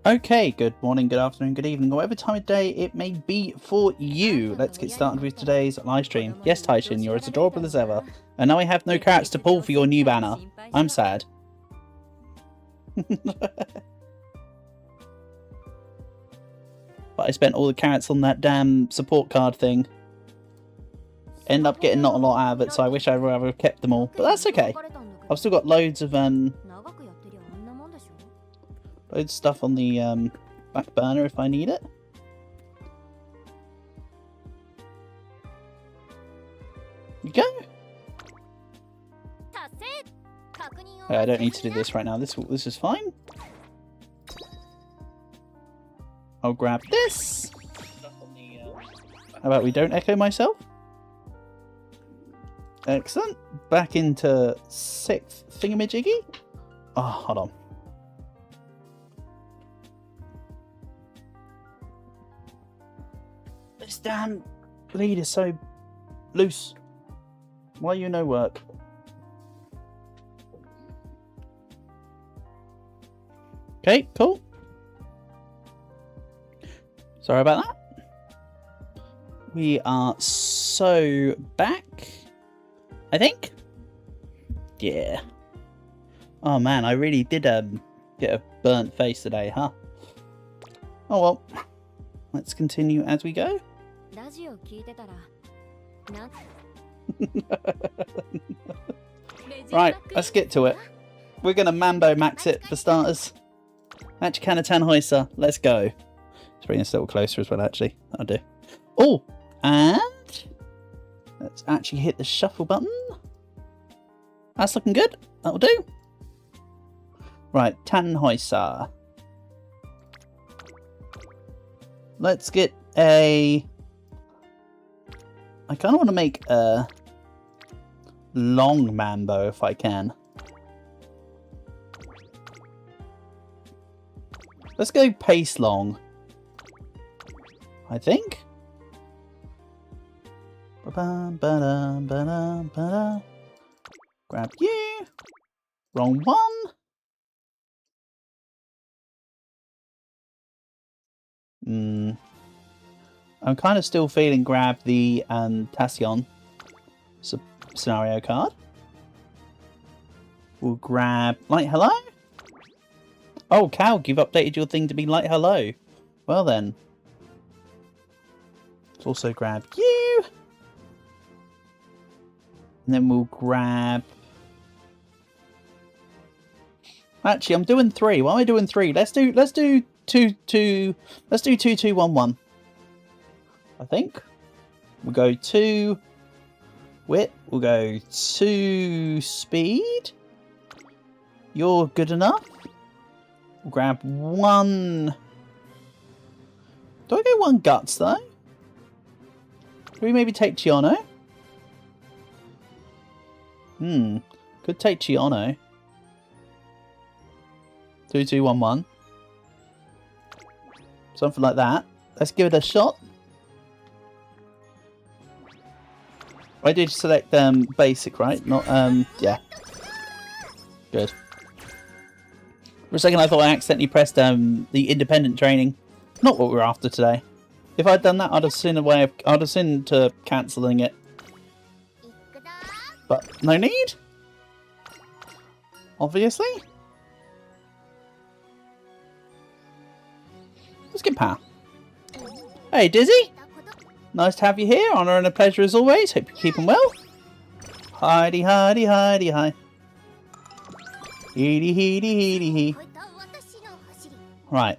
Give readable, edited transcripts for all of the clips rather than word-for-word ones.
Okay, good morning, good afternoon, good evening, or whatever time of day it may be for you. Let's get started with today's live stream. Yes, Taishin, you're as adorable as ever. And now I have no carrots to pull for your new banner. I'm sad. But I spent all the carrots on that damn support card thing. End up getting not a lot out of it, so I wish I would have kept them all. But that's okay. I've still got loads of stuff on the back burner if I need it. You go. I don't need to do this right now. This is fine. I'll grab this. How about we don't echo myself? Excellent. Back into 6th thingamajiggy. Oh, hold on. This damn lead is so loose. Why you no work? Okay, cool. Sorry about that. We are so back, I think. Yeah. Oh man, I really did get a burnt face today, huh? Oh well. Let's continue as we go. Right, let's get to it. We're gonna Mambo Max it for starters. Machikana Tanhoisa, let's go. Let's bring this a little closer as well, actually. That'll do. Oh, and let's actually hit the shuffle button. That's looking good. That'll do. Right, Tanhoisa. Let's get a... I kind of want to make a long Mambo if I can. Let's go pace long, I think. Grab you. Wrong one. I'm kind of still feeling grab the Tassion scenario card. We'll grab Light Hello. Oh, Cal, you've updated your thing to be Light Hello. Well then. Let's also grab you. And then we'll grab... Actually, I'm doing 3. Why am I doing 3? Let's do 2 2 1 1. I think. We'll go 2 wit. We'll go 2 speed. You're good enough. We'll grab 1. Do I go 1 guts though? Could we maybe take Chiono? Could take Chiono. 2 2 1 1. Something like that. Let's give it a shot. I did select basic, right? Not yeah. Good. For a second I thought I accidentally pressed the independent training. Not what we're after today. If I'd done that I'd have seen to cancelling it. But no need. Obviously. Let's get power. Hey Dizzy! Nice to have you here. Honour and a pleasure as always. Hope you're keeping well. Hidey, hidey, hidey, hi. Heedy, heedy, heedy, he. Right.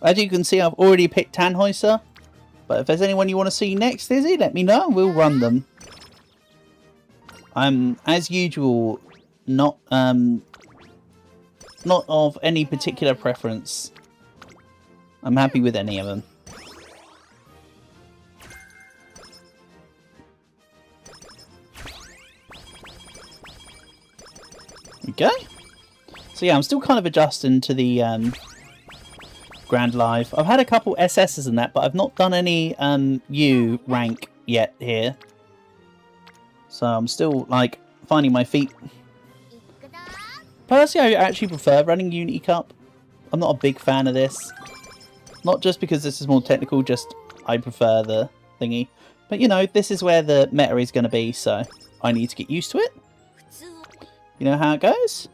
As you can see, I've already picked Tanhoisa. But if there's anyone you want to see next, Dizzy, let me know and we'll run them. I'm, as usual, not of any particular preference. I'm happy with any of them. Okay. So yeah, I'm still kind of adjusting to the Grand Live. I've had a couple SS's and that, but I've not done any U rank yet here. So I'm still like finding my feet. Personally, I actually prefer running Unity Cup. I'm not a big fan of this. Not just because this is more technical, just I prefer the thingy. But you know, this is where the meta is going to be, so I need to get used to it. You know how it goes?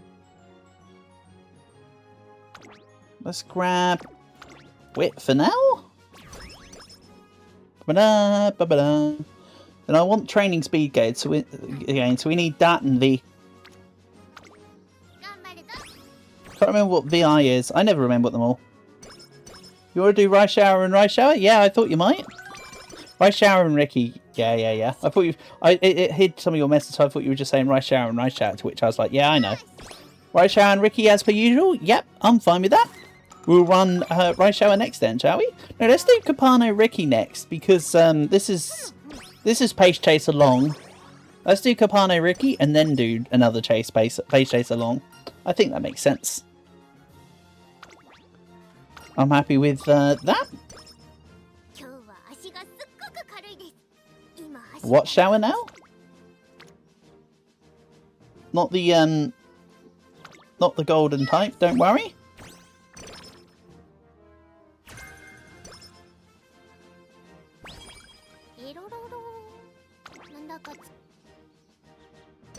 Let's grab Wit for now. Ba-da, and I want training speed gain, so we need that and V. Can't remember what VI is. I never remember them all. You want to do Rice Shower and Rice Shower? Yeah, I thought you might. Rice Shower and Ricky. Yeah. I thought it hid some of your messages, so I thought you were just saying Rice Shower and Rice Shower, to which I was like, yeah, I know. Rice Shower and Ricky as per usual? Yep, I'm fine with that. We'll run Rice Shower next then, shall we? No, let's do Capano Ricky next, because this is Pace Chase along. Let's do Capano Ricky and then do another Pace Chase along. I think that makes sense. I'm happy with that. What shower now? Not the golden type, don't worry.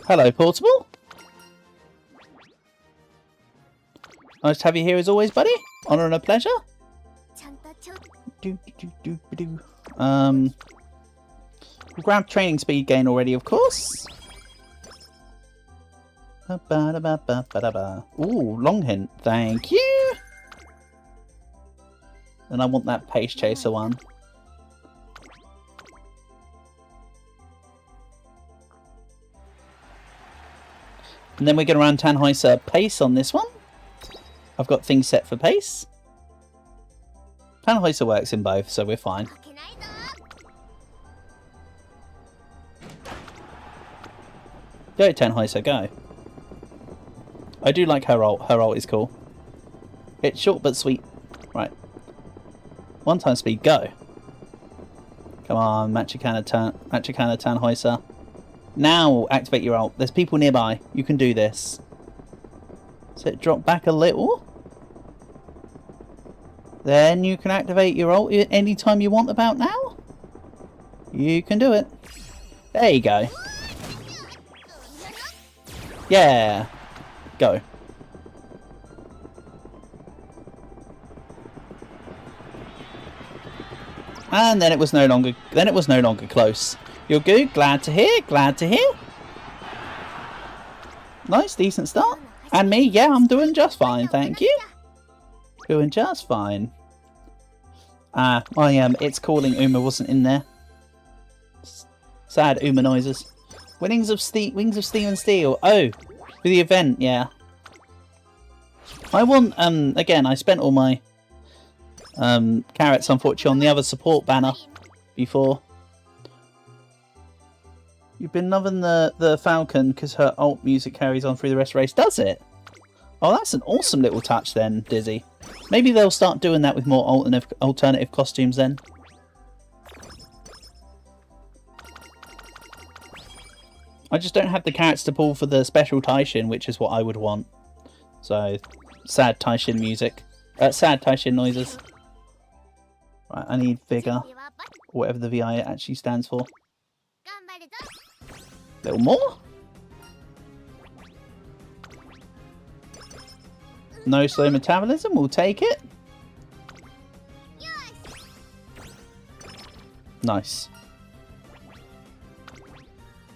Hello, Portable. Nice to have you here as always, buddy. Honour and a pleasure. We'll grab training speed gain already, of course. Ooh, long hint. Thank you. And I want that Pace Chaser one. And then we're going to run Tannhäuser Pace on this one. I've got things set for Pace. Tannhäuser works in both, so we're fine. Go, Tannhäuser, go. I do like her ult. Her ult is cool. It's short but sweet. Right. One time speed, go. Come on, Machikana Tannhäuser. Now activate your ult. There's people nearby. You can do this. So it drop back a little. Then you can activate your ult anytime you want about now. You can do it. There you go. Yeah. Go. And then it was no longer close. You're good. Glad to hear. Glad to hear. Nice, decent start. And me, yeah, I'm doing just fine, thank you. Doing just fine. It's calling Uma wasn't in there. Sad Uma noises. Wings of Steam and Steel. Oh, for the event, yeah. I want, again, I spent all my carrots, unfortunately, on the other support banner before. You've been loving the Falcon because her ult music carries on through the rest of the race, does it? Oh, that's an awesome little touch then, Dizzy. Maybe they'll start doing that with more alternative costumes then. I just don't have the carrots to pull for the special Taishin, which is what I would want. So, sad Taishin music. Sad Taishin noises. Right, I need Vigor. Or whatever the VI actually stands for. A little more? No slow metabolism, we'll take it. Nice.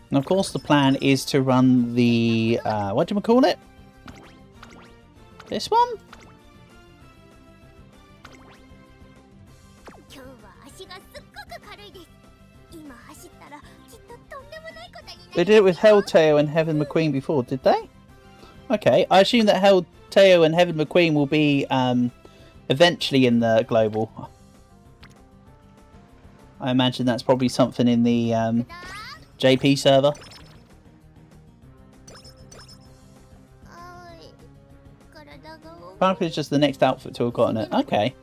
And of course the plan is to run the, what do we call it? This one? They did it with Helltail and Heaven McQueen before, did they? Okay, I assume that Helltail and Heaven McQueen will be eventually in the global. I imagine that's probably something in the JP server. Apparently it's just the next outfit to have gotten it. Okay.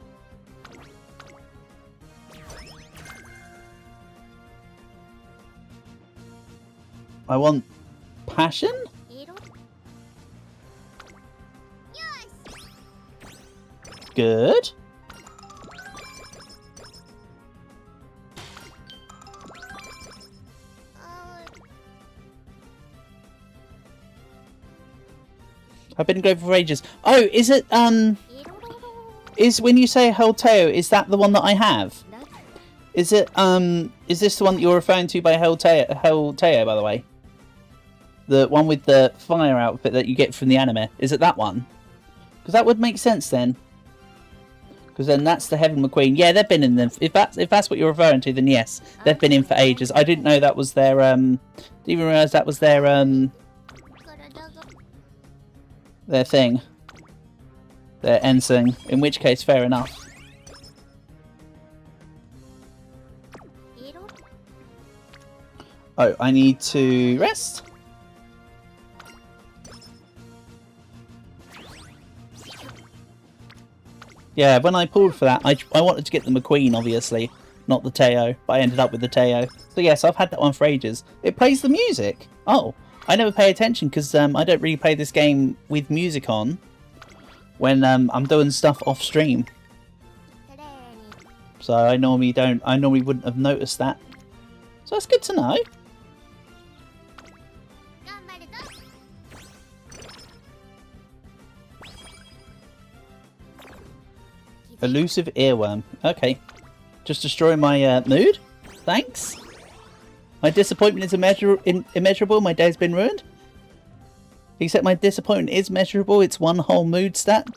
I want Passion? Good. I've been going for ages. Oh, is it, is when you say Helteo, is that the one that I have? Is it, is this the one that you're referring to by Helteo, by the way? The one with the fire outfit that you get from the anime. Is it that one? Because that would make sense then. Because then that's the Heaven McQueen. Yeah, they've been in them. If that's what you're referring to, then yes, they've been in for ages. I didn't know that was their didn't even realise that was their thing. Their ensign. In which case, fair enough. Oh, I need to rest. Yeah, when I pulled for that, I wanted to get the McQueen, obviously, not the Teo, but I ended up with the Teo. So yes, I've had that one for ages. It plays the music. Oh, I never pay attention because I don't really play this game with music on when I'm doing stuff off stream. So I normally wouldn't have noticed that. So that's good to know. Elusive earworm. Okay. Just destroy my mood? Thanks. My disappointment is immeasurable. My day's been ruined. Except my disappointment is measurable. It's one whole mood stat.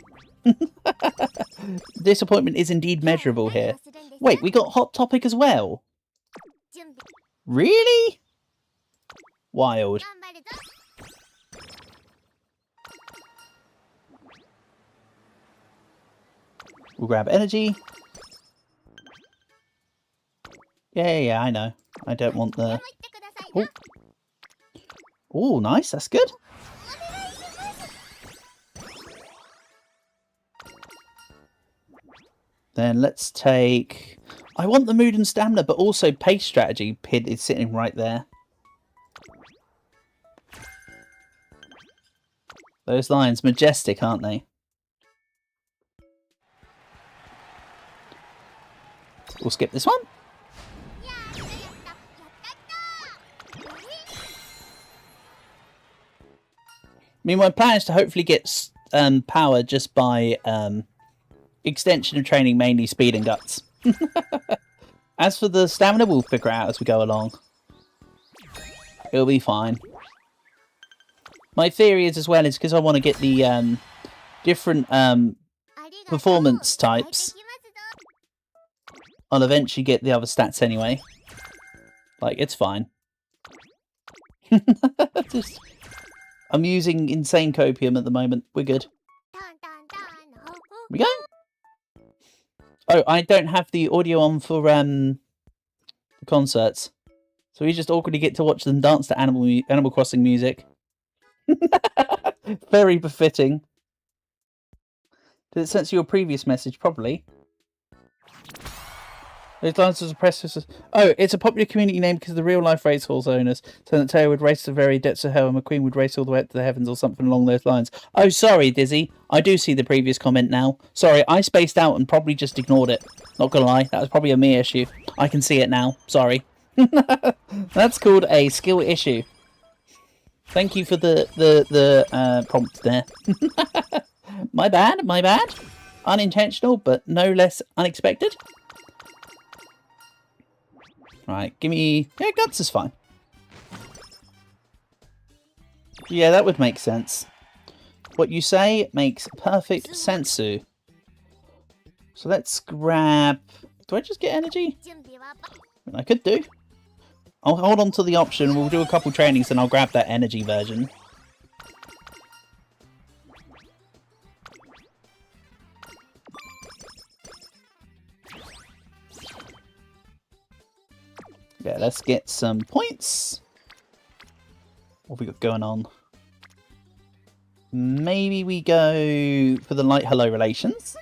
Disappointment is indeed measurable here. Wait, we got Hot Topic as well? Really? Wild. We'll grab energy. Yeah, I know. I don't want the... Oh, ooh, nice. That's good. Then let's take... I want the mood and stamina, but also pace strategy. Pid is sitting right there. Those lines, majestic, aren't they? We'll skip this one. I mean, my plan is to hopefully get power just by extension of training, mainly speed and guts. As for the stamina, we'll figure it out as we go along. It'll be fine. My theory is as well is because I want to get the different performance types. I'll eventually get the other stats anyway. Like, it's fine. I'm using insane copium at the moment. We're good. We go. Oh, I don't have the audio on for the concerts. So we just awkwardly get to watch them dance to Animal Crossing music. Very befitting. Did it censor your previous message? Probably. Those lines was a press. Oh, it's a popular community name because of the real-life racehorse owners. So that Taylor would race to the very depths of hell and McQueen would race all the way up to the heavens or something along those lines. Oh, sorry, Dizzy. I do see the previous comment now. Sorry, I spaced out and probably just ignored it. Not gonna lie, that was probably a me issue. I can see it now. Sorry. That's called a skill issue. Thank you for the prompt there. My bad, my bad. Unintentional, but no less unexpected. Right, give me... Yeah, guts is fine. Yeah, that would make sense. What you say makes perfect sense. So let's grab... Do I just get energy? I could do. I'll hold on to the option. We'll do a couple trainings and I'll grab that energy version. Yeah, let's get some points. What have we got going on? Maybe we go for the light hello relations.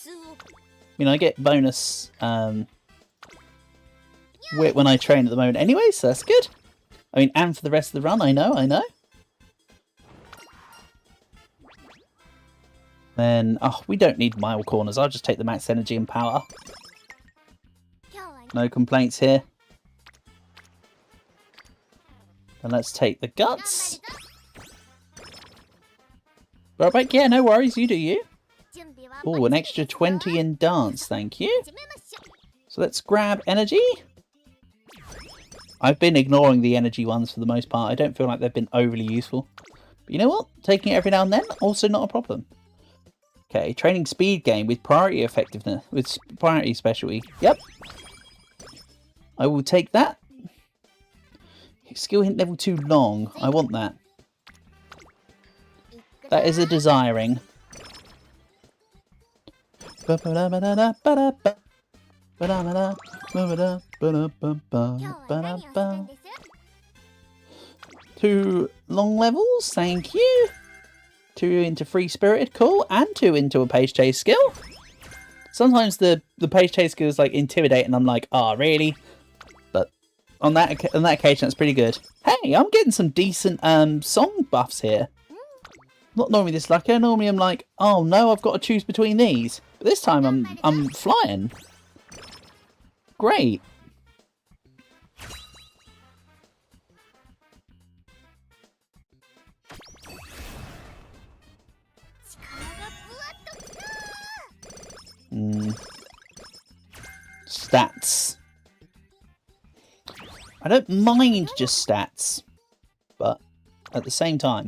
I mean, I get bonus wit when I train at the moment anyway, so that's good. I mean, and for the rest of the run, I know. Then, oh, we don't need mile corners. I'll just take the max energy and power. No complaints here. And let's take the guts. Right, yeah, no worries. You do you. Oh, an extra 20 in dance. Thank you. So let's grab energy. I've been ignoring the energy ones for the most part. I don't feel like they've been overly useful. But you know what? Taking it every now and then, also not a problem. Okay, training speed gain with priority effectiveness, with priority specialty. Yep. I will take that. Skill hint level 2 long. I want that. That is a desiring. Two long levels, thank you. 2 into free spirited, cool, and 2 into a page chase skill. Sometimes the page chase skill is like intimidating. I'm like, oh really? But on that occasion, it's pretty good. Hey, I'm getting some decent song buffs here. Not normally this lucky. Normally I'm like, oh no, I've got to choose between these. But this time I'm flying. Great. Stats. I don't mind just stats, but at the same time,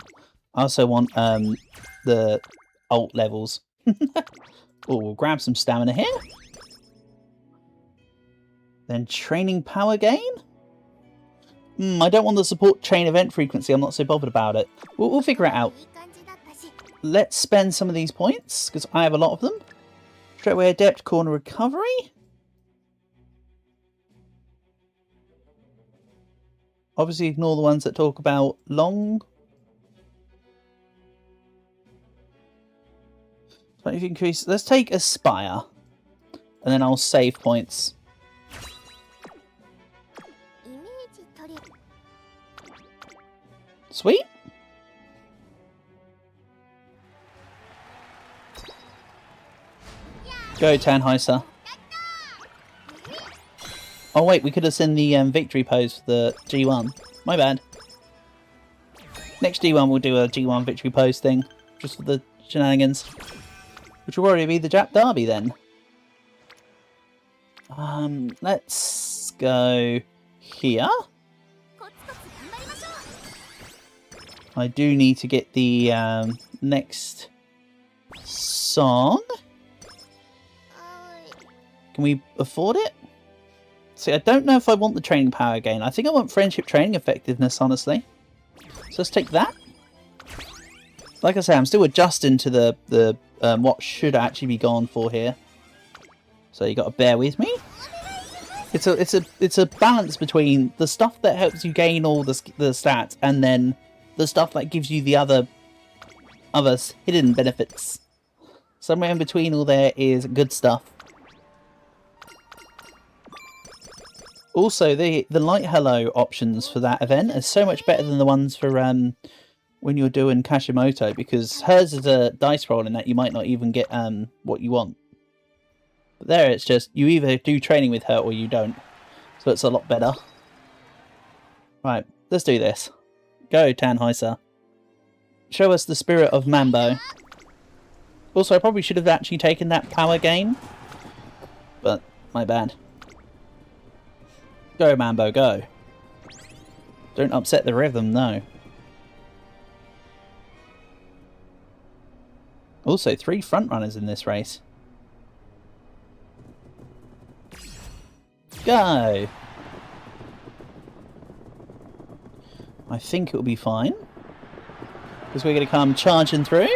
I also want the alt levels. Oh, we'll grab some stamina here. Then training power gain. I don't want the support chain event frequency. I'm not so bothered about it. We'll figure it out. Let's spend some of these points because I have a lot of them. Straightaway adept corner recovery. Obviously ignore the ones that talk about long. Increase. Let's take Aspire. And then I'll save points. Sweet. Go, Tannhäuser. Oh wait, we could have seen the victory pose for the G1. My bad. Next G1 we'll do a G1 victory pose thing. Just for the shenanigans. Which will already be the Jap Derby then. Let's go here. I do need to get the next song. Can we afford it? See, I don't know if I want the training power gain. I think I want friendship training effectiveness, honestly. So let's take that. Like I say, I'm still adjusting to the what should actually be gone for here. So you got to bear with me. It's a balance between the stuff that helps you gain all the stats and then the stuff that gives you the other hidden benefits. Somewhere in between all there is good stuff. Also, the light hello options for that event are so much better than the ones for when you're doing Kashimoto, because hers is a dice roll in that you might not even get what you want. But there it's just, you either do training with her or you don't. So it's a lot better. Right, let's do this. Go, Tannhäuser. Show us the spirit of Mambo. Also, I probably should have actually taken that power gain. But, my bad. Go, Mambo, go. Don't upset the rhythm, no. Also, 3 front runners in this race. Go! I think it'll be fine. Because we're going to come charging through.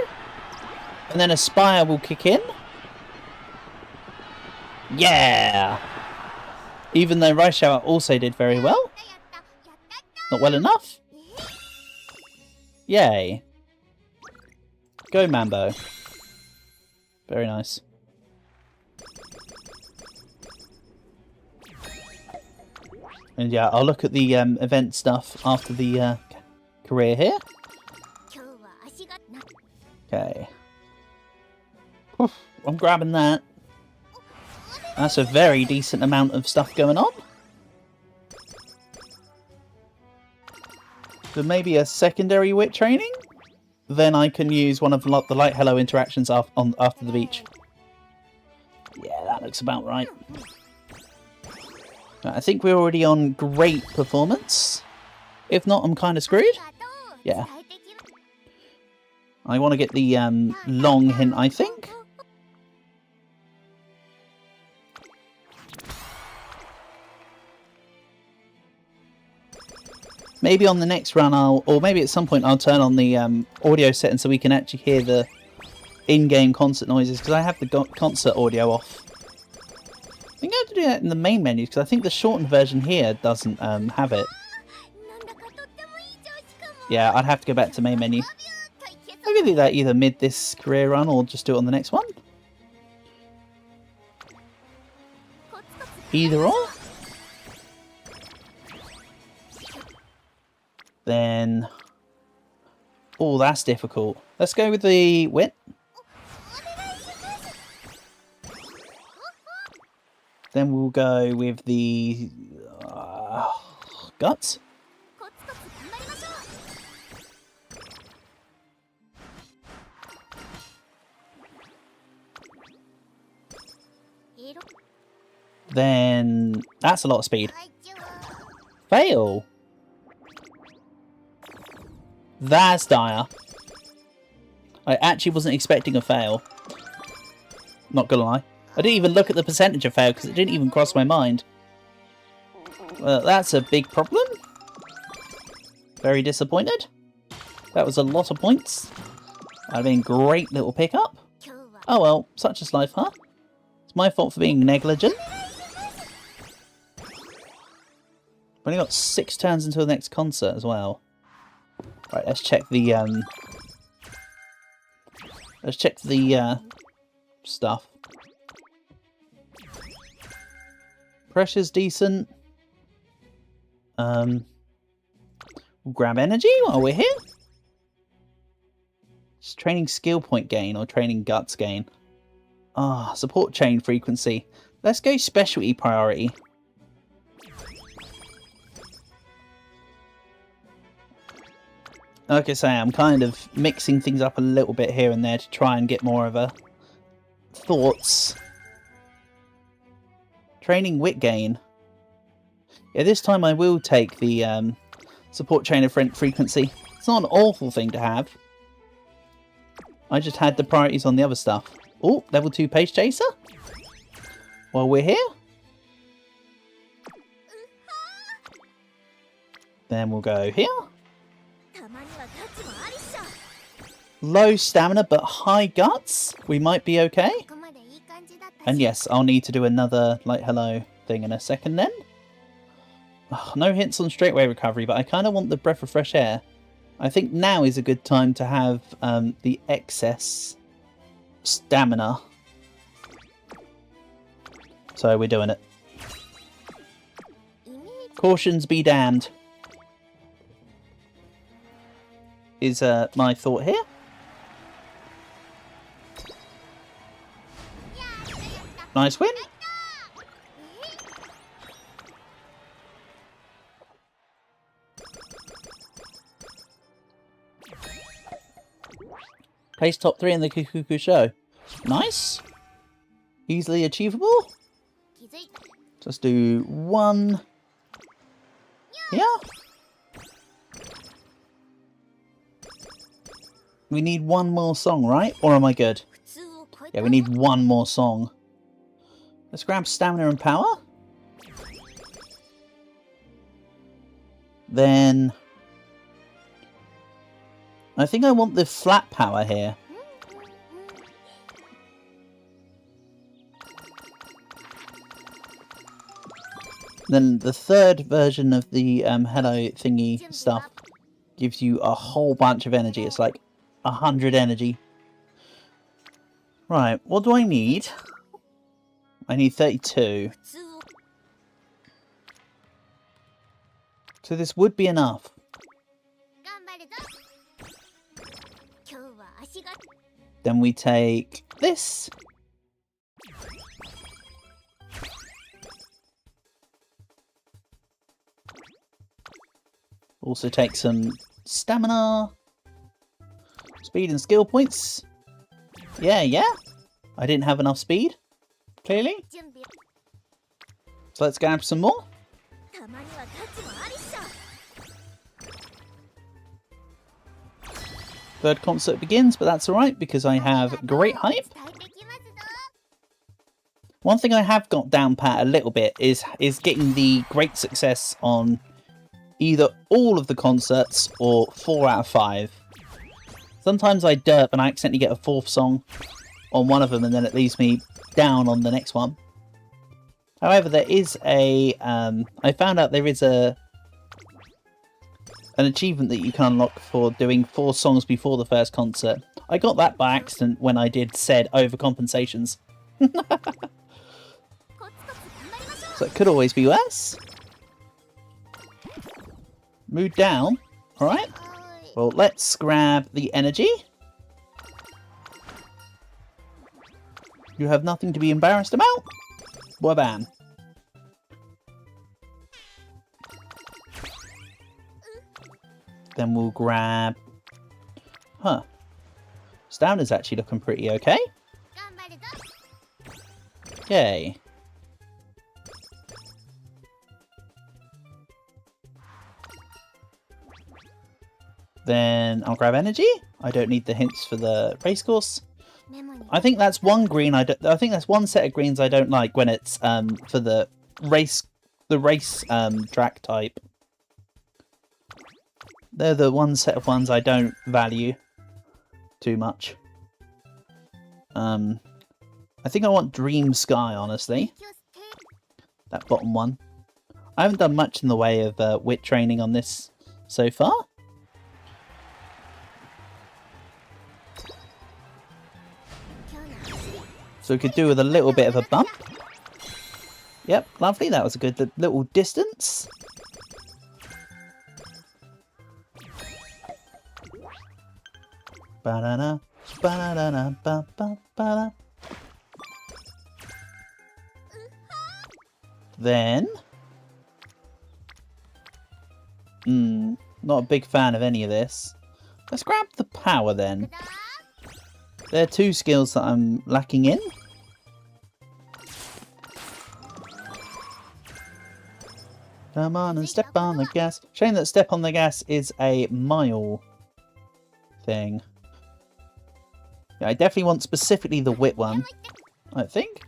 And then Aspire will kick in. Yeah! Even though Rush Hour also did very well. Not well enough. Yay. Go, Mambo. Very nice. And yeah, I'll look at the event stuff after the career here. Okay. I'm grabbing that. That's a very decent amount of stuff going on. So maybe a secondary wit training? Then I can use one of the light hello interactions after the beach. Yeah, that looks about right. I think we're already on great performance. If not, I'm kind of screwed. Yeah. I want to get the long hint, I think. Maybe on the next run or maybe at some point I'll turn on the audio setting so we can actually hear the in-game concert noises, because I have the concert audio off. I think I have to do that in the main menu, because I think the shortened version here doesn't have it. Yeah, I'd have to go back to main menu. I could do that either mid this career run or just do it on the next one. Either or. Then... oh, that's difficult. Let's go with the wit. Then we'll go with the guts. Then that's a lot of speed. Fail. That's dire. I actually wasn't expecting a fail. Not gonna lie. I didn't even look at the percentage of fail because it didn't even cross my mind. Well, that's a big problem. Very disappointed. That was a lot of points. I mean, great little pickup. Oh well, such is life, huh? It's my fault for being negligent. I've only got 6 turns until the next concert as well. Right, let's check the stuff. Pressure's decent. We'll grab energy while we're here. It's training skill point gain or training guts gain. Ah, support chain frequency. Let's go specialty priority. Like I say, I'm kind of mixing things up a little bit here and there to try and get more of a thoughts. Training wit gain. Yeah, this time I will take the support chain of frequency. It's not an awful thing to have. I just had the priorities on the other stuff. Oh, level 2 pace chaser. While we're here. Then we'll go here. Low stamina but high guts. We might be okay. And yes, I'll need to do another like hello thing in a second then. Oh, no hints on straightaway recovery, but I kind of want the breath of fresh air. I think now is a good time to have the excess stamina. So we're doing it. Cautions be damned. Is my thought here. Nice win. Place top 3 in the Kukuku show. Nice. Easily achievable. Just do 1 here. We need 1 more song, right? Or am I good? Yeah, we need 1 more song. Let's grab stamina and power. Then I think I want the flat power here. Then the third version of the hello thingy stuff gives you a whole bunch of energy. It's like 100 energy. Right, what do I need? I need 32. So this would be enough. Then we take this. Also take some stamina, speed and skill points. Yeah. I didn't have enough speed, clearly. So let's grab some more. Third concert begins, but that's alright because I have great hype. One thing I have got down pat a little bit is getting the great success on either all of the concerts or 4 out of 5. Sometimes I derp and I accidentally get a 4th song on one of them and then it leaves me down on the next one. However, there is a... I found out there is an achievement that you can unlock for doing 4 songs before the first concert. I got that by accident when I did said overcompensations. So it could always be worse. Mood down. Alright. Well, let's grab the energy. You have nothing to be embarrassed about. Wabam. Then we'll grab... Huh. Stamina's actually looking pretty okay. Yay. Then I'll grab energy. I don't need the hints for the race course. I think that's one green. I think that's one set of greens I don't like when it's for the race track type. They're the one set of ones I don't value too much. I think I want Dream Sky, honestly. That bottom one. I haven't done much in the way of wit training on this so far. So we could do with a little bit of a bump. Yep, lovely. That was a good little distance. Ba-da-da, ba-da-da, ba-ba-ba-da. Then... not a big fan of any of this. Let's grab the power then. There are 2 skills that I'm lacking in. Come on and step on the gas. Shame that step on the gas is a mile thing. Yeah, I definitely want specifically the wit one, I think.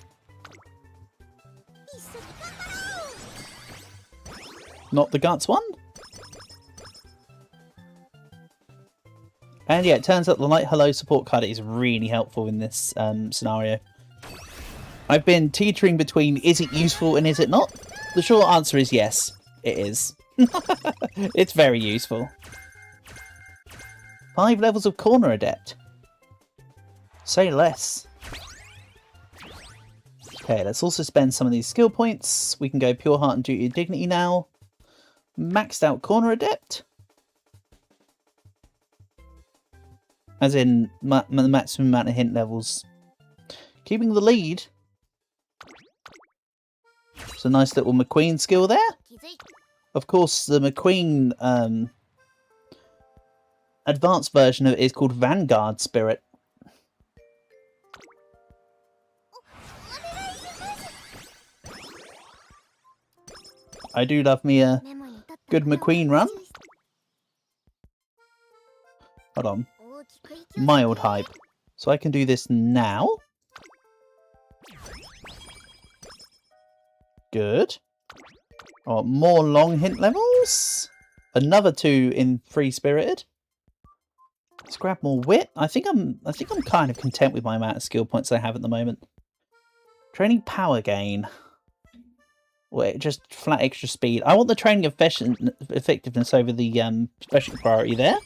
Not the guts one. And yeah, it turns out the Light Hello support card is really helpful in this scenario. I've been teetering between is it useful and is it not? The short answer is yes, it is. It's very useful. 5 levels of Corner Adept. Say less. Okay, let's also spend some of these skill points. We can go Pure Heart and Duty of Dignity now. Maxed out Corner Adept. As in, the maximum amount of hint levels. Keeping the lead. It's a nice little McQueen skill there. Of course, the McQueen advanced version of it is called Vanguard Spirit. I do love me a good McQueen run. Hold on. Mild hype. So I can do this now. Good. Oh, more long hint levels. Another 2 in Free Spirited. Let's grab more wit. I think I'm kind of content with my amount of skill points I have at the moment. Training power gain. Wait, just flat extra speed. I want the training effectiveness over the special priority there.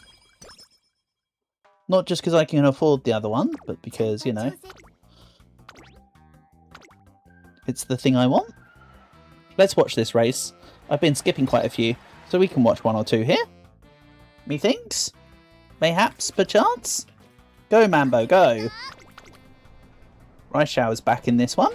Not just because I can afford the other one, but because, you know, it's the thing I want. Let's watch this race. I've been skipping quite a few, so we can watch 1 or 2 here. Methinks? Mayhaps, perchance? Go, Mambo, go! Rice shower's back in this one.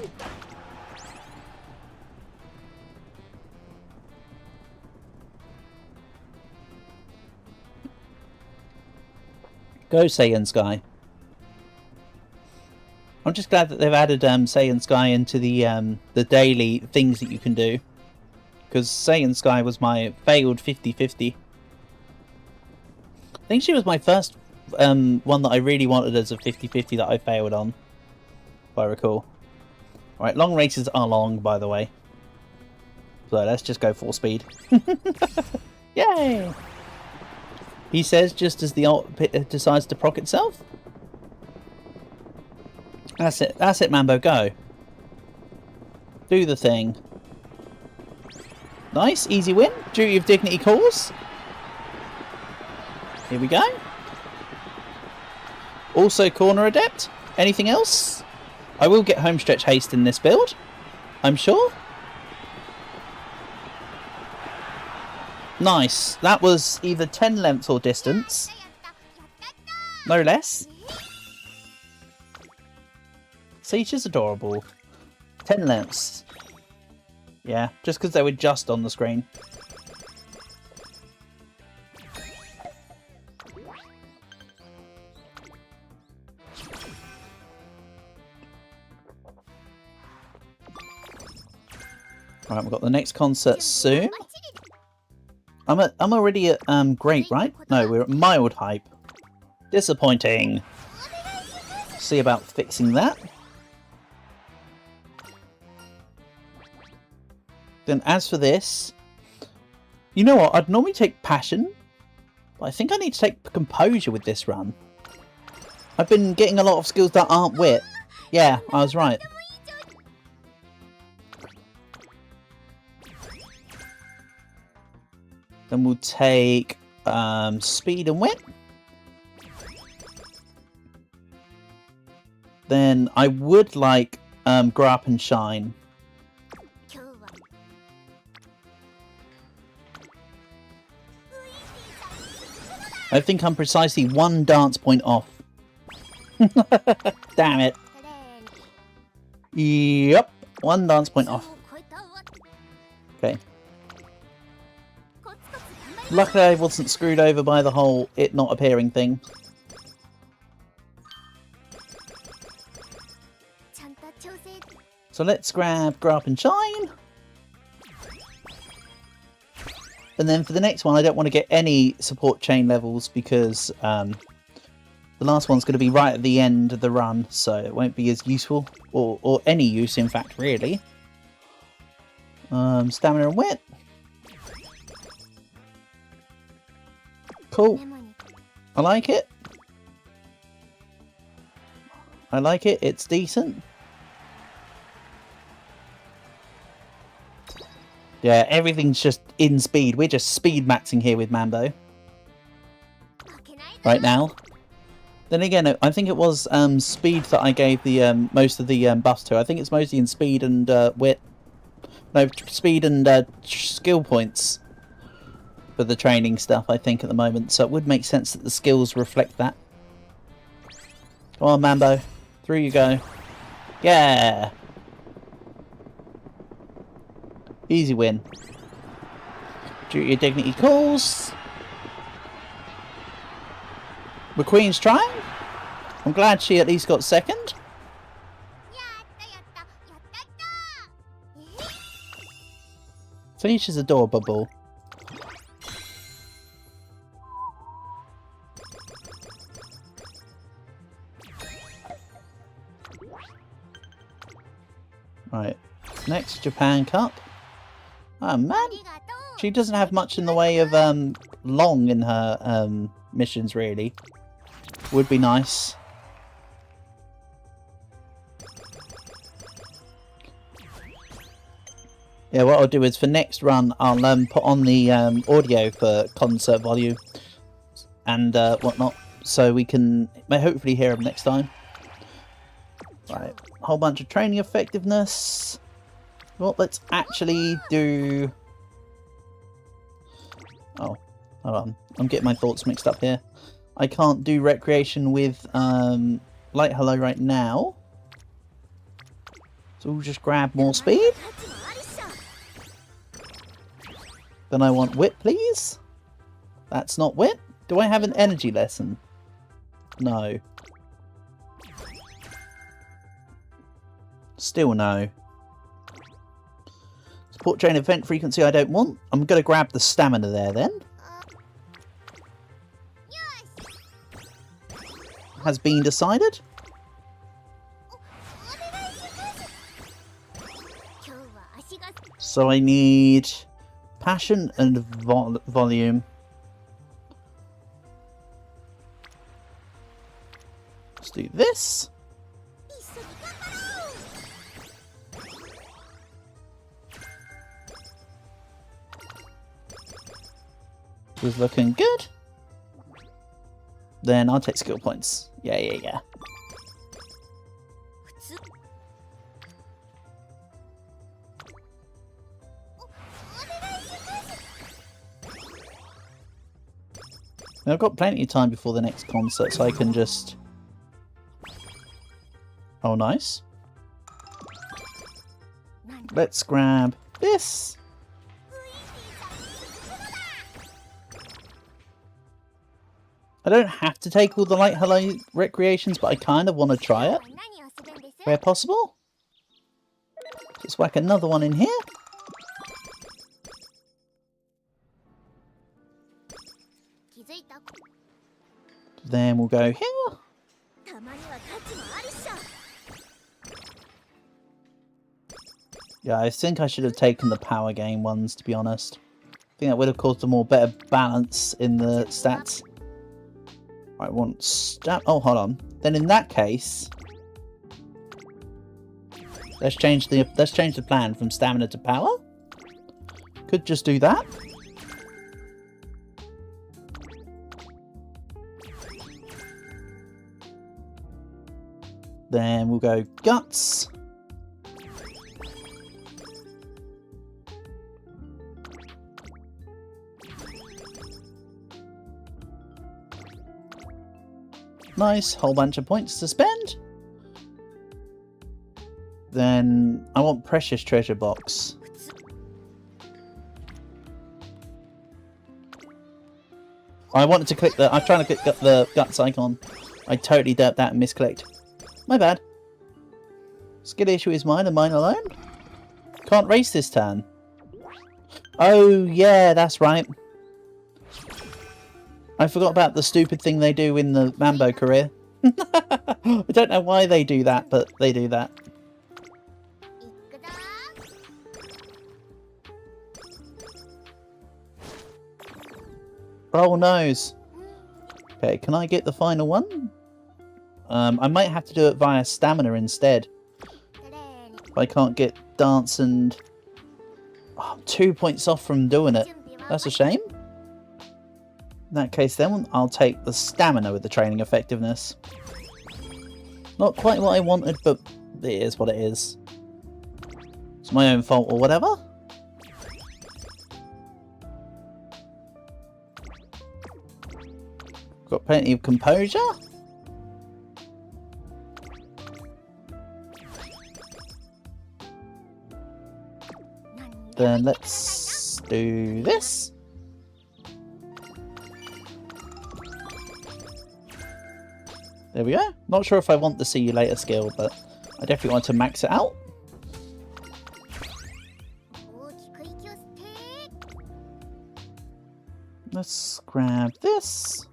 Go Saiyan Sky. I'm just glad that they've added Saiyan Sky into the daily things that you can do. Because Saiyan Sky was my failed 50-50. I think she was my first one that I really wanted as a 50-50 that I failed on. If I recall. Alright, long races are long, by the way. So let's just go full speed. Yay! He says just as the ult decides to proc itself. That's it, Mambo, go. Do the thing. Nice, easy win. Duty of Dignity calls. Here we go. Also corner adept. Anything else? I will get homestretch haste in this build, I'm sure. Nice. That was either 10 lengths or distance. No less. Siege is adorable. 10 lengths. Yeah, just because they were just on the screen. Right, we've got the next concert soon. I'm already at great, right? No, we're at mild hype. Disappointing. See about fixing that. Then as for this, you know what? I'd normally take passion, but I think I need to take composure with this run. I've been getting a lot of skills that aren't wit. Yeah, I was right. Then we'll take speed and wit. Then I would like grow up and shine. I think I'm precisely one dance point off. Damn it. Yep, one dance point off. Okay. Luckily I wasn't screwed over by the whole it not appearing thing. So let's grab Grow Up and Shine. And then for the next one I don't want to get any support chain levels because the last one's going to be right at the end of the run, so it won't be as useful, or any use in fact really. Stamina and wit. Cool. I like it. I like it. It's decent. Yeah, everything's just in speed. We're just speed maxing here with Mambo. Right now. Then again, I think it was speed that I gave the most of the buffs to. I think it's mostly in speed and wit. No, speed and skill points for the training stuff, I think, at the moment. So it would make sense that the skills reflect that. Come on, Mambo. Through you go. Yeah! Easy win. Duty of Dignity calls. McQueen's trying. I'm glad she at least got second. Felice is adorable. Right. Next, Japan Cup. Oh man, she doesn't have much in the way of long in her missions really. Would be nice. Yeah, what I'll do is for next run I'll put on the audio for concert volume and whatnot, so we can hopefully hear them next time. Right, whole bunch of training effectiveness. Well, let's actually do... Oh, hold on. I'm getting my thoughts mixed up here. I can't do recreation with Light Hello right now. So we'll just grab more speed. Then I want wit, please. That's not wit. Do I have an energy lesson? No. Still no. Support train event frequency I don't want. I'm going to grab the stamina there then. Has been decided. So I need passion and volume. Let's do this. Was looking good. Then I'll take skill points. Yeah. I've got plenty of time before the next concert, so I can just... Oh, nice. Let's grab this. I don't have to take all the light hello recreations, but I kind of want to try it. Where possible. Let's whack another one in here. Then we'll go here. Yeah, I think I should have taken the power game ones, to be honest. I think that would have caused a more better balance in the stats. I want stat. Oh, hold on. Then in that case, let's change the plan from stamina to power. Could just do that. Then we'll go guts. Nice, whole bunch of points to spend. Then I want precious treasure box. I wanted to click the... I'm trying to click the guts icon. I totally derped that and misclicked. My bad. Skill issue is mine and mine alone. Can't race this turn. Oh yeah, that's right. I forgot about the stupid thing they do in the Mambo career. I don't know why they do that, but they do that. Oh noes. Okay, can I get the final one? I might have to do it via stamina instead. If I can't get dance and... Oh, I'm 2 points off from doing it. That's a shame. In that case then, I'll take the stamina with the training effectiveness. Not quite what I wanted, but it is what it is. It's my own fault or whatever. Got plenty of composure. Then let's do this. There we go. Not sure if I want the see you later skill, but I definitely want to max it out. Let's grab this.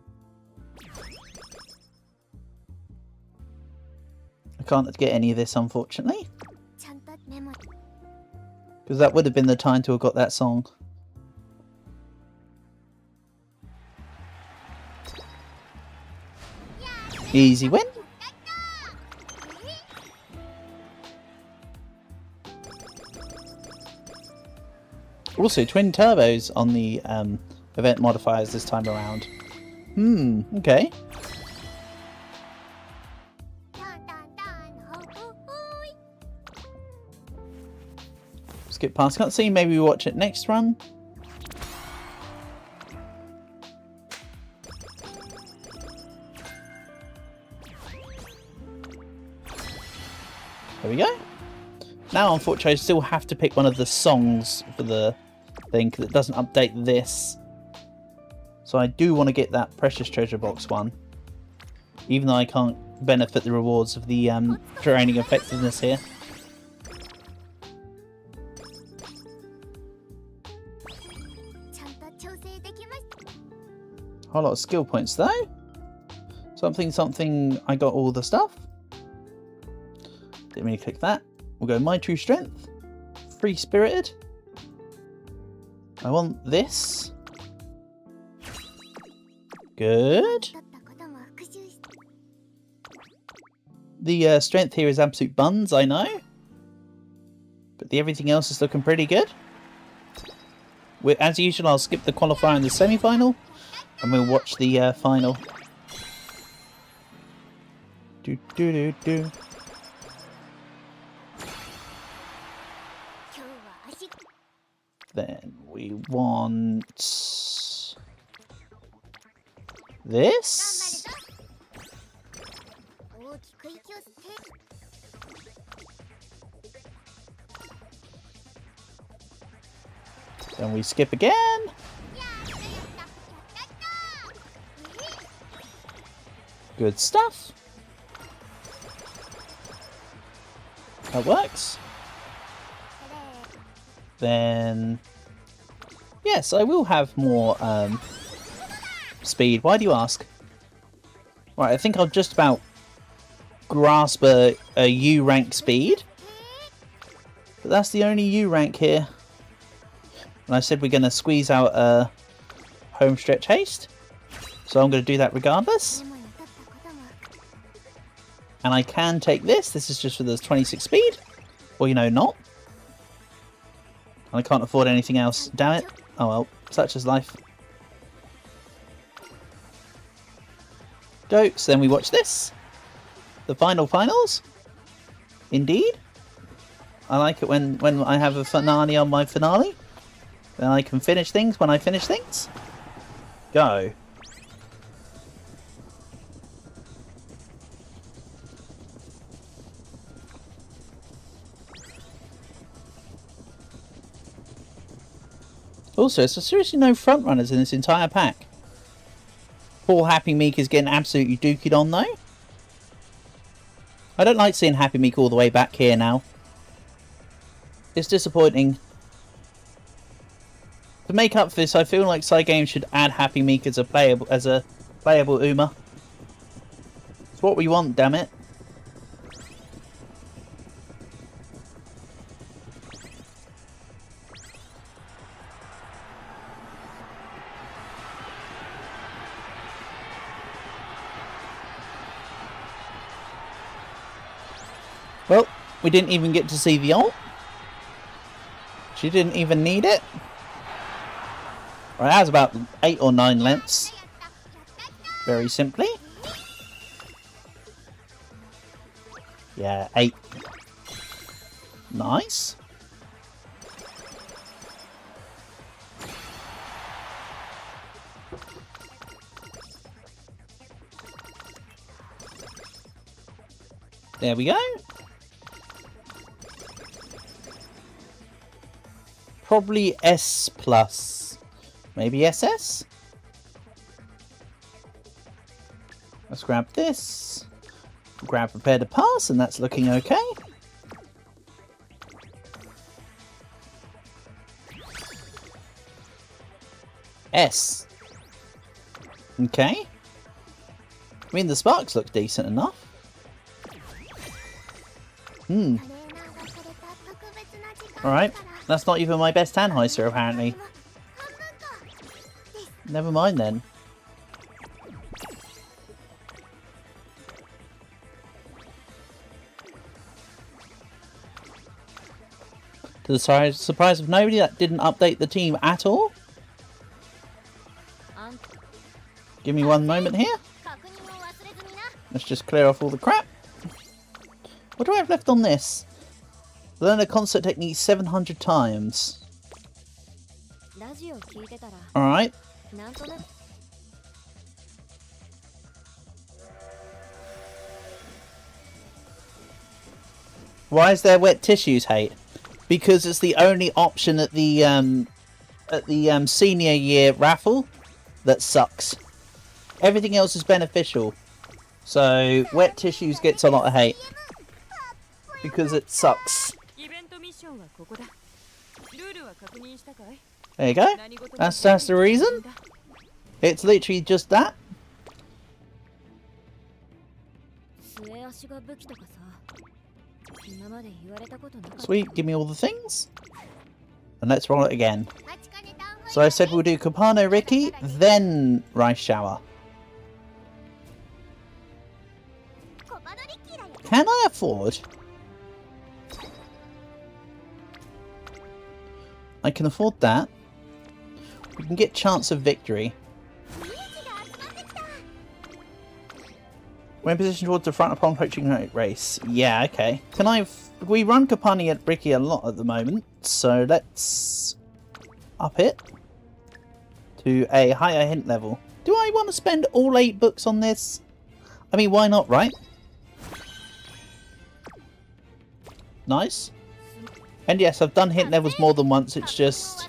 I can't get any of this, unfortunately. Because that would have been the time to have got that song. Easy win. Also, twin turbos on the event modifiers this time around. Okay. Skip past cutscene, maybe we watch it next run. There we go. Now, unfortunately, I still have to pick one of the songs for the thing because it doesn't update this. So I do want to get that Precious Treasure Box one. Even though I can't benefit the rewards of the training effectiveness here. Whole lot of skill points though. Something, I got all the stuff. Didn't really click that. We'll go My True Strength. Free Spirited. I want this. Good. The strength here is absolute buns, I know. But the everything else is looking pretty good. As usual, I'll skip the qualifier and the semi-final. And we'll watch the final. Do do do do. Then we want this. Then we skip again. Good stuff. That works. Then, yes, I will have more speed. Why do you ask? Right, I think I'll just about grasp a U rank speed. But that's the only U rank here. And I said we're going to squeeze out a home stretch haste. So I'm going to do that regardless. And I can take this. This is just for the 26 speed. Or, you know, not. And I can't afford anything else. Damn it. Oh well, such is life. So then we watch this. The finals. Indeed. I like it when I have a finale on my finale. Then I can finish things when I finish things. Go. Also, so seriously no front runners in this entire pack. Poor Happy Meek is getting absolutely dookied on though. I don't like seeing Happy Meek all the way back here now. It's disappointing. To make up for this, I feel like Cygames should add Happy Meek as a playable Uma. It's what we want, damn it. Well, we didn't even get to see the ult. She didn't even need it. Right, that was about 8 or 9 lengths. Very simply. Yeah, 8. Nice. There we go. Probably S+. Maybe SS? Let's grab this. Grab Prepare to Pass, and that's looking okay. S. Okay. I mean, the sparks look decent enough. Alright. That's not even my best Tannhäuser, apparently. Never mind then. To the surprise of nobody, that didn't update the team at all. Give me one moment here. Let's just clear off all the crap. What do I have left on this? Learn a concert technique 700 times. Alright. Why is there wet tissues hate? Because it's the only option at the senior year raffle that sucks. Everything else is beneficial. So wet tissues gets a lot of hate because it sucks. There you go. That's the reason. It's literally just that. Sweet, give me all the things. And let's roll it again. So I said we'll do Kapano Ricky, then Rice Shower. Can I afford? I can afford that. We can get chance of victory. We're in position towards the front upon approaching race. Yeah, okay. We run Kapani at Ricky a lot at the moment, so let's up it to a higher hint level. Do I want to spend all 8 books on this? I mean, why not, right? Nice. And yes, I've done hint levels more than once, it's just...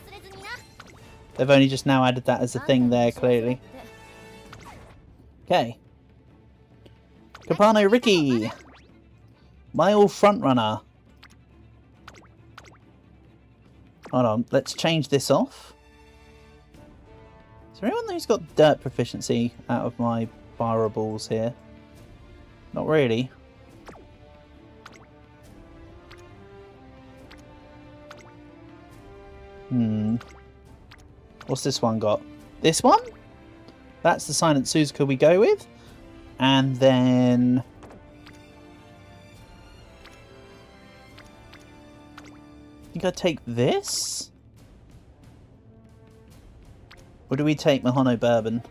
they've only just now added that as a thing there, clearly. Okay. Kapano Ricky! My old front runner. Hold on, let's change this off. Is there anyone who's got dirt proficiency out of my fireballs here? Not really. What's this one got? This one? That's the Silent Suzuka we go with. And then... I think I take this? Or do we take Mihono Bourbon?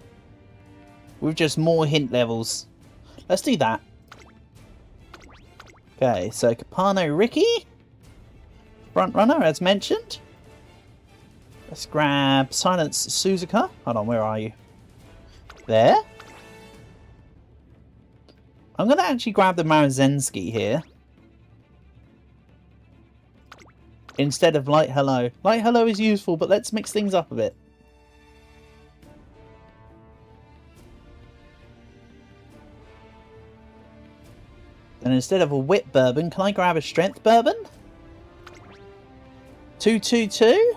With just more hint levels. Let's do that. Okay, so Kapano Ricky. Front runner, as mentioned. Let's grab Silence Suzuka. Hold on, where are you? There. I'm going to actually grab the Marazensky here. Instead of Light Hello. Light Hello is useful, but let's mix things up a bit. And instead of a Wit Bourbon, can I grab a Strength Bourbon? 222?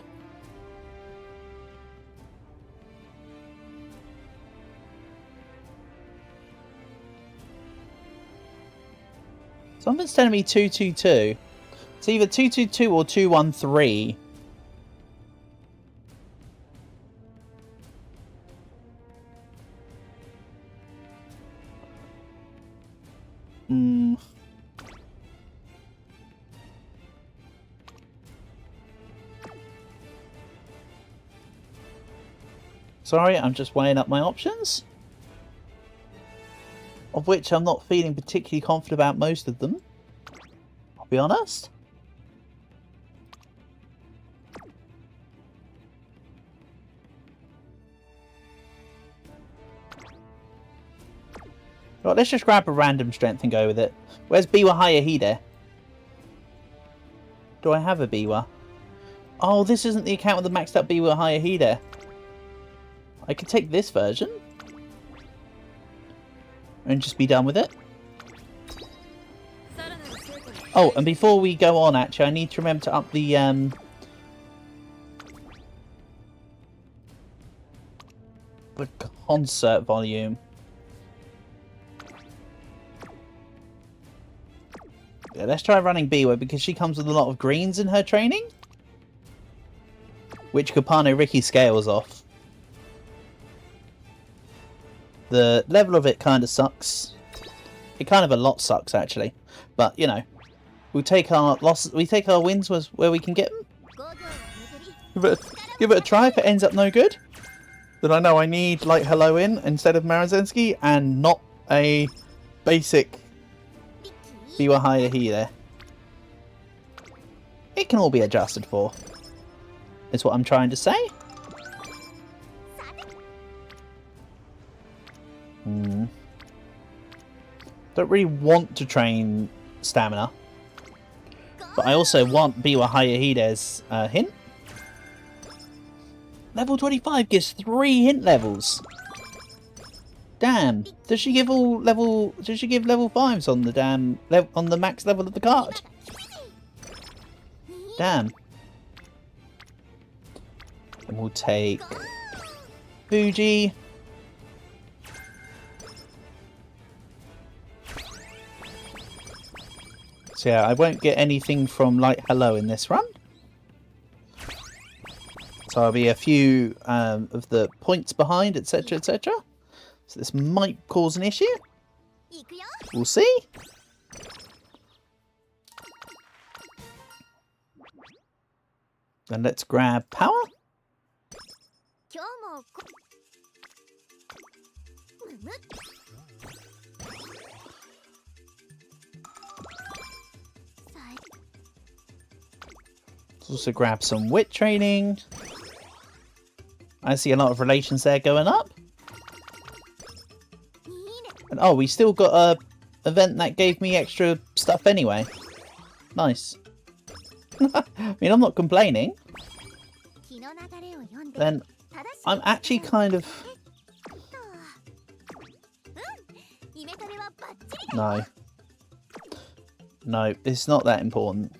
Something's telling me 222. It's either 222 or 213. Sorry, I'm just weighing up my options. Of which I'm not feeling particularly confident about most of them. I'll be honest. Right, let's just grab a random strength and go with it. Where's Biwa Hayahide? Do I have a Biwa? Oh, this isn't the account with the maxed up Biwa Hayahide. I could take this version. And just be done with it. Oh, and before we go on, actually, I need to remember to up the concert volume. Yeah, let's try running Biwa because she comes with a lot of greens in her training. Which Kapano Ricky scales off. The level of it kind of sucks. It kind of a lot sucks, actually. But, you know, we'll take our losses, we take our wins where we can get them. Give it a try. If it ends up no good, then I know I need Light Hello in instead of Marazensky and not a basic Biwa Hayahide. It can all be adjusted for, is what I'm trying to say. Don't really want to train stamina But I also want Biwa Hayahide's hint. Level 25 gives 3 hint levels. Damn. Does she give level 5s on the on the max level of the card? Damn. And we'll take Fuji. So yeah, I won't get anything from Light Hello in this run. So I'll be a few of the points behind, etc, etc. So this might cause an issue. We'll see. And let's grab power. Let's also grab some wit training. I see a lot of relations there going up. And oh, we still got a event that gave me extra stuff anyway. Nice. I mean, I'm not complaining. Then I'm actually kind of... No. No, it's not that important.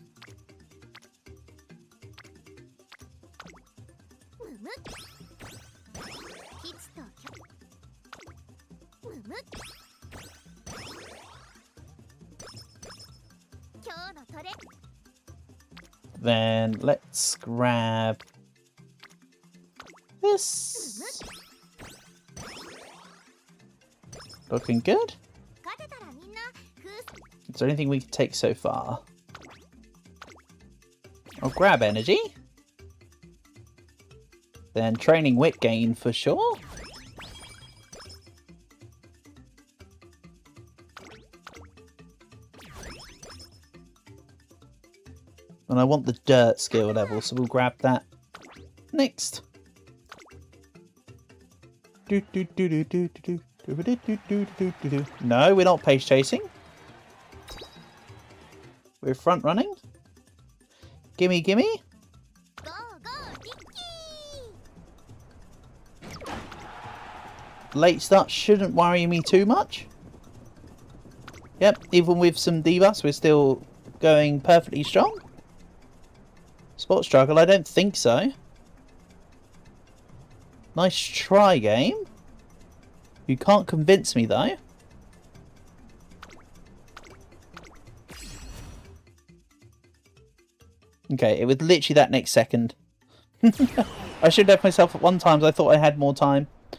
Then let's grab this. Looking good. Is there anything we can take so far? I'll grab energy. Then training wit gain for sure. And I want the dirt skill level, so we'll grab that next. No, we're not pace chasing. We're front running. Gimme, gimme. Late start shouldn't worry me too much. Yep, even with some debuffs, we're still going perfectly strong. Spot struggle? I don't think so. Nice try, game. You can't convince me, though. Okay, it was literally that next second. I should have left myself at 1 time, I thought I had more time. I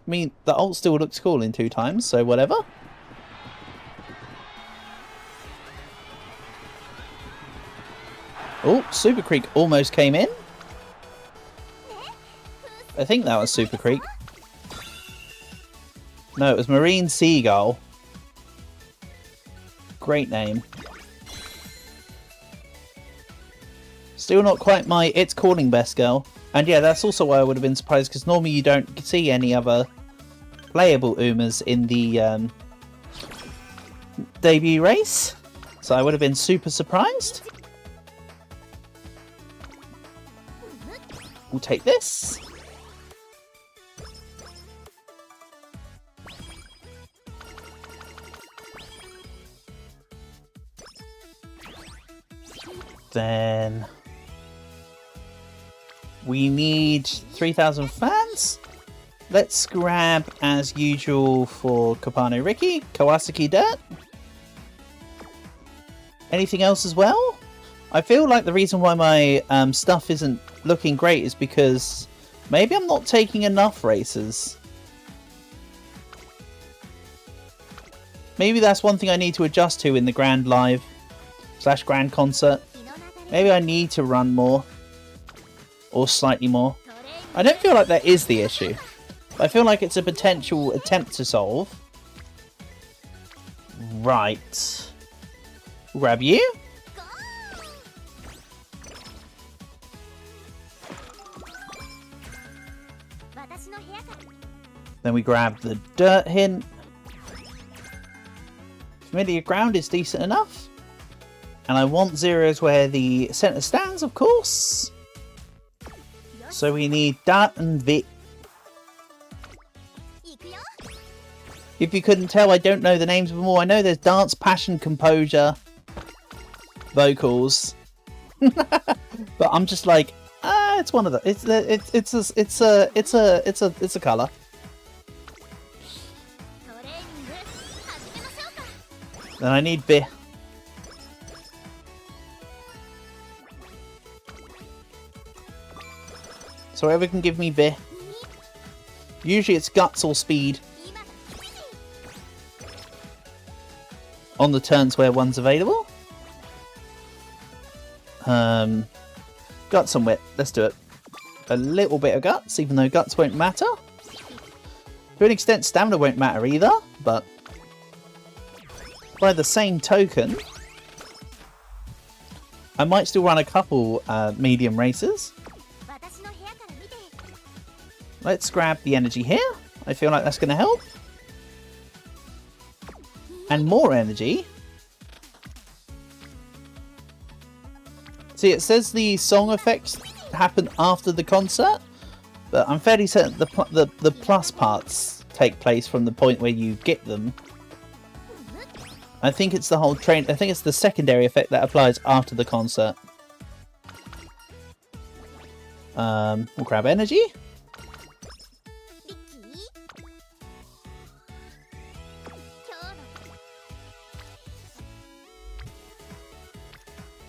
mean, the ult still looks cool in 2 times, so whatever. Oh, Super Creek almost came in. I think that was Super Creek. No, it was Marine Seagull. Great name. Still not quite my It's Calling best girl. And yeah, that's also why I would have been surprised, because normally you don't see any other playable Umas in the debut race. So I would have been super surprised. We'll take this. Then we need 3,000 fans. Let's grab, as usual, for Kopano Ricky, Kawasaki Dirt. Anything else as well? I feel like the reason why my stuff isn't looking great is because maybe I'm not taking enough races. Maybe that's one thing I need to adjust to in the Grand Live / Grand Concert. Maybe I need to run more. Or slightly more. I don't feel like that is the issue. But I feel like it's a potential attempt to solve. Right. Grab you. Then we grab the dirt hint. Familiar ground is decent enough. And I want zeros where the centre stands, of course. So we need that and Vit. If you couldn't tell, I don't know the names of them all. I know there's dance, passion, composure, vocals. But I'm just like, it's one of the. It's a color. Then I need Bi. So whoever can give me Bi. Usually it's guts or speed. On the turns where one's available. Guts and wit. Let's do it. A little bit of guts, even though guts won't matter. To an extent, stamina won't matter either, but by the same token, I might still run a couple medium races. Let's grab the energy here. I feel like that's going to help. And more energy. See, it says the song effects happen after the concert, but I'm fairly certain the plus parts take place from the point where you get them. I think it's the whole train. I think it's the secondary effect that applies after the concert. We'll grab energy.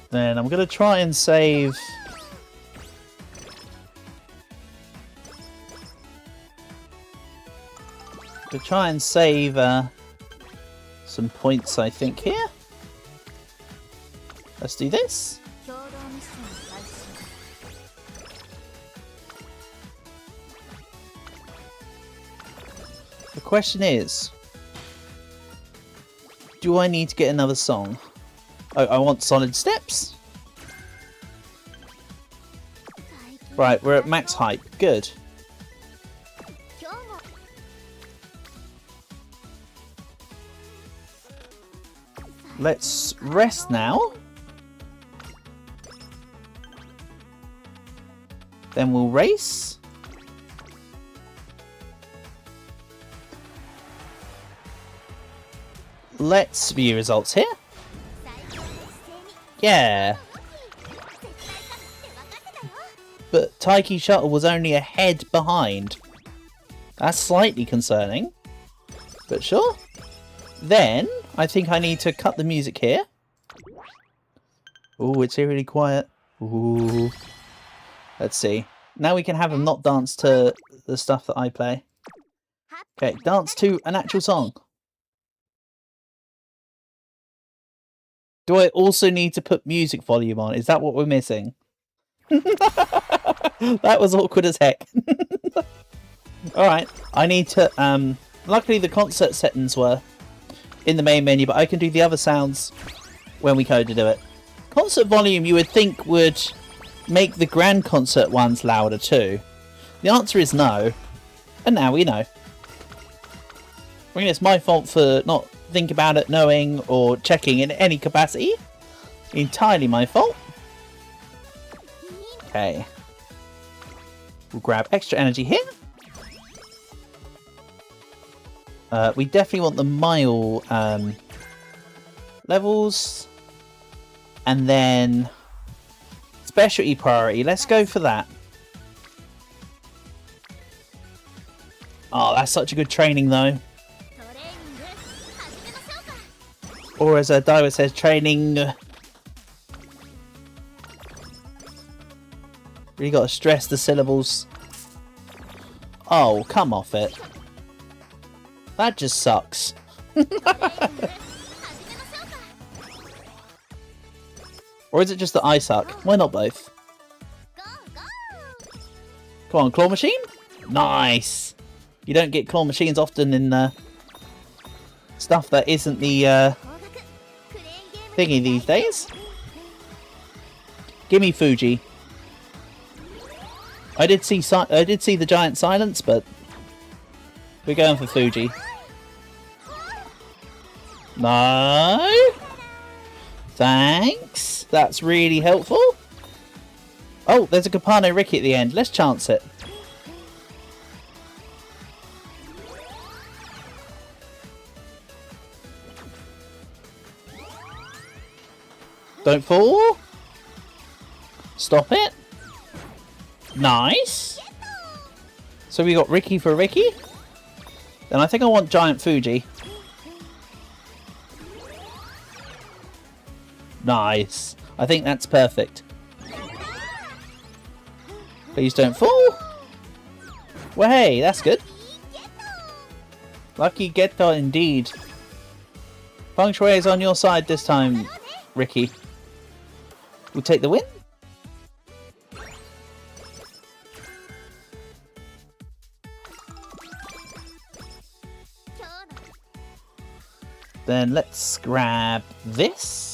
Then I'm going to try and save... some points, I think, here. Let's do this. The question is, do I need to get another song? Oh, I want solid steps. Right, we're at max height. Good. Let's rest now. Then we'll race. Let's view results here. Yeah. But Taiki Shuttle was only a head behind. That's slightly concerning. But sure. Then, I think I need to cut the music here. Ooh, it's eerily quiet. Ooh. Let's see. Now we can have them not dance to the stuff that I play. Okay, dance to an actual song. Do I also need to put music volume on? Is that what we're missing? That was awkward as heck. Alright, I need to... luckily the concert settings were in the main menu, but I can do the other sounds when we go to do it. Concert volume, you would think, would make the grand concert ones louder too. The answer is no. And now we know. I mean, it's my fault for not thinking about it, knowing, or checking in any capacity. Entirely my fault. Okay. We'll grab extra energy here. We definitely want the mile levels. And then specialty priority. Let's go for that. Oh, that's such a good training though. Or as Daiwa says, training. Really got to stress the syllables. Oh, come off it. That just sucks. Or is it just that I suck? Why not both? Come on, claw machine? Nice! You don't get claw machines often in stuff that isn't the thingy these days. Gimme Fuji. I did see the giant silence, but we're going for Fuji. No. Thanks. That's really helpful. Oh, there's a Capano Ricky at the end. Let's chance it. Don't fall. Stop it. Nice. So we got Ricky for Ricky. Then I think I want Giant Fuji. Nice. I think that's perfect. Please don't fall. Well, hey, that's good. Lucky Getter indeed. Feng Shui is on your side this time, Ricky. We'll take the win. Then let's grab this.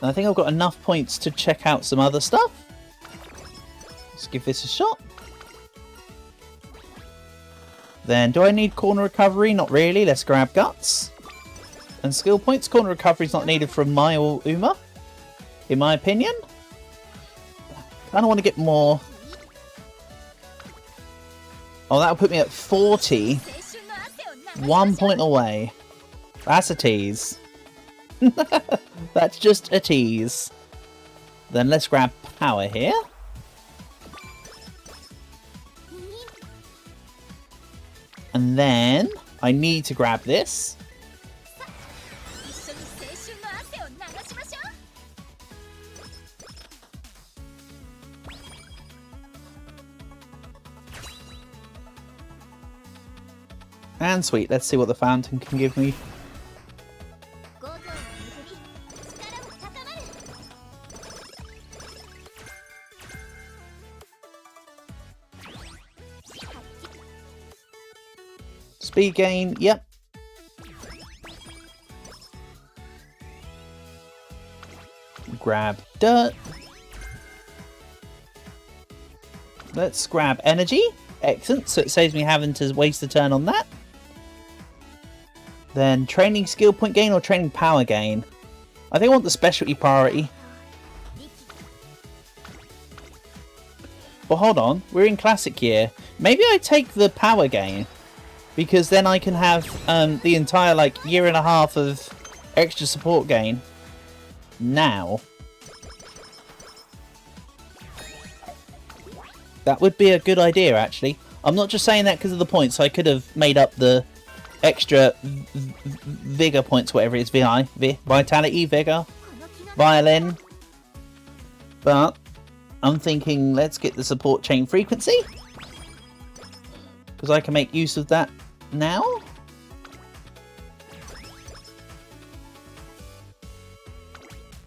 And I think I've got enough points to check out some other stuff. Let's give this a shot. Then, do I need corner recovery? Not really. Let's grab guts. And skill points. Corner recovery is not needed from my or Uma, in my opinion. I don't want to get more. Oh, that'll put me at 40. 1 point away. That's a tease. That's just a tease. Then let's grab power here. And then I need to grab this. And sweet, let's see what the fountain can give me. Speed gain, yep. Grab dirt. Let's grab energy. Excellent, so it saves me having to waste a turn on that. Then training skill point gain or training power gain? I think I want the specialty priority. Well, hold on. We're in classic year. Maybe I take the power gain. Because then I can have the entire, like, year and a half of extra support gain now. That would be a good idea, actually. I'm not just saying that because of the points. I could have made up the extra vigor points, whatever it is. Vitality, vigor, violin. But I'm thinking let's get the support chain frequency. Because I can make use of that now.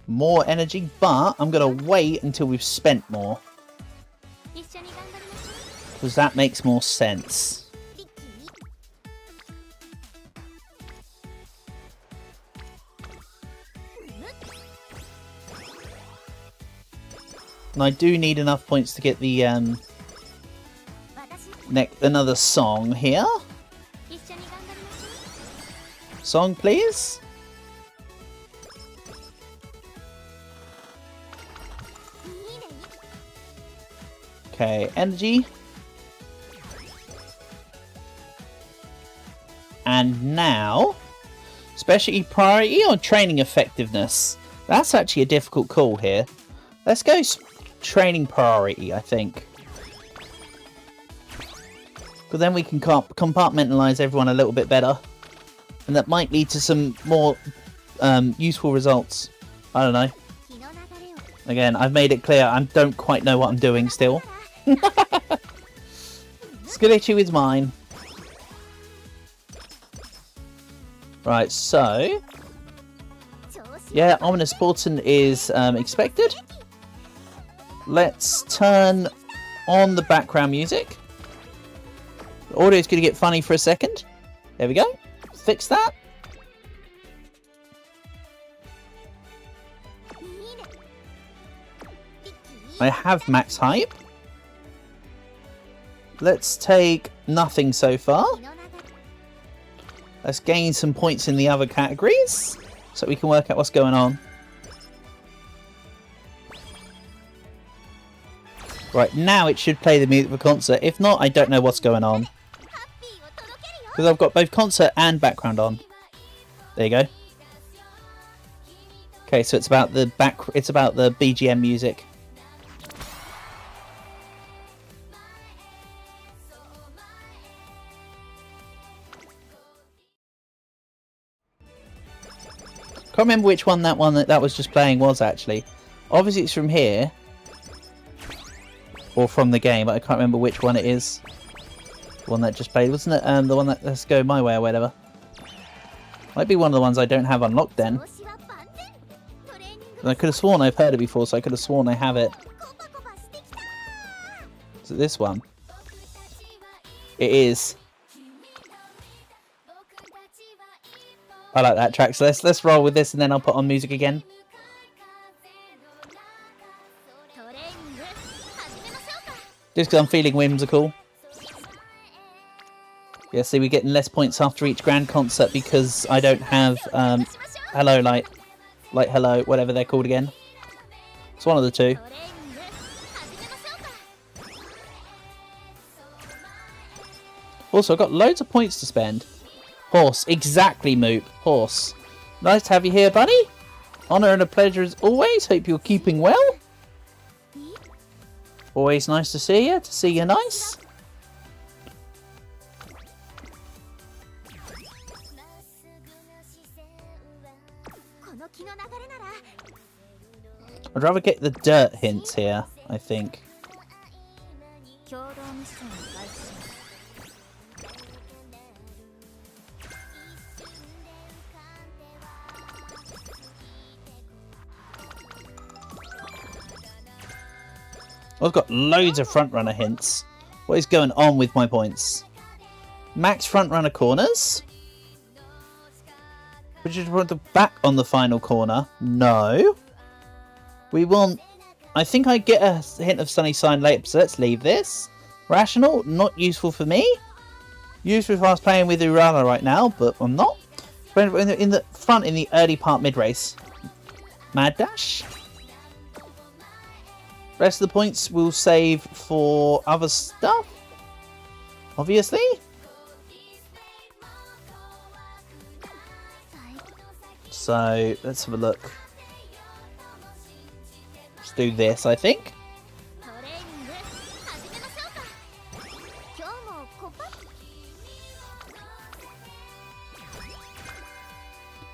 More energy, but I'm going to wait until we've spent more. Because that makes more sense. And I do need enough points to get the another song here. Song, please. Okay, energy. And now, specialty priority or training effectiveness? That's actually a difficult call here. Let's go training priority, I think. Because then we can compartmentalize everyone a little bit better. And that might lead to some more useful results. I don't know. Again, I've made it clear I don't quite know what I'm doing still. Skill issue is mine. Right, so... yeah, Ominous Portent is expected. Let's turn on the background music. The audio is going to get funny for a second. There we go. Fix that. I have max hype. Let's take nothing so far. Let's gain some points in the other categories so we can work out what's going on. Right, now it should play the music for concert. If not, I don't know what's going on. Because I've got both concert and background on. There you go. Okay, so it's about the BGM music. Can't remember which one that was just playing was actually. Obviously it's from here. Or from the game, but I can't remember which one it is. The one that just played, wasn't it? The one that Let's Go My Way or whatever. Might be one of the ones I don't have unlocked then. And I could have sworn I've heard it before, so I could have sworn I have it. Is it this one? It is. I like that track, so let's roll with this and then I'll put on music again. Just because I'm feeling whimsical. Yeah, see, we're getting less points after each grand concert because I don't have Hello Light, Hello, whatever they're called again. It's one of the two. Also, I've got loads of points to spend. Horse, exactly, Moop. Horse. Nice to have you here, buddy. Honour and a pleasure as always. Hope you're keeping well. Always nice to see you. To see you nice. I'd rather get the dirt hints here, I think. I've got loads of front-runner hints. What is going on with my points? Max front-runner corners? Would you put the back on the final corner? No. We want... I think I get a hint of sunny sign later, so let's leave this. Rational, not useful for me. Useful if I was playing with Urala right now, but I'm not. In the front, in the early part mid-race. Mad Dash. Rest of the points we'll save for other stuff, obviously. So, let's have a look. Let's do this, I think.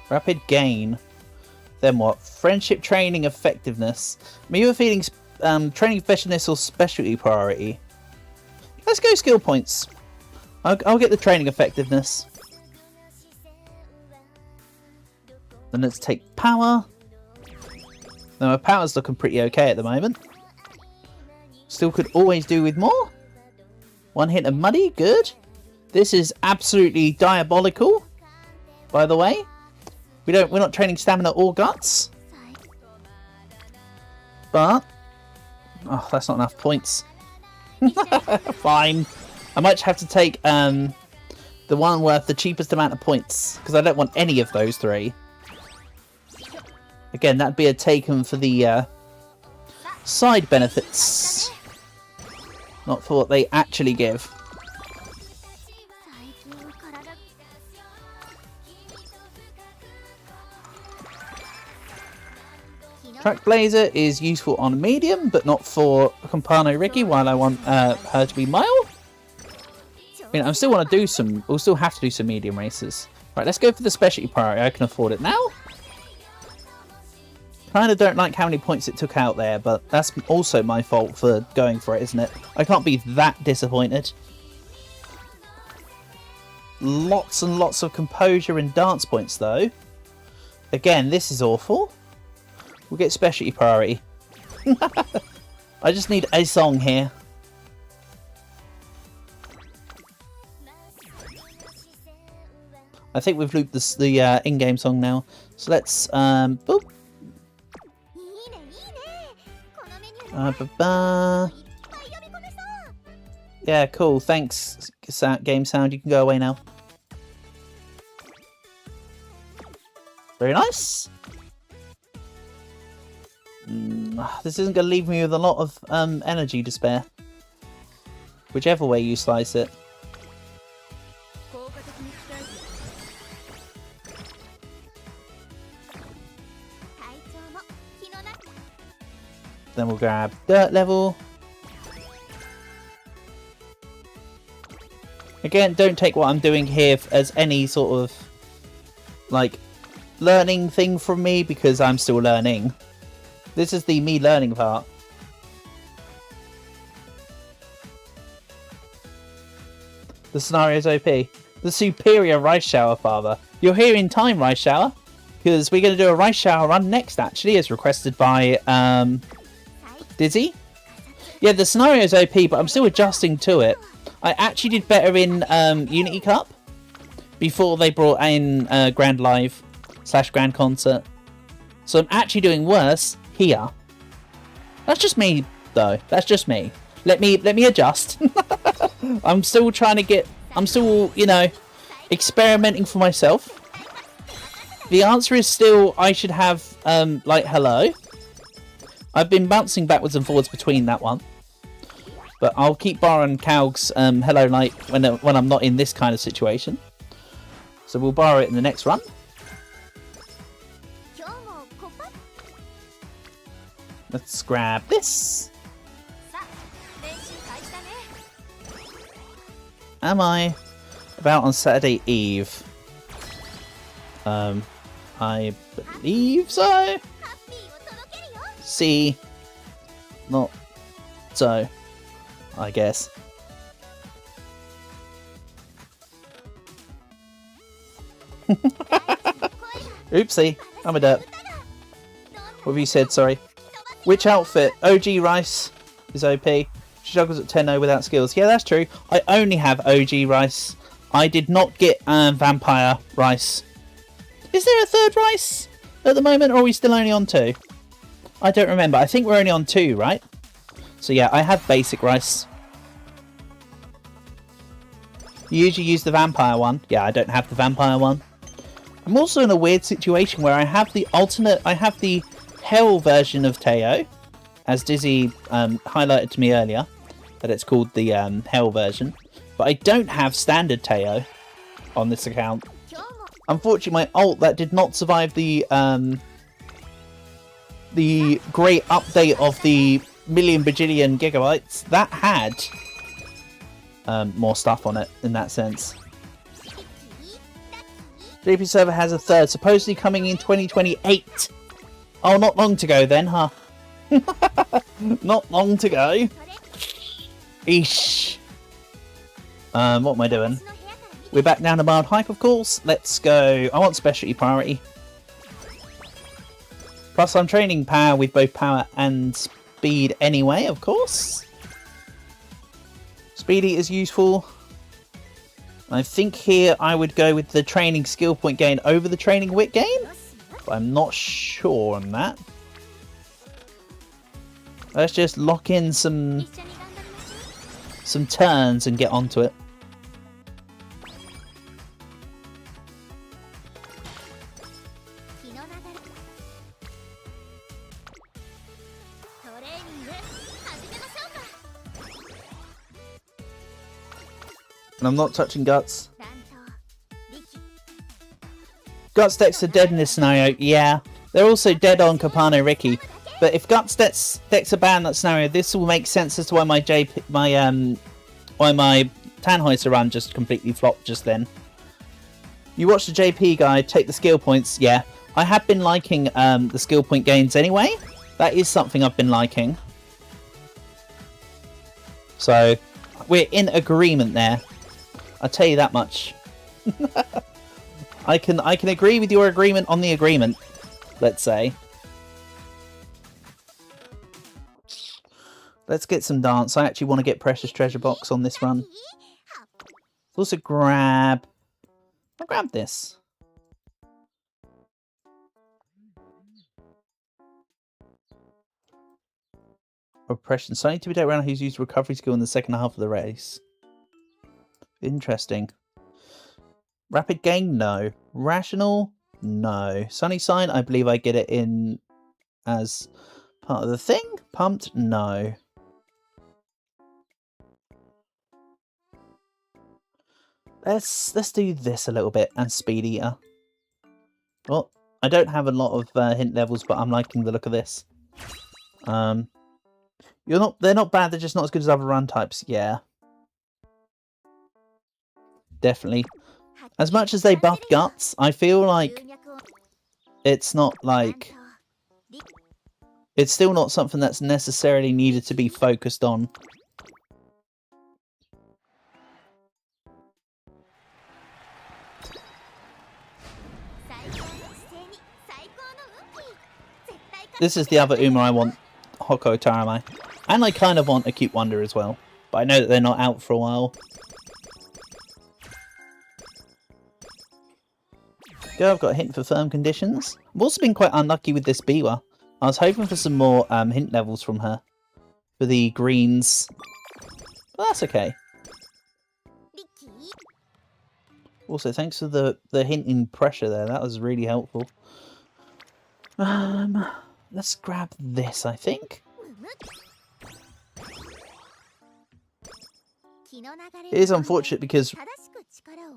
Rapid gain. Then what? Friendship training effectiveness. I mean, you were feeling training effectiveness or specialty priority. Let's go skill points. I'll get the training effectiveness. Then let's take power. Now my power's looking pretty okay at the moment. Still could always do with more. One hit of muddy, good. This is absolutely diabolical, by the way. We're not training stamina or guts. But oh, that's not enough points. Fine. I might have to take the one worth the cheapest amount of points because I don't want any of those three. Again, that'd be a taken for the side benefits, not for what they actually give. Track Blazer is useful on medium, but not for Compano Ricky, while I want her to be mild. I mean, I still want to do some... We'll still have to do some medium races. Right, let's go for the specialty priority. I can afford it now. Kind of don't like how many points it took out there, but that's also my fault for going for it, isn't it? I can't be that disappointed. Lots and lots of composure and dance points, though. Again, this is awful. We'll get specialty priority. I just need a song here. I think we've looped the in-game song now. So let's boop. Yeah, cool. Thanks, game sound. You can go away now. Very nice. This isn't going to leave me with a lot of energy to spare. Whichever way you slice it. Then we'll grab dirt level. Again, don't take what I'm doing here as any sort of like learning thing from me, because I'm still learning. This is the me learning part. The scenario's OP. The superior rice shower, father. You're here in time, rice shower, because we're going to do a rice shower run next, actually, as requested by Dizzy. Yeah, the scenario's OP, but I'm still adjusting to it. I actually did better in Unity Cup before they brought in Grand Live / Grand Concert. So I'm actually doing worse here. That's just me, though. That's just me. Let me adjust. I'm still trying to get... I'm still, you know, experimenting for myself. The answer is still I should have, like, hello. I've been bouncing backwards and forwards between that one. But I'll keep borrowing Calg's hello light when I'm not in this kind of situation. So we'll borrow it in the next run. Let's grab this. Am I about on Saturday Eve? I believe so. See, not so, I guess. Oopsie, I'm a derp. What have you said, sorry? Which outfit? OG Rice is OP. She juggles at 10-0 without skills. Yeah, that's true. I only have OG Rice. I did not get Vampire Rice. Is there a third Rice at the moment, or are we still only on 2? I don't remember. I think we're only on 2, right? So yeah, I have basic Rice. You usually use the Vampire one. Yeah, I don't have the Vampire one. I'm also in a weird situation where I have the alternate... I have the Hell version of Teo, as Dizzy highlighted to me earlier, that it's called the Hell version. But I don't have standard Teo on this account. Unfortunately, my ult that did not survive the great update of the million bajillion gigabytes, that had more stuff on it in that sense. JP server has a third, supposedly coming in 2028. Oh, not long to go then, huh? Not long to go. Eesh. What am I doing? We're back down to mild hype, of course. Let's go. I want specialty priority. Plus, I'm training power with both power and speed anyway, of course. Speedy is useful. I think here I would go with the training skill point gain over the training wit gain. But I'm not sure on that. Let's just lock in some turns and get onto it. And I'm not touching Guts. Guts decks are dead in this scenario. Yeah, they're also dead on Capano Ricky. But if Guts decks are banned in that scenario, this will make sense as to why my Tannhäuser run just completely flopped just then. You watch the JP guide, take the skill points. Yeah, I have been liking the skill point gains anyway. That is something I've been liking. So we're in agreement there. I'll tell you that much. I can agree with your agreement on the agreement, let's say. Let's get some dance. I actually want to get Precious Treasure Box on this run. Also grab... I'll grab this. Oppression. So I need to be around who's used recovery skill in the second half of the race. Interesting. Rapid gain? No. Rational? No. Sunny Sign, I believe I get it in as part of the thing. Pumped? No. Let's do this a little bit and Speed Eater. Well, I don't have a lot of hint levels, but I'm liking the look of this. They're not bad, they're just not as good as other run types. Yeah. Definitely. As much as they buffed Guts, I feel like it's not like... It's still not something that's necessarily needed to be focused on. This is the other Uma I want, Hoko Taramai. And I kind of want a Cute Wonder as well. But I know that they're not out for a while. Go, I've got a hint for firm conditions. I've also been quite unlucky with this Biwa. I was hoping for some more hint levels from her. For the greens. But that's okay. Also, thanks for the hint in pressure there. That was really helpful. Let's grab this, I think. It is unfortunate because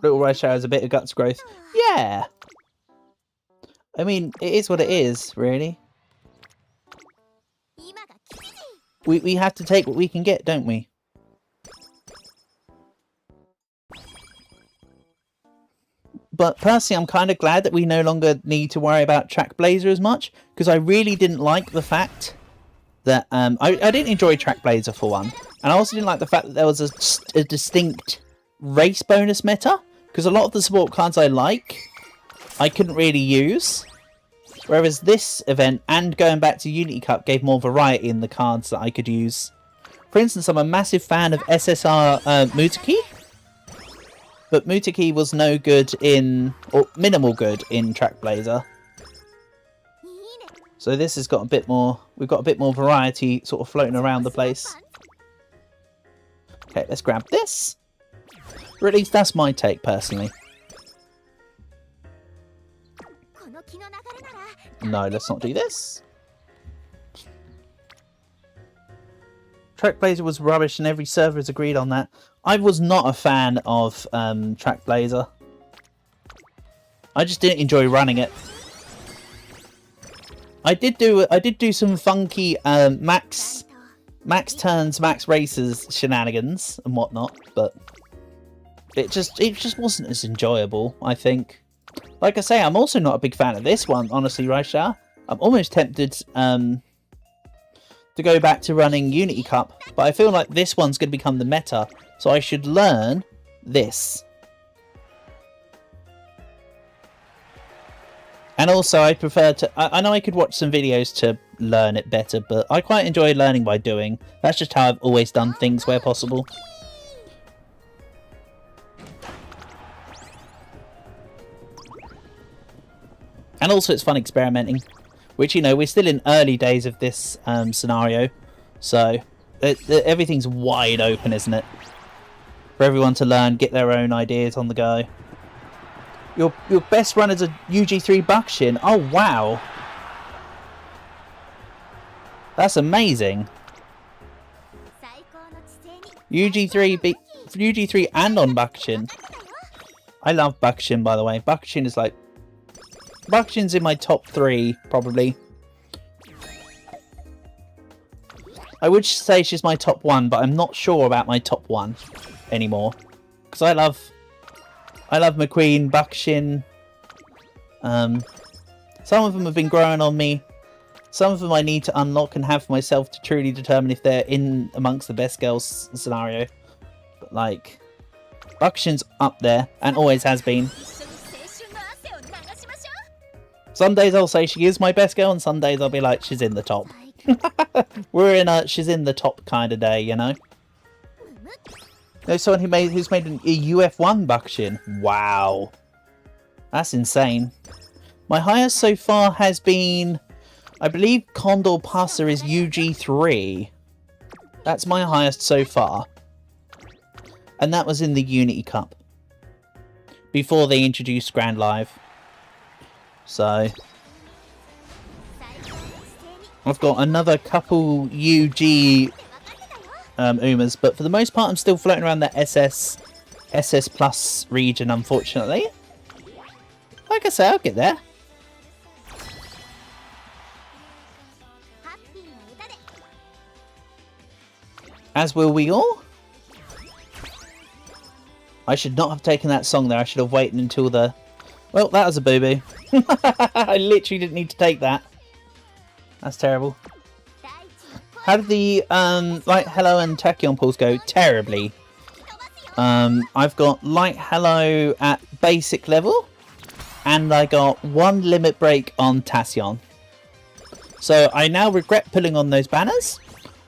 Little Raichu has a bit of guts growth. Yeah! I mean, it is what it is, really. We have to take what we can get, don't we? But personally, I'm kind of glad that we no longer need to worry about Track Blazer as much, because I really didn't like the fact that I didn't enjoy Track Blazer for one, and I also didn't like the fact that there was a distinct race bonus meta, because a lot of the support cards I couldn't really use, whereas this event and going back to Unity Cup gave more variety in the cards that I could use. For instance, I'm a massive fan of SSR Muteki. But Muteki was no good in, or minimal good in Track Blazer. So this has got a bit more, we've got a bit more variety sort of floating around the place. Okay, let's grab this. Or at least that's my take personally. No, let's not do this. Track Blazer was rubbish and every server has agreed on that. I was not a fan of Track Blazer. I just didn't enjoy running it. I did do some funky max turns, max races shenanigans and whatnot, but it just wasn't as enjoyable, I think. Like I say, I'm also not a big fan of this one, honestly, Raisha. I'm almost tempted to go back to running Unity Cup, but I feel like this one's going to become the meta, so I should learn this. And also, I prefer to... I know I could watch some videos to learn it better, but I quite enjoy learning by doing. That's just how I've always done things where possible. And also, it's fun experimenting. Which, you know, we're still in early days of this scenario. So, everything's wide open, isn't it? For everyone to learn, get their own ideas on the go. Your best run is a UG3 BAKUSHIN. Oh, wow. That's amazing. UG3 and on BAKUSHIN. I love BAKUSHIN, by the way. BAKUSHIN is like... BAKUSHIN's in my top 3, probably. I would say she's my top 1, but I'm not sure about my top 1 anymore. Because I love McQueen, BAKUSHIN. Some of them have been growing on me. Some of them I need to unlock and have for myself to truly determine if they're in amongst the best girls scenario. But like, BAKUSHIN's up there and always has been. Some days I'll say she is my best girl, and some days I'll be like, she's in the top. We're in a she's in the top kind of day, you know. There's someone who's made a UF1 BAKUSHIN. Wow, that's insane. My highest so far has been, I believe, Condor Passa is UG3. That's my highest so far, and that was in the Unity Cup before they introduced Grand Live. So I've got another couple UG Umas, but for the most part I'm still floating around the SS plus region, unfortunately. Like I say, I'll get there. As will we all. I should not have taken that song there. I should have waited until the... Well, that was a boo-boo. I literally didn't need to take that. That's terrible. How did the Light Hello and Tachyon pulls go? Terribly. I've got Light Hello at basic level, and I got 1 limit break on Tachyon. So I now regret pulling on those banners.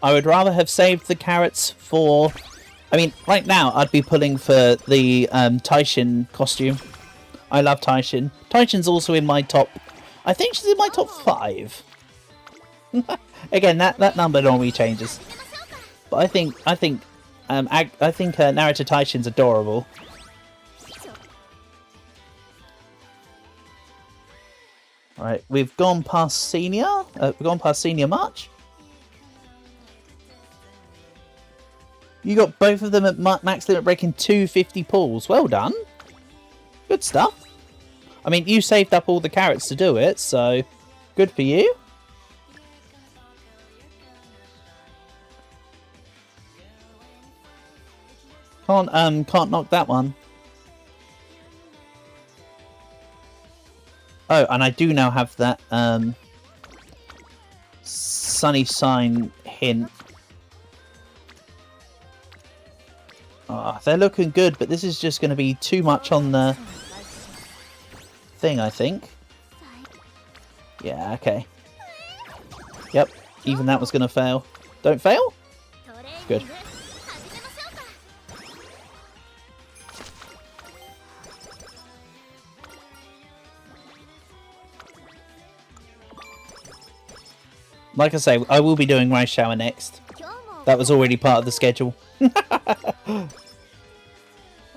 I would rather have saved the carrots for... I mean, right now I'd be pulling for the Taishin costume. I love Taishin. Taishin's also in my top... I think she's in my top 5. Again, that number normally changes. But I think Naruto Taishin's adorable. Right, we've gone past senior. We've gone past senior March. You got both of them at max limit breaking 250 pulls. Well done. Good stuff. I mean, you saved up all the carrots to do it, so good for you. Can't knock that one. Oh, and I do now have that sunny sign hint. Oh, they're looking good, but this is just going to be too much on the thing, I think. Yeah, okay. Yep, even that was going to fail. Don't fail? Good. Like I say, I will be doing Rice Shower next. That was already part of the schedule.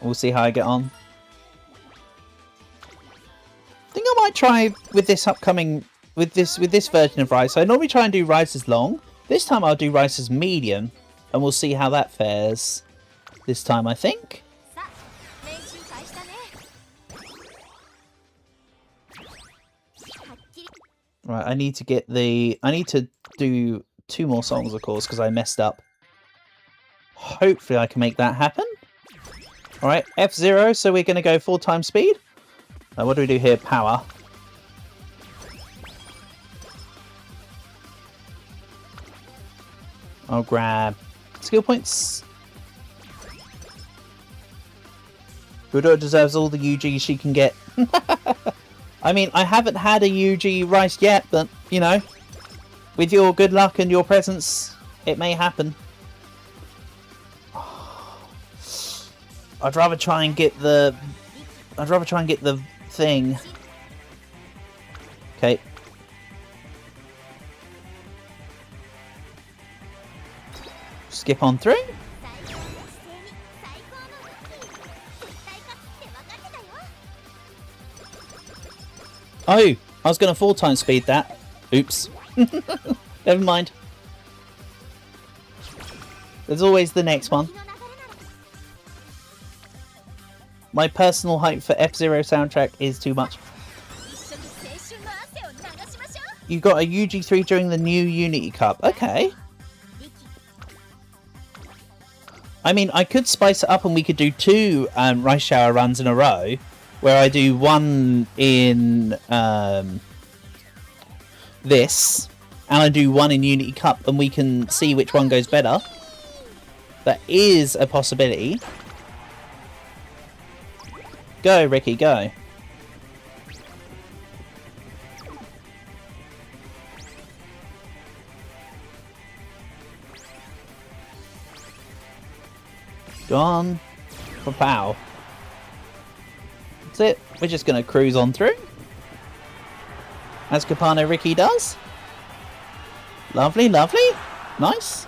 We'll see how I get on. I think I might try with this upcoming with this version of Rice. I normally try and do Rice as long. This time I'll do Rice as medium, and we'll see how that fares. This time, I think. Right, I need to get the... I need to do 2 more songs, of course, because I messed up. Hopefully I can make that happen. Alright, F0, so we're going to go 4 times speed. What do we do here? Power. I'll grab skill points. Budo deserves all the UG she can get. I mean, I haven't had a UG Rice yet, but, you know, with your good luck and your presence, it may happen. I'd rather try and get the... thing. Okay. Skip on through. Oh, I was going to 4 times speed that. Oops. Never mind. There's always the next one. My personal hype for F-Zero soundtrack is too much. You got a UG3 during the new Unity Cup. Okay. I mean, I could spice it up and we could do 2 Rice Shower runs in a row. Where I do 1 in this, and I do 1 in Unity Cup, and we can see which one goes better. That is a possibility. Go, Ricky, go. Go on. Pow. That's it. We're just going to cruise on through. As Capano Ricky does. Lovely, lovely. Nice.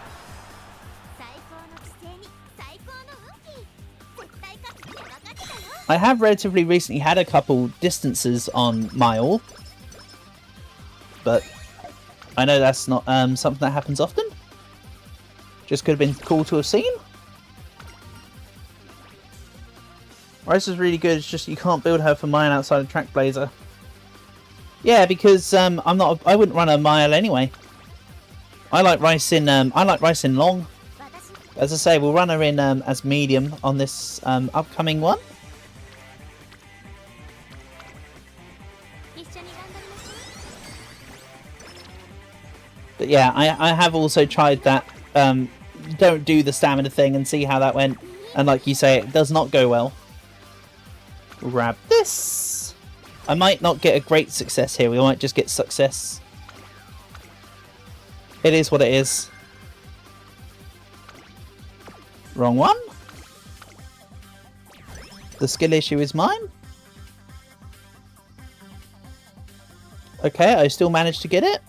I have relatively recently had a couple distances on Mile, but I know that's not something that happens often. Just could have been cool to have seen. Rice is really good, it's just you can't build her for mine outside of Track Blazer. Yeah, because I wouldn't run a mile anyway. I like Rice in long. As I say, we'll run her in as medium on this upcoming one. But yeah, I have also tried that don't do the stamina thing and see how that went. And like you say, it does not go well. We'll grab this. I might not get a great success here. We might just get success. It is what it is. Wrong one. The skill issue is mine. Okay, I still managed to get it.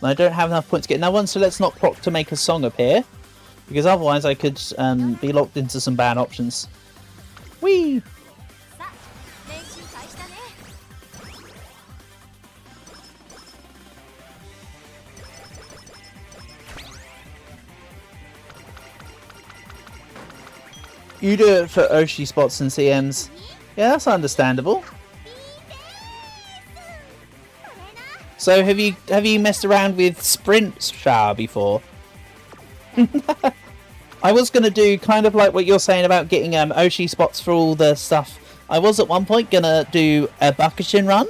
I don't have enough points to get another one, so let's not proc to make a song appear. Because otherwise I could be locked into some bad options. Whee! You do it for Oshi spots and CMs. Yeah, that's understandable. So have you messed around with Sprint Shower before? I was going to do kind of like what you're saying about getting Oshi spots for all the stuff. I was at one point going to do a BAKUSHIN run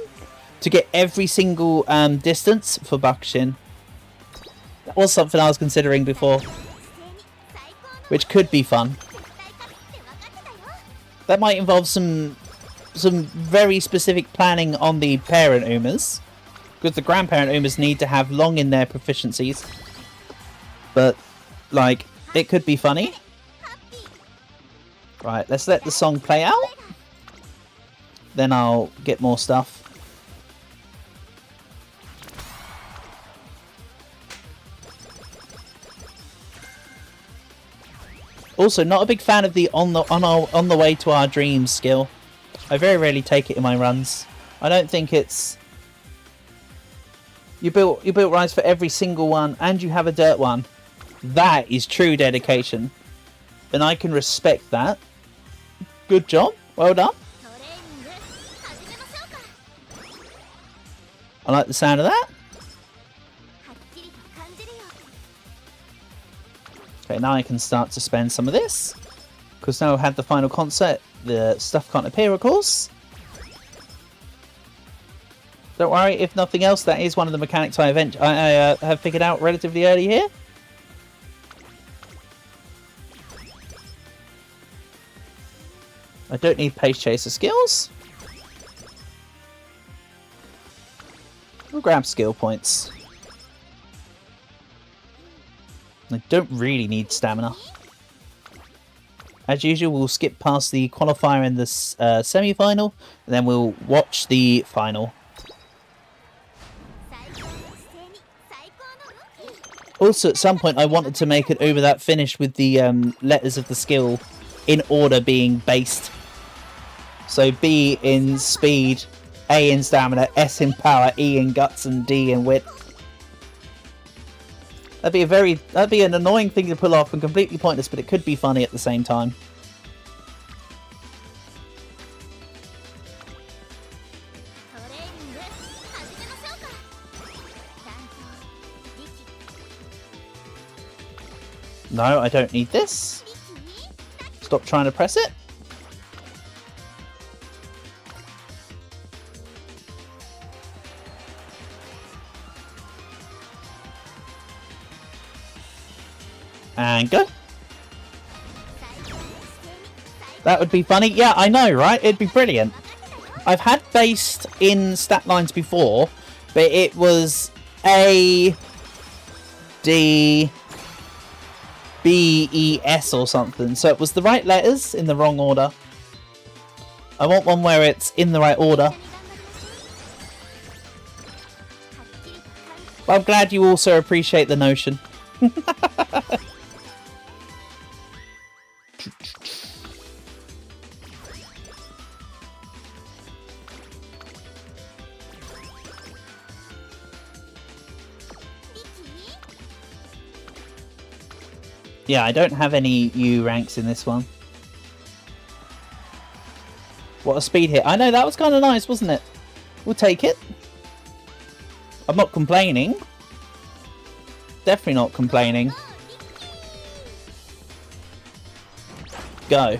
to get every single distance for BAKUSHIN. That was something I was considering before, which could be fun. That might involve some very specific planning on the parent Umas, because the grandparent Umas need to have long in their proficiencies. But like, it could be funny. Right, let's let the song play out. Then I'll get more stuff. Also, not a big fan of the on the way to our dreams skill. I very rarely take it in my runs. I don't think it's... You built rides for every single one, and you have a dirt one. That is true dedication, and I can respect that. Good job, well done. I like the sound of that. Okay, now I can start to spend some of this, because now I've had the final concert. The stuff can't appear, of course. Don't worry, if nothing else, that is one of the mechanics I have figured out relatively early here. I don't need Pace Chaser skills. We'll grab skill points. I don't really need stamina. As usual, we'll skip past the qualifier and the semi-final, and then we'll watch the final. Also, at some point, I wanted to make it over that finish with the letters of the skill in order being based. So B in speed, A in stamina, S in power, E in guts, and D in wit. That'd be an annoying thing to pull off and completely pointless, but it could be funny at the same time. No, I don't need this. Stop trying to press it. And go. That would be funny. Yeah, I know, right? It'd be brilliant. I've had based in stat lines before, but it was A, D, B, E, S or something. So it was the right letters in the wrong order. I want one where it's in the right order. But I'm glad you also appreciate the notion. Yeah, I don't have any U ranks in this one. What a speed hit. I know, that was kind of nice, wasn't it? We'll take it. I'm not complaining. Definitely not complaining. Go.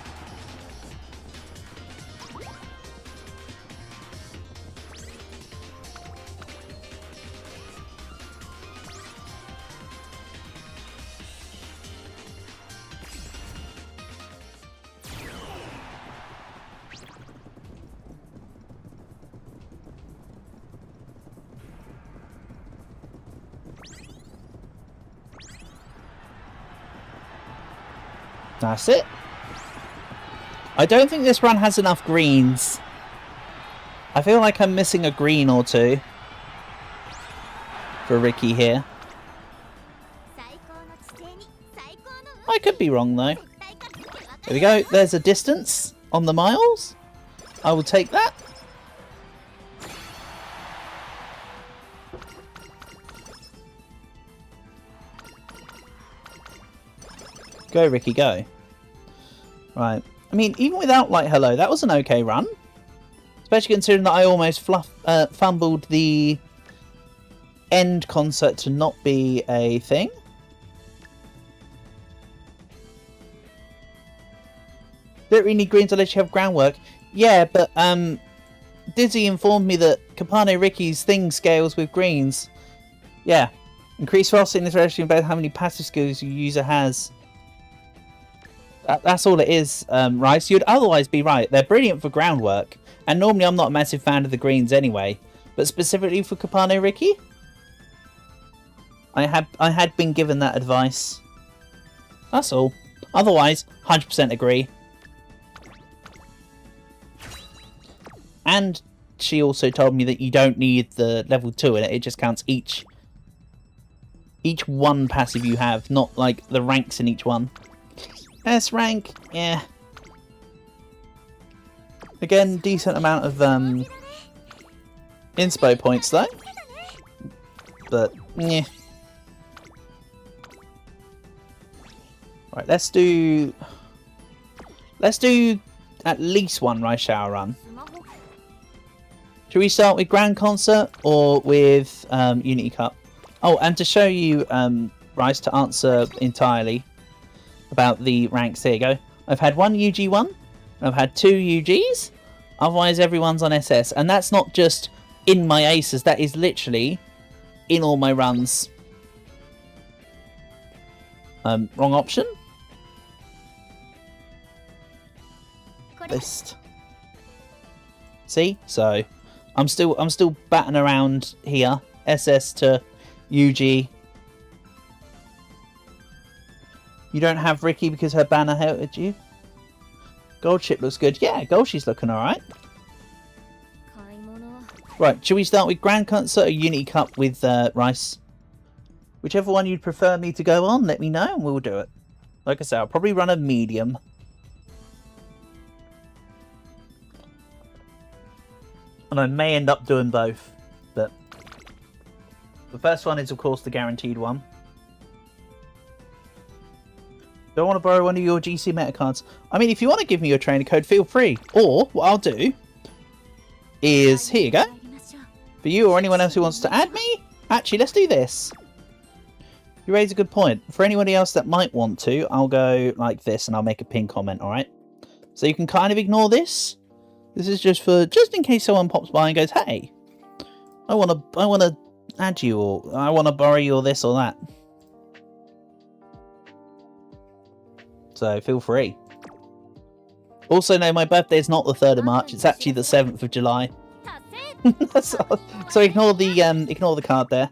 That's it. I don't think this run has enough greens. I feel like I'm missing a green or two for Ricky here. I could be wrong though. There we go. There's a distance on the miles. I will take that. Go, Ricky, go. Right. I mean, even without Light Hello, that was an okay run. Especially considering that I almost fumbled the end concert to not be a thing. Don't really need greens unless you have groundwork. Yeah, but Dizzy informed me that Capano Ricky's thing scales with greens. Yeah. Increase velocity in this relation about how many passive skills your user has. That's all it is, Rice. You'd otherwise be right. They're brilliant for groundwork. And normally I'm not a massive fan of the greens anyway. But specifically for Capano Ricky, I had been given that advice. That's all. Otherwise, 100% agree. And she also told me that you don't need the level 2 in it. It just counts each one passive you have, not like the ranks in each one. S rank, yeah. Again, decent amount of inspo points though. But yeah. Right, let's do at least one Rice Shower run. Should we start with Grand Concert or with Unity Cup? Oh, and to show you Rice, to answer entirely about the ranks, here you go. I've had one UG1, I've had 2 UGs, otherwise everyone's on SS. And that's not just in my aces, that is literally in all my runs. Wrong option. List. See? So I'm still batting around here. SS to UG. You don't have Ricky because her banner hurt you? Gold ship looks good. Yeah, Gold she's looking alright. Right, should we start with Grand Concert or Unity Cup with Rice? Whichever one you'd prefer me to go on, let me know and we'll do it. Like I said, I'll probably run a medium. And I may end up doing both. But the first one is, of course, the guaranteed one. Do I want to borrow one of your GC meta cards? I mean, if you want to give me your trainer code, feel free. Or, what I'll do is, here you go. For you or anyone else who wants to add me, actually, let's do this. You raise a good point. For anybody else that might want to, I'll go like this and I'll make a pin comment, alright? So you can kind of ignore this. This is just in case someone pops by and goes, hey, I want to add you, or I want to borrow you, or this or that. So feel free. Also, no, my birthday is not the 3rd of March. It's actually the 7th of July. so ignore the card there.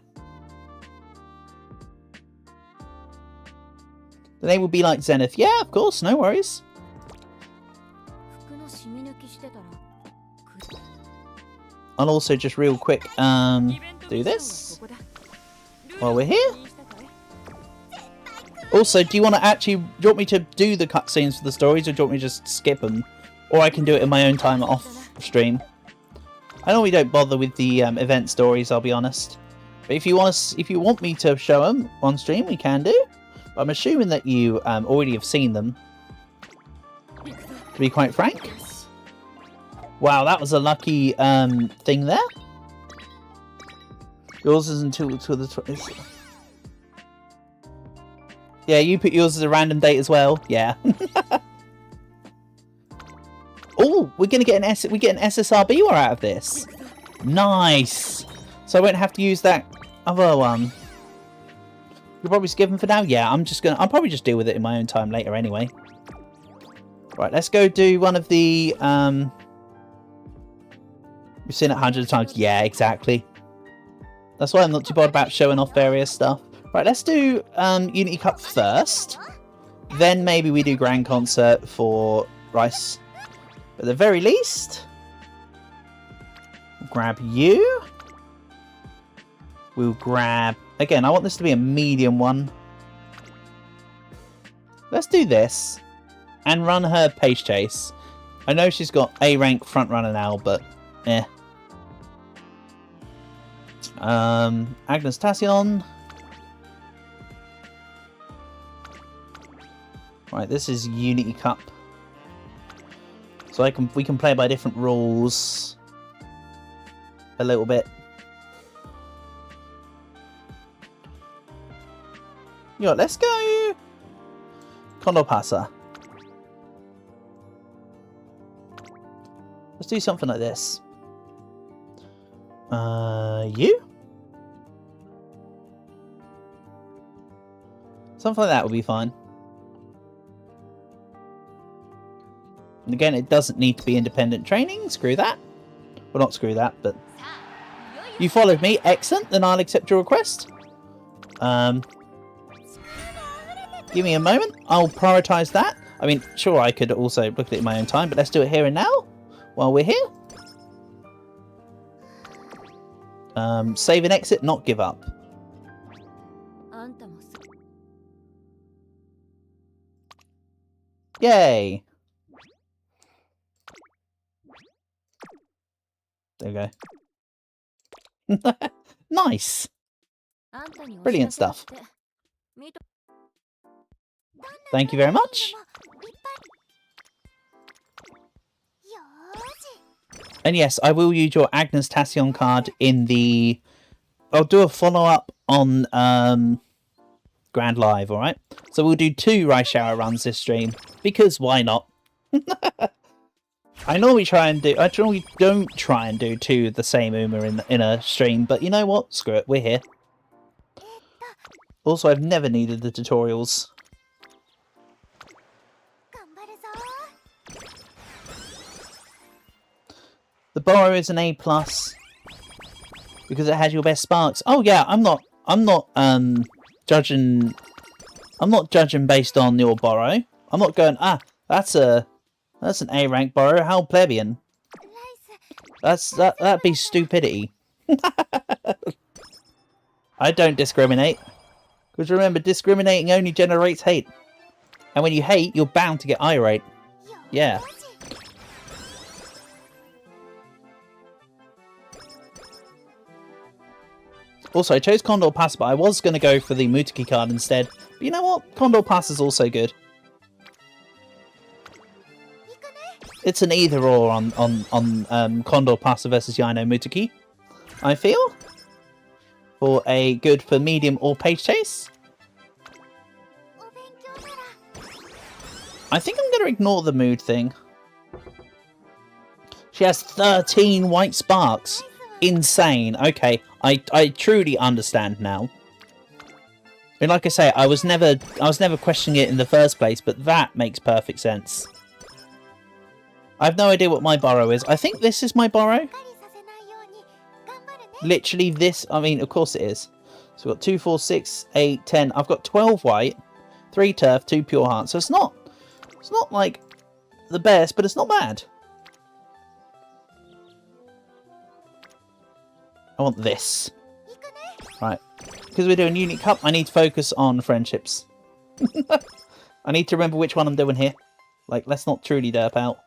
The name will be like Zenith. Yeah, of course, no worries. I'll also just real quick do this while we're here. Also, do you want me to do the cutscenes for the stories, or do you want me to just skip them? Or I can do it in my own time off stream. I normally don't bother with the event stories, I'll be honest. But if you want me to show them on stream, we can do. I'm assuming that you already have seen them, to be quite frank. Wow, that was a lucky thing there. Yours is until the 20th. Yeah, you put yours as a random date as well. Yeah. Oh, we're gonna get an SSRB war out of this. Nice. So I won't have to use that other one. You'll probably skip them for now. Yeah, I'll probably just deal with it in my own time later anyway. Right, let's go do one of the we've seen it hundreds of times. Yeah, exactly. That's why I'm not too bothered about showing off various stuff. Right, let's do Unity Cup first. Then maybe we do Grand Concert for Rice. At the very least, we'll grab you. We'll grab... Again, I want this to be a medium one. Let's do this. And run her Pace Chase. I know she's got A rank front runner now, but... eh. Agnes Tassion. Right, this is Unity Cup. So we can play by different rules a little bit. Yo, let's go Condor Passer. Let's do something like this. You? Something like that would be fine. And again, it doesn't need to be independent training. Screw that. Well, not screw that, but... You followed me. Excellent. Then I'll accept your request. Give me a moment. I'll prioritise that. I mean, sure, I could also look at it in my own time, but let's do it here and now while we're here. Save and exit, not give up. Yay! There we go. Nice! Brilliant stuff. Thank you very much. And yes, I will use your Agnes Tassion card in the... I'll do a follow-up on Grand Live, alright? So we'll do 2 Rice Shower runs this stream, because why not? I normally don't try and do 2 of the same Uma in a stream, but you know what? Screw it, we're here. Also, I've never needed the tutorials. The Borrow is an A+, because it has your best sparks. Oh yeah, I'm not judging based on your Borrow. I'm not going, that's an A rank Borrow, how plebeian. That'd be stupidity. I don't discriminate. Because remember, discriminating only generates hate. And when you hate, you're bound to get irate. Yeah. Also, I chose Condor Pass, but I was going to go for the Mutaki card instead. But you know what? Condor Pass is also good. It's an either-or on Condor Pass versus Yano Mutaki, I feel. For a good for medium or Pace Chase. I think I'm going to ignore the mood thing. She has 13 white sparks. Insane. Okay, I truly understand now. And like I say, I was never questioning it in the first place, but that makes perfect sense. I have no idea what my Borrow is. I think this is my Borrow. Literally this. I mean, of course it is. So we've got 2, 4, 6, 8, 10. I've got 12 white, 3 turf, 2 pure heart. So it's not like the best, but it's not bad. I want this. Right. Because we're doing Unity Cup, I need to focus on friendships. I need to remember which one I'm doing here. Like, let's not truly derp out.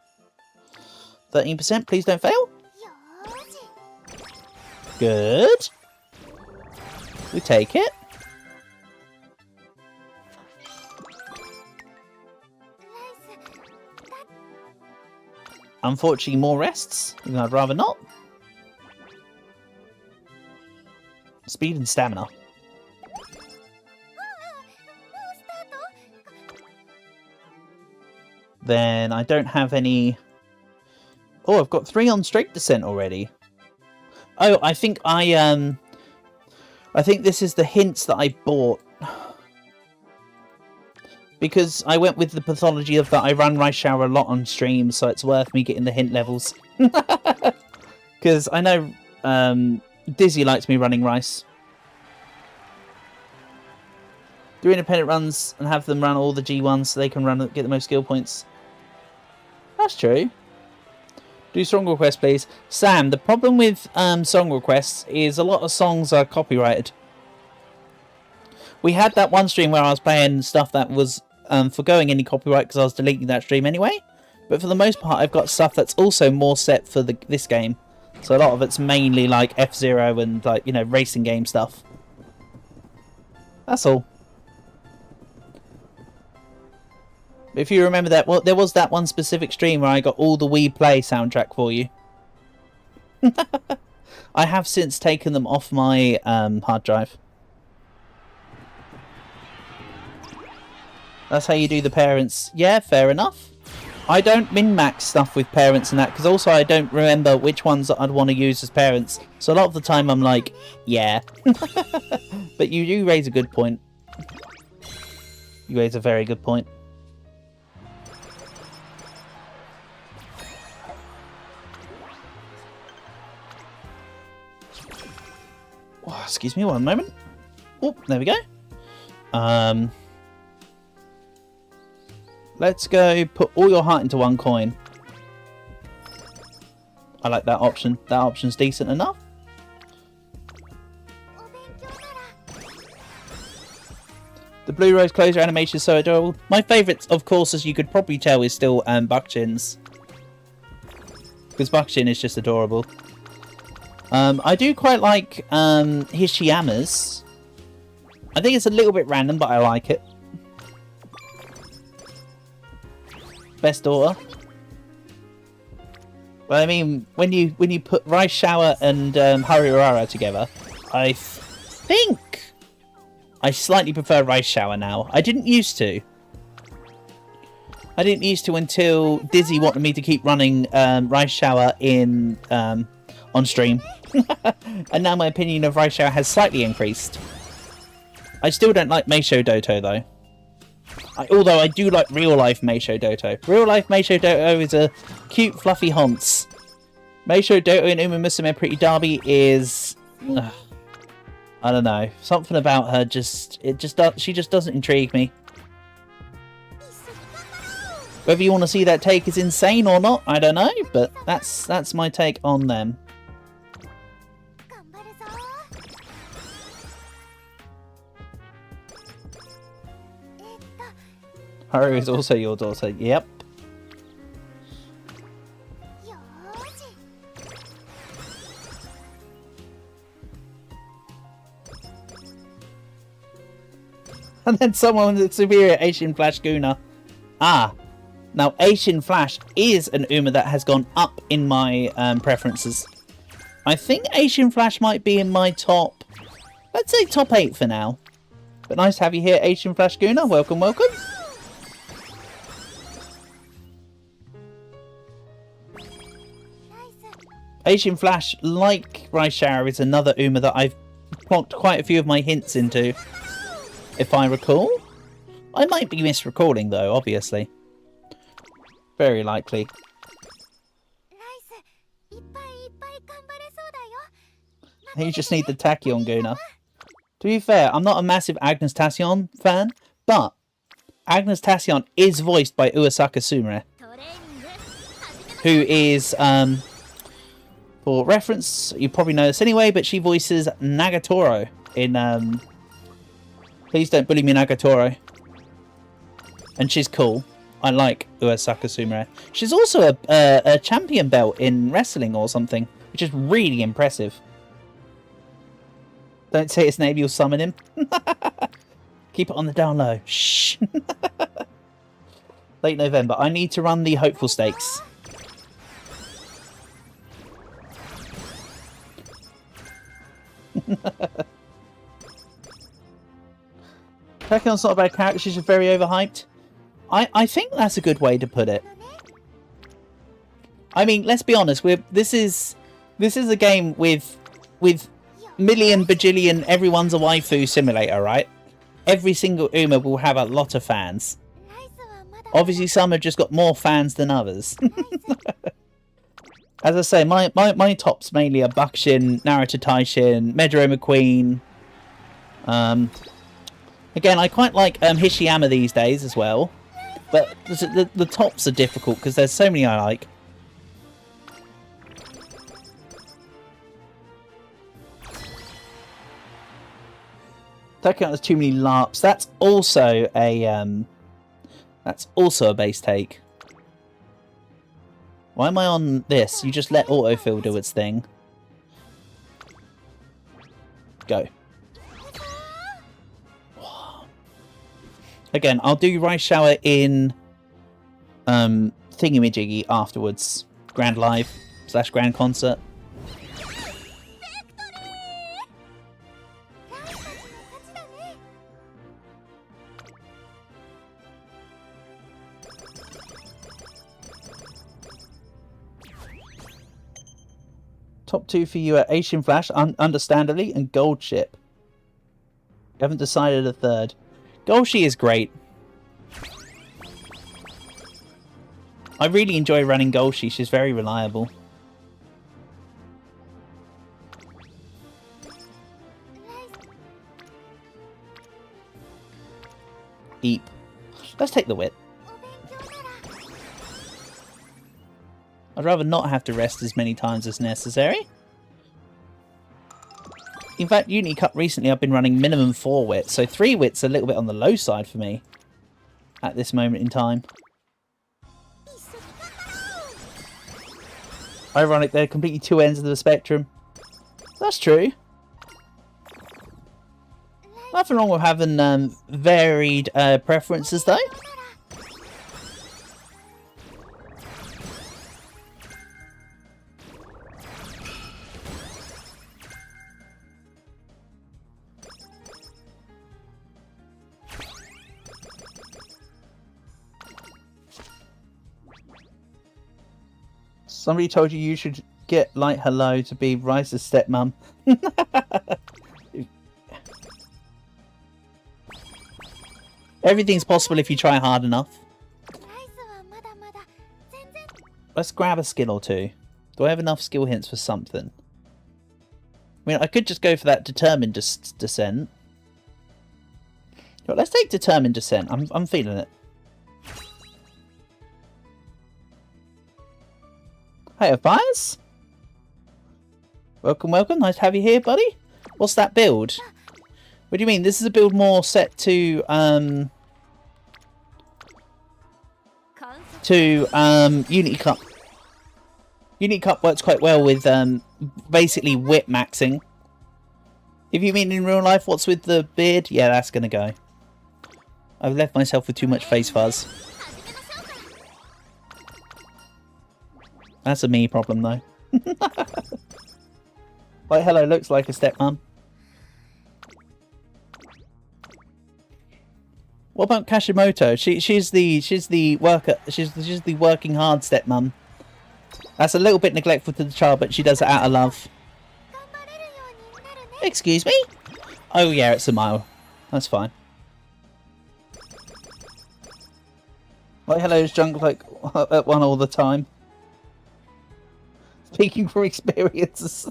13%, please don't fail. Good. We take it. Unfortunately, more rests, even though I'd rather not. Speed and stamina. Then I don't have any... Oh, I've got 3 on straight descent already. Oh, I think this is the hints that I bought. Because I went with the pathology of that I run Rice Shower a lot on stream, so it's worth me getting the hint levels. Because I know Dizzy likes me running Rice. Do independent runs and have them run all the G1s so they can get the most skill points. That's true. Do song requests, please. Sam, the problem with song requests is a lot of songs are copyrighted. We had that one stream where I was playing stuff that was forgoing any copyright because I was deleting that stream anyway. But for the most part, I've got stuff that's also more set for this game. So a lot of it's mainly like F-Zero and like, you know, racing game stuff. That's all. If you remember that, well, there was that one specific stream where I got all the Wii Play soundtrack for you. I have since taken them off my hard drive. That's how you do the parents. Yeah, fair enough. I don't min-max stuff with parents and that, because also I don't remember which ones that I'd want to use as parents. So a lot of the time I'm like, yeah. But you do raise a good point. You raise a very good point. Oh, excuse me one moment. Oh, there we go. Let's go put all your heart into 1 coin. I like that option. That option's decent enough. The Blue Rose closure animation is so adorable. My favourite, of course, as you could probably tell, is still BAKUSHIN's. Because BAKUSHIN is just adorable. I do quite like Hishiyama's. I think it's a little bit random, but I like it. Best daughter. Well, I mean, when you put Rice Shower and Hariurara together, I think I slightly prefer Rice Shower now. I didn't used to. I didn't used to until Dizzy wanted me to keep running Rice Shower in on stream. And now my opinion of Rice Shower has slightly increased. I still don't like Meisho Doto though. Although I do like real life Meisho Doto. Real life Meisho Doto is a cute fluffy honce. Meisho Doto in Umamusume Pretty Derby is I don't know. Something about her she just doesn't intrigue me. Whether you want to see that take is insane or not, I don't know, but that's my take on them. Haru is also your daughter. Yep. And then someone with superior Asian Flash Guna. Ah. Now, Asian Flash is an Uma that has gone up in my preferences. I think Asian Flash might be in my top... Let's say top 8 for now. But nice to have you here, Asian Flash Guna. Welcome, welcome. Asian Flash, like Rice Shower, is another Uma that I've plonked quite a few of my hints into, if I recall. I might be misrecalling though, obviously. Very likely. You just need the Tachyon Guna. To be fair, I'm not a massive Agnes Tachyon fan, but Agnes Tachyon is voiced by Uesaka Sumire, who is, for reference, you probably know this anyway, but she voices Nagatoro in, Please Don't Bully Me Nagatoro. And she's cool. I like Uesaka Sumire. She's also a champion belt in wrestling or something, which is really impressive. Don't say his name, you'll summon him. Keep it on the down low. Shh. Late November. I need to run the Hopeful Stakes. Tekon's not a bad character, she's just very overhyped. I think that's a good way to put it. I mean, let's be honest, this is a game with million bajillion everyone's a waifu simulator, right? Every single Uma will have a lot of fans. Obviously some have just got more fans than others. As I say, my tops mainly are BAKUSHIN, Naruto Taishin, Medro McQueen. Again, I quite like Hishiyama these days as well. But the tops are difficult because there's so many I like. Tekon has too many LARPs. That's also a base take. Why am I on this? You just let autofill do its thing. Go. Again, I'll do Rice Shower in Thingamajiggy afterwards. Grand Live / Grand Concert. Top 2 for you are Asian Flash, understandably, and Gold Ship. You haven't decided a third. Golshi is great. I really enjoy running Golshi. She's very reliable. Eep. Let's take the whip. I'd rather not have to rest as many times as necessary. In fact, Unity Cup recently I've been running minimum 4 wits, so 3 wits a little bit on the low side for me at this moment in time. Ironic, they're completely two ends of the spectrum. That's true. Nothing wrong with having varied preferences though. Somebody told you should get Light Hello to be Rice's stepmom. Everything's possible if you try hard enough. Let's grab a skill or two. Do I have enough skill hints for something? I mean, I could just go for that Determined Descent. But let's take Determined Descent. I'm feeling it. Hey, Fires! Welcome, welcome. Nice to have you here, buddy. What's that build? What do you mean? This is a build more set to Unity Cup. Unity Cup works quite well with basically whip maxing. If you mean in real life, what's with the beard? Yeah, that's gonna go. I've left myself with too much face fuzz. That's a me problem, though. Like, hello, looks like a stepmom. What about Kashimoto? She's the worker. She's the working hard stepmom. That's a little bit neglectful to the child, but she does it out of love. Excuse me? Oh yeah, it's a mile. That's fine. Like, hello, is junk like at one all the time? Speaking from experiences.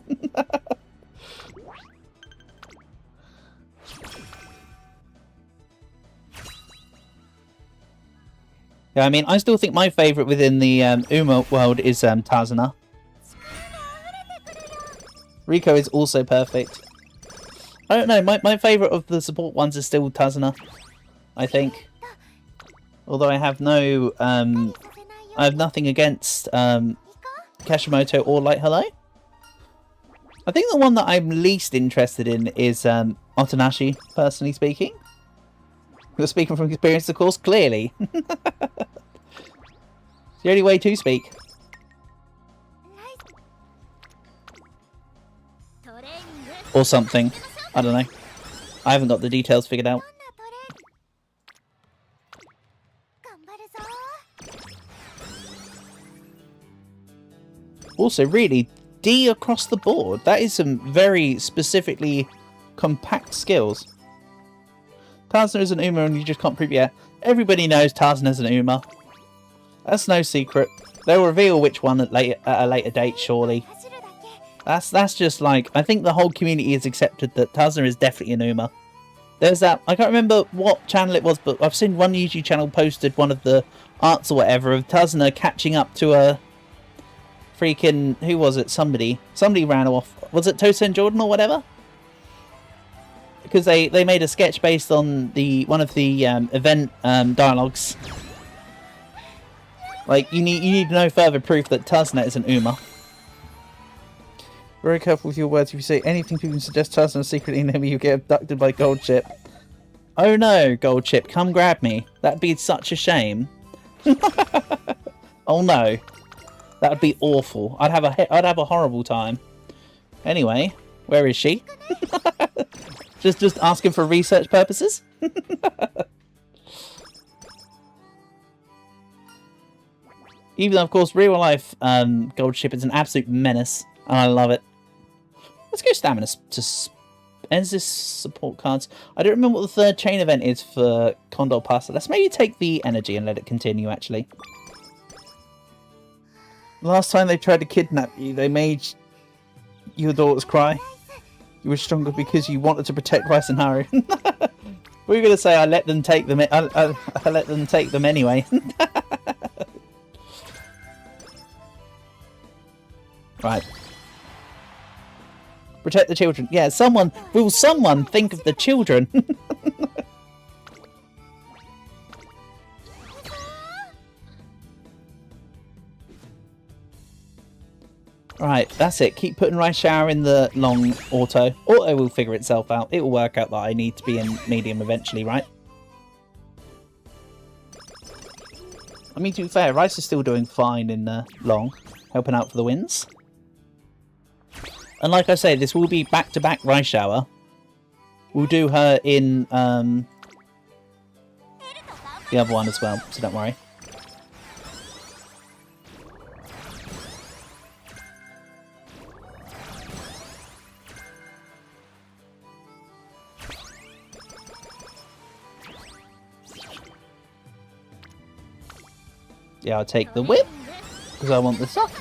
Yeah, I mean, I still think my favourite within the Uma world is Tazuna. Rico is also perfect. I don't know, my favourite of the support ones is still Tazuna, I think. Although I have no, I have nothing against Kashimoto or Light Hello. I think the one that I'm least interested in is Otonashi, personally speaking. You're speaking from experience, of course, clearly. It's the only way to speak. Or something. I don't know. I haven't got the details figured out. Also, really, D across the board. That is some very specifically compact skills. Tarzan is an Uma and you just can't prove it yet. Everybody knows Tarzan is an Uma. That's no secret. They'll reveal which one at a later date, surely. That's just like... I think the whole community has accepted that Tarzan is definitely an Uma. There's that... I can't remember what channel it was, but I've seen one YouTube channel posted one of the arts or whatever of Tarzan catching up to a... freaking... Who was it? Somebody ran off. Was it Tosa and Jordan or whatever? Because they made a sketch based on one of the event dialogues. Like, you need no further proof that Tarzan is an Uma. Very careful with your words. If you say anything people suggest Tarzan is secretly near me, you get abducted by Gold Chip. Oh no, Gold Chip, come grab me. That'd be such a shame. Oh no. That would be awful. I'd have a horrible time. Anyway, where is she? just asking for research purposes. Even though, of course, real life Gold Ship is an absolute menace, and I love it. Let's go stamina to ends this support cards. I don't remember what the third chain event is for Condor Pasta. Let's maybe take the energy and let it continue. Actually. Last time they tried to kidnap you, they made your daughters cry. You were stronger because you wanted to protect Rice and Haru. We were going to say I let them take them. I let them take them anyway. Right. Protect the children. Yeah, will someone think of the children? Right, that's it. Keep putting Rice Shower in the long auto. Auto will figure itself out. It will work out that I need to be in medium eventually, right? I mean, to be fair, Rice is still doing fine in long, helping out for the wins. And like I say, this will be back-to-back Rice Shower. We'll do her in the other one as well, so don't worry. Yeah, I'll take the whip, because I want the stuff.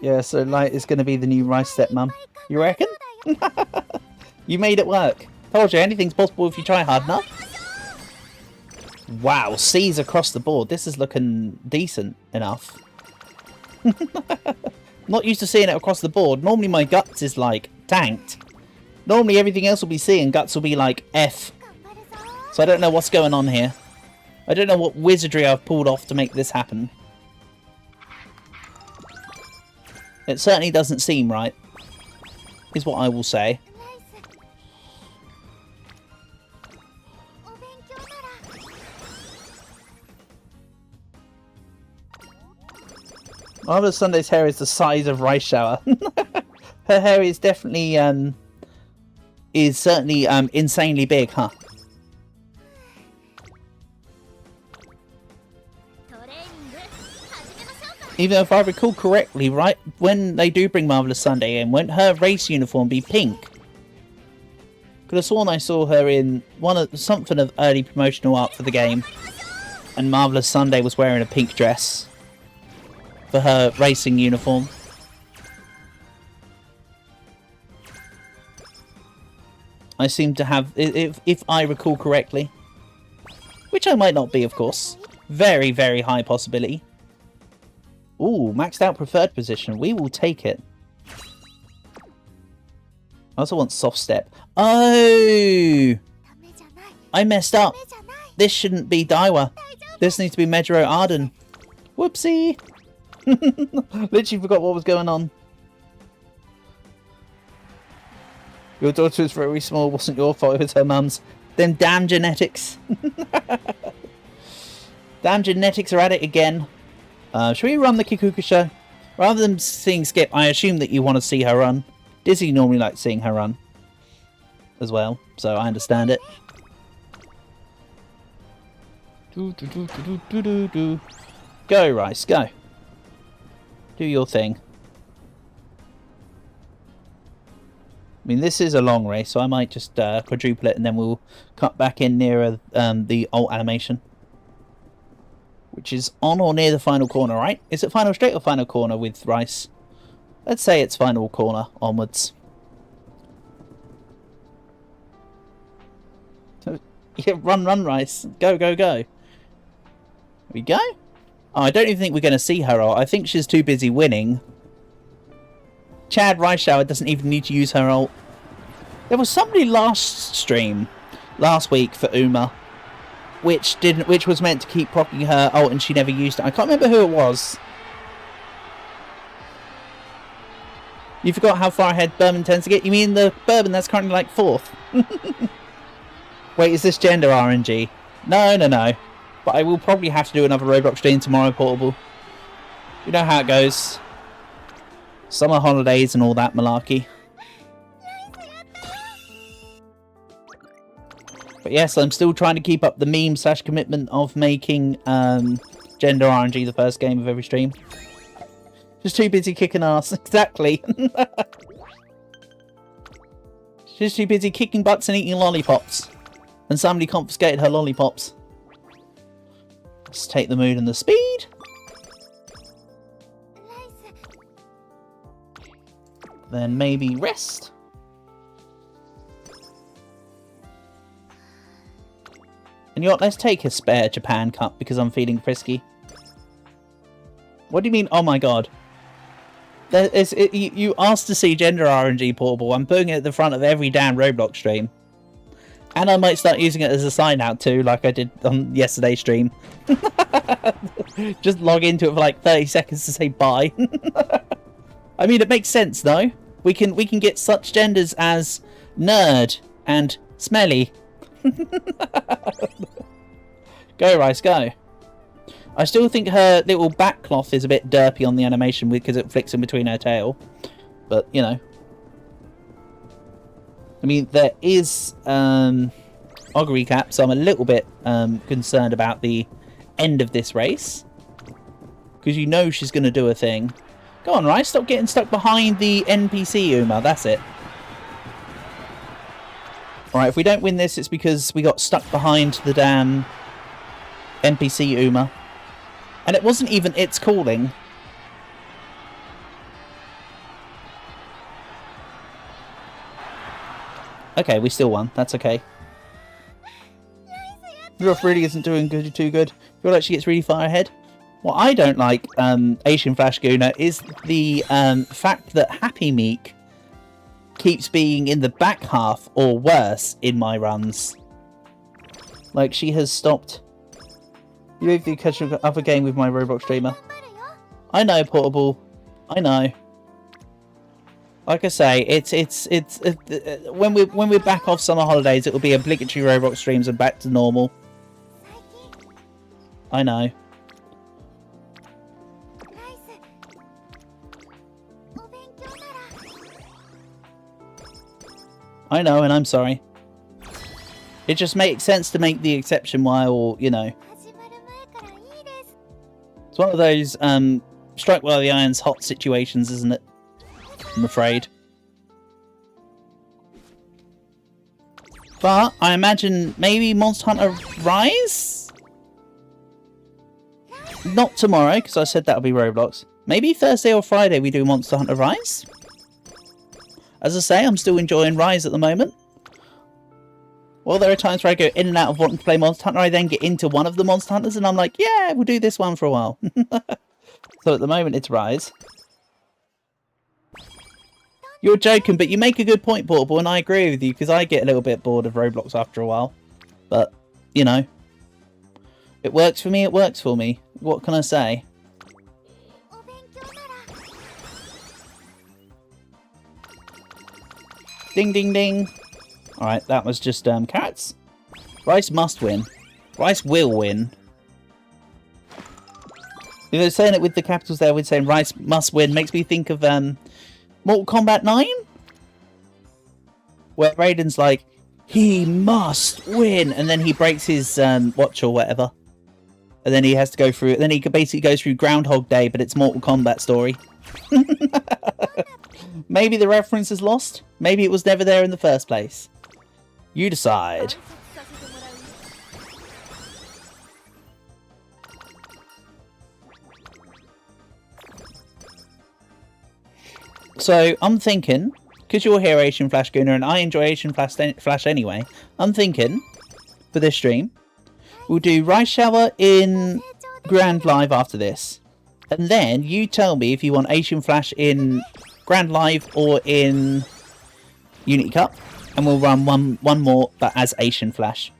Yeah, so Light is going to be the new Rice stepmom. You reckon? You made it work. Told you, anything's possible if you try hard enough. Wow, C's across the board. This is looking decent enough. Not used to seeing it across the board. Normally my guts is like tanked. Normally everything else will be C and guts will be like F. So I don't know what's going on here. I don't know what wizardry I've pulled off to make this happen. It certainly doesn't seem right, is what I will say. Marvelous Sunday's hair is the size of Rice Shower. Her hair is definitely, certainly insanely big, huh? Even though if I recall correctly, right, when they do bring Marvelous Sunday in, won't her race uniform be pink? Could have sworn I saw her in something of early promotional art for the game, and Marvelous Sunday was wearing a pink dress for her racing uniform. I seem to have, if I recall correctly, which I might not be, of course. Very, very high possibility. Ooh, maxed out preferred position. We will take it. I also want soft step. Oh! I messed up. This shouldn't be Daiwa. This needs to be Medro Arden. Whoopsie! Literally forgot what was going on. Your daughter was very small. It wasn't your fault. It was her mum's. Then damn genetics. Damn genetics are at it again. Should we run the Kikuka show? Rather than seeing Skip, I assume that you want to see her run. Dizzy normally likes seeing her run as well, so I understand it. Go, Rice, go. Do your thing. I mean, this is a long race, so I might just quadruple it and then we'll cut back in nearer the alt animation. Which is on or near the final corner, right? Is it final straight or final corner with Rice? Let's say it's final corner onwards. Yeah, run, run, Rice. Go, go, go. Here we go. Oh, I don't even think we're going to see her ult. I think she's too busy winning. Chad Reischauer doesn't even need to use her ult. There was somebody last week for Uma, which was meant to keep proccing her ult and she never used it. I can't remember who it was. You forgot how far ahead Bourbon tends to get? You mean the Bourbon that's currently like 4th? Wait, is this gender RNG? No, no, no. But I will probably have to do another Roblox stream tomorrow, Portable. You know how it goes. Summer holidays and all that malarkey. But yes, I'm still trying to keep up the meme / commitment of making gender RNG the first game of every stream. Just too busy kicking ass. Exactly. She's too busy kicking butts and eating lollipops. And somebody confiscated her lollipops. Let's take the mood and the speed. Then maybe rest. And you know what? Let's take a spare Japan cup because I'm feeling frisky. What do you mean? Oh my god. You asked to see gender RNG, Portable. I'm putting it at the front of every damn Roblox stream. And I might start using it as a sign out too, like I did on yesterday's stream. Just log into it for like 30 seconds to say bye. I mean, it makes sense though. We can get such genders as nerd and smelly. Go, Rice, go. I still think her little back cloth is a bit derpy on the animation because it flicks in between her tail. But, you know. I mean, there is Og recap, so I'm a little bit concerned about the end of this race. Because you know she's going to do a thing. Go on, Rice, stop getting stuck behind the NPC, Uma, that's it. Alright, if we don't win this, it's because we got stuck behind the damn NPC, Uma. And it wasn't even its calling. Okay, we still won. That's okay. Ruff really isn't doing too good. I feel like she gets really far ahead. What I don't like, Asian Flash Guna, is the fact that Happy Meek keeps being in the back half or worse in my runs. Like, she has stopped. You leave the occasional other game with my Roblox streamer. I know, Portable. I know. Like I say, it's when we're back off summer holidays, it will be obligatory Roblox streams and back to normal. I know. I know, and I'm sorry. It just makes sense to make the exception while, you know. It's one of those strike while the iron's hot situations, isn't it? I'm afraid. But I imagine maybe Monster Hunter Rise? Not tomorrow, because I said that would be Roblox. Maybe Thursday or Friday we do Monster Hunter Rise? As I say, I'm still enjoying Rise at the moment. Well, there are times where I go in and out of wanting to play Monster Hunter. I then get into one of the Monster Hunters and I'm like, yeah, we'll do this one for a while. So at the moment it's Rise. You're joking, but you make a good point, Portable, and I agree with you, because I get a little bit bored of Roblox after a while. But, you know, it works for me, it works for me. What can I say? Ding, ding, ding. Alright, that was just carrots. Rice must win. Rice will win. You know, saying it with the capitals there, with saying Rice must win, makes me think of Mortal Kombat 9? where Raiden's like, he must win, and then he breaks his watch or whatever, and then he has to go through. Then he basically goes through Groundhog Day, but it's Mortal Kombat story. Maybe the reference is lost. Maybe it was never there in the first place. You decide. So I'm thinking, because you're here, Asian Flash Gunner, and I enjoy Asian Flash anyway, I'm thinking, for this stream, we'll do Rice Shower in Grand Live after this. And then you tell me if you want Asian Flash in Grand Live or in Unity Cup. And we'll run one more, but as Asian Flash.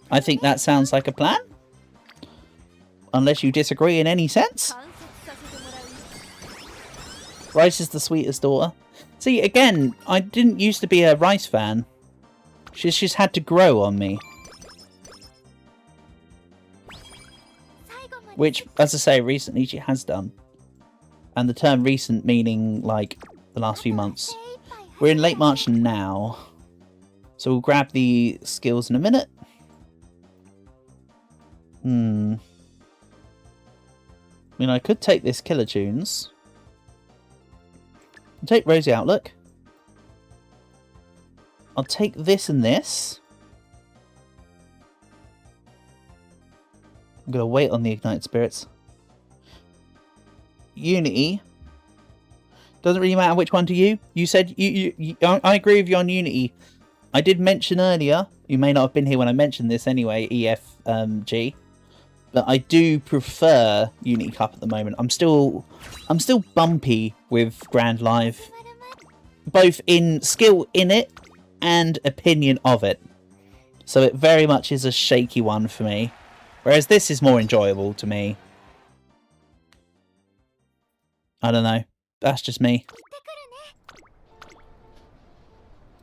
I think that sounds like a plan. Unless you disagree in any sense. Rice is the sweetest daughter. See, again, I didn't used to be a Rice fan. She's just had to grow on me. Which, as I say, recently she has done. And the term recent meaning, like, the last few months. We're in late March now. So we'll grab the skills in a minute. I mean, I could take this Killer Tunes. I'll take Rosy Outlook. I'll take this and this. I'm going to wait on the Ignited Spirits. Unity. Doesn't really matter which one to you. You said I agree with you on Unity. I did mention earlier, you may not have been here when I mentioned this anyway, EFG. But I do prefer Unity Cup at the moment. I'm still bumpy with Grand Live. Both in skill in it and opinion of it. So it very much is a shaky one for me. Whereas this is more enjoyable to me. I don't know. That's just me.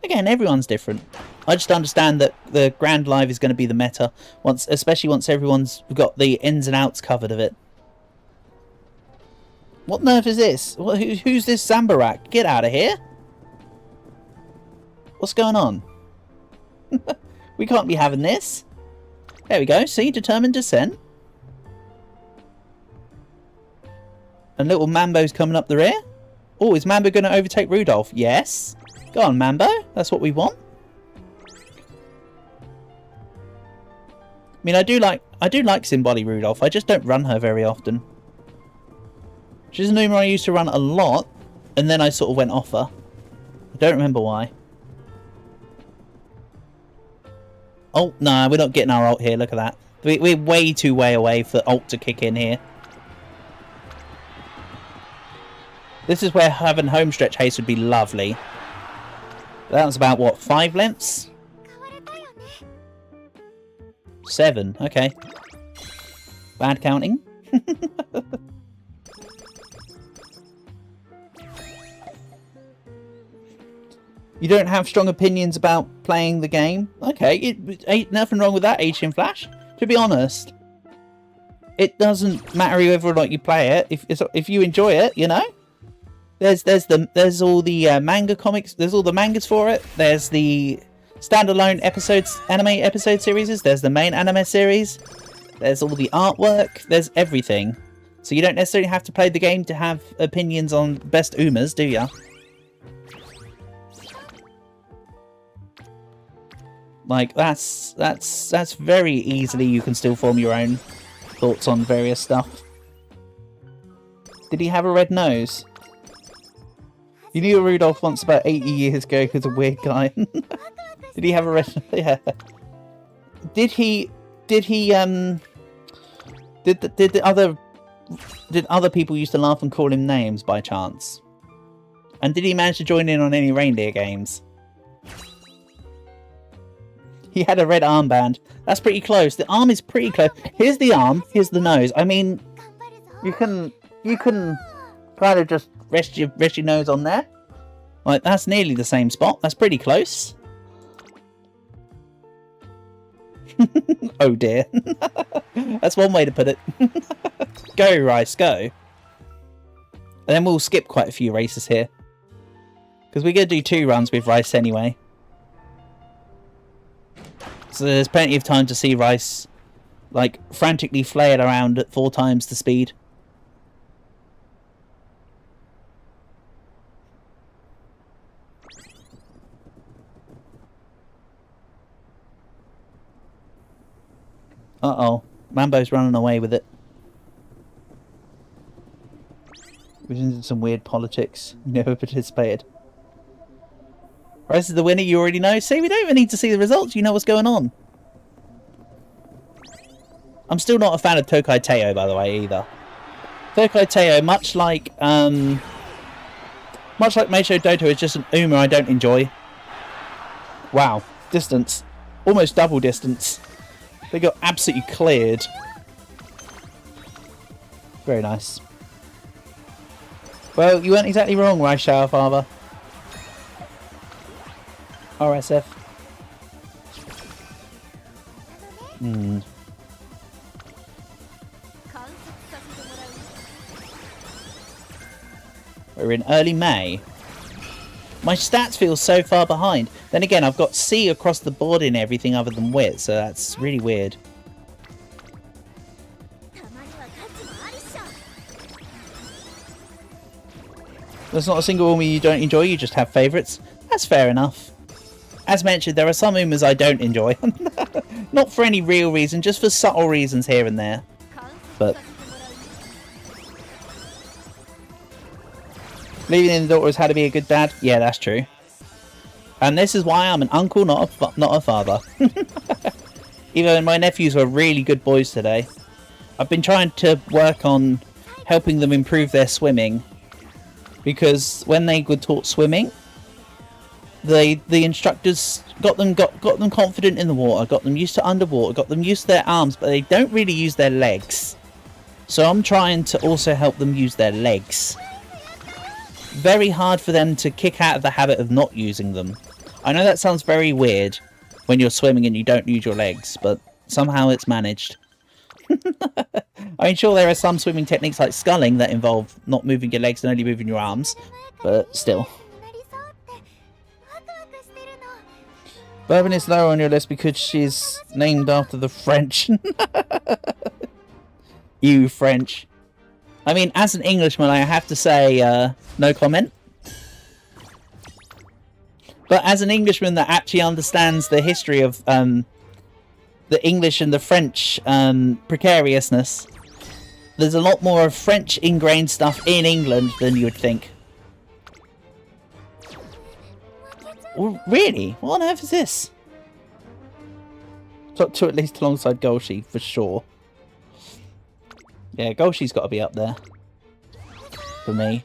Again, everyone's different. I just understand that the Grand Live is going to be the meta, especially once everyone's got the ins and outs covered of it. What nerf is this? Who's this Zambarak? Get out of here! What's going on? We can't be having this. There we go. See, determined descent. And little Mambo's coming up the rear. Oh, is Mambo going to overtake Rudolph? Yes. Go on, Mambo. That's what we want. I mean, I do like Simboli Rudolph. I just don't run her very often. She's a Numa I used to run a lot, and then I sort of went off her. I don't remember why. Oh, no, we're not getting our ult here. Look at that. We're way too way away for ult to kick in here. This is where having home stretch haste would be lovely. That was about, what, 5 lengths? 7, okay. Bad counting. You don't have strong opinions about playing the game? Okay, it ain't nothing wrong with that, Asian Flash. To be honest, it doesn't matter whether or not you play it. If you enjoy it, you know. There's all the manga comics. There's all the mangas for it. There's the standalone episodes, anime episode series. There's the main anime series. There's all the artwork. There's everything. So you don't necessarily have to play the game to have opinions on best Umas, do ya? Like that's very easily you can still form your own thoughts on various stuff. Did he have a red nose? You knew Rudolph once about 80 years ago because a weird guy. Did he have a red? Yeah. Did other people used to laugh and call him names by chance? And did he manage to join in on any reindeer games? He had a red armband. That's pretty close. The arm is pretty close. Here's the arm. Here's the nose. I mean, you can kind of just rest your nose on there. Like, that's nearly the same spot. That's pretty close. Oh dear. That's one way to put it. Go, Rice, go. And then we'll skip quite a few races here. Because we're going to do 2 runs with Rice anyway. So there's plenty of time to see Rice, like, frantically flail around at 4 times the speed. Uh-oh. Mambo's running away with it. Which is some weird politics. Never participated. Rice is the winner, you already know. See, we don't even need to see the results. You know what's going on. I'm still not a fan of Tokai Teo, by the way, either. Tokai Teo, much like Meisho Doto, is just an Uma I don't enjoy. Wow. Distance. Almost double distance. They got absolutely cleared. Very nice. Well, you weren't exactly wrong, Rice Shower Father. RSF. We're in early May. My stats feel so far behind. Then again, I've got C across the board in everything other than wit, so that's really weird. There's not a single Uma you don't enjoy, you just have favourites. That's fair enough. As mentioned, there are some Umas I don't enjoy. Not for any real reason, just for subtle reasons here and there. But leaving in the daughter is how to be a good dad. Yeah, that's true. And this is why I'm an uncle, not a father. Even though my nephews were really good boys today. I've been trying to work on helping them improve their swimming. Because when they were taught swimming, the instructors got them confident in the water, got them used to underwater, got them used to their arms, but they don't really use their legs. So I'm trying to also help them use their legs. Very hard for them to kick out of the habit of not using them. I know that sounds very weird when you're swimming and you don't use your legs, but somehow it's managed. I mean, sure, there are some swimming techniques like sculling that involve not moving your legs and only moving your arms, but still. Bourbon is lower on your list because she's named after the French. You French. I mean, as an Englishman, I have to say, no comment. But as an Englishman that actually understands the history of the English and the French precariousness, there's a lot more of French ingrained stuff in England than you would think. Well, really? What on earth is this? Top 2 at least alongside Golshi, for sure. Yeah, Golshi's got to be up there. For me.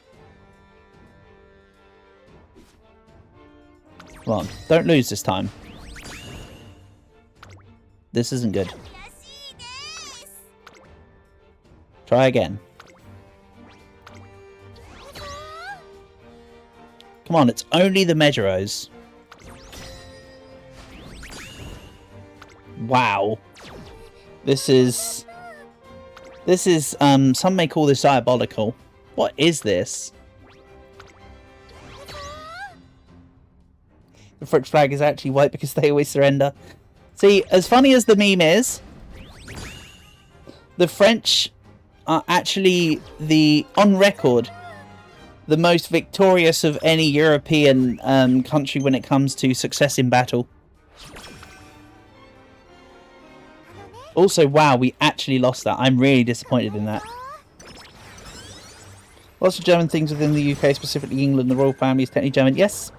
Come on, don't lose this time. This isn't good. Try again. Come on, it's only the Mejoros. Wow. This is, some may call this diabolical. What is this? The French flag is actually white because they always surrender. See, as funny as the meme is, the French are actually on record, the most victorious of any European country when it comes to success in battle. Also, wow, we actually lost that. I'm really disappointed in that. Lots of German things within the UK, specifically England. The royal family is technically German. Yes.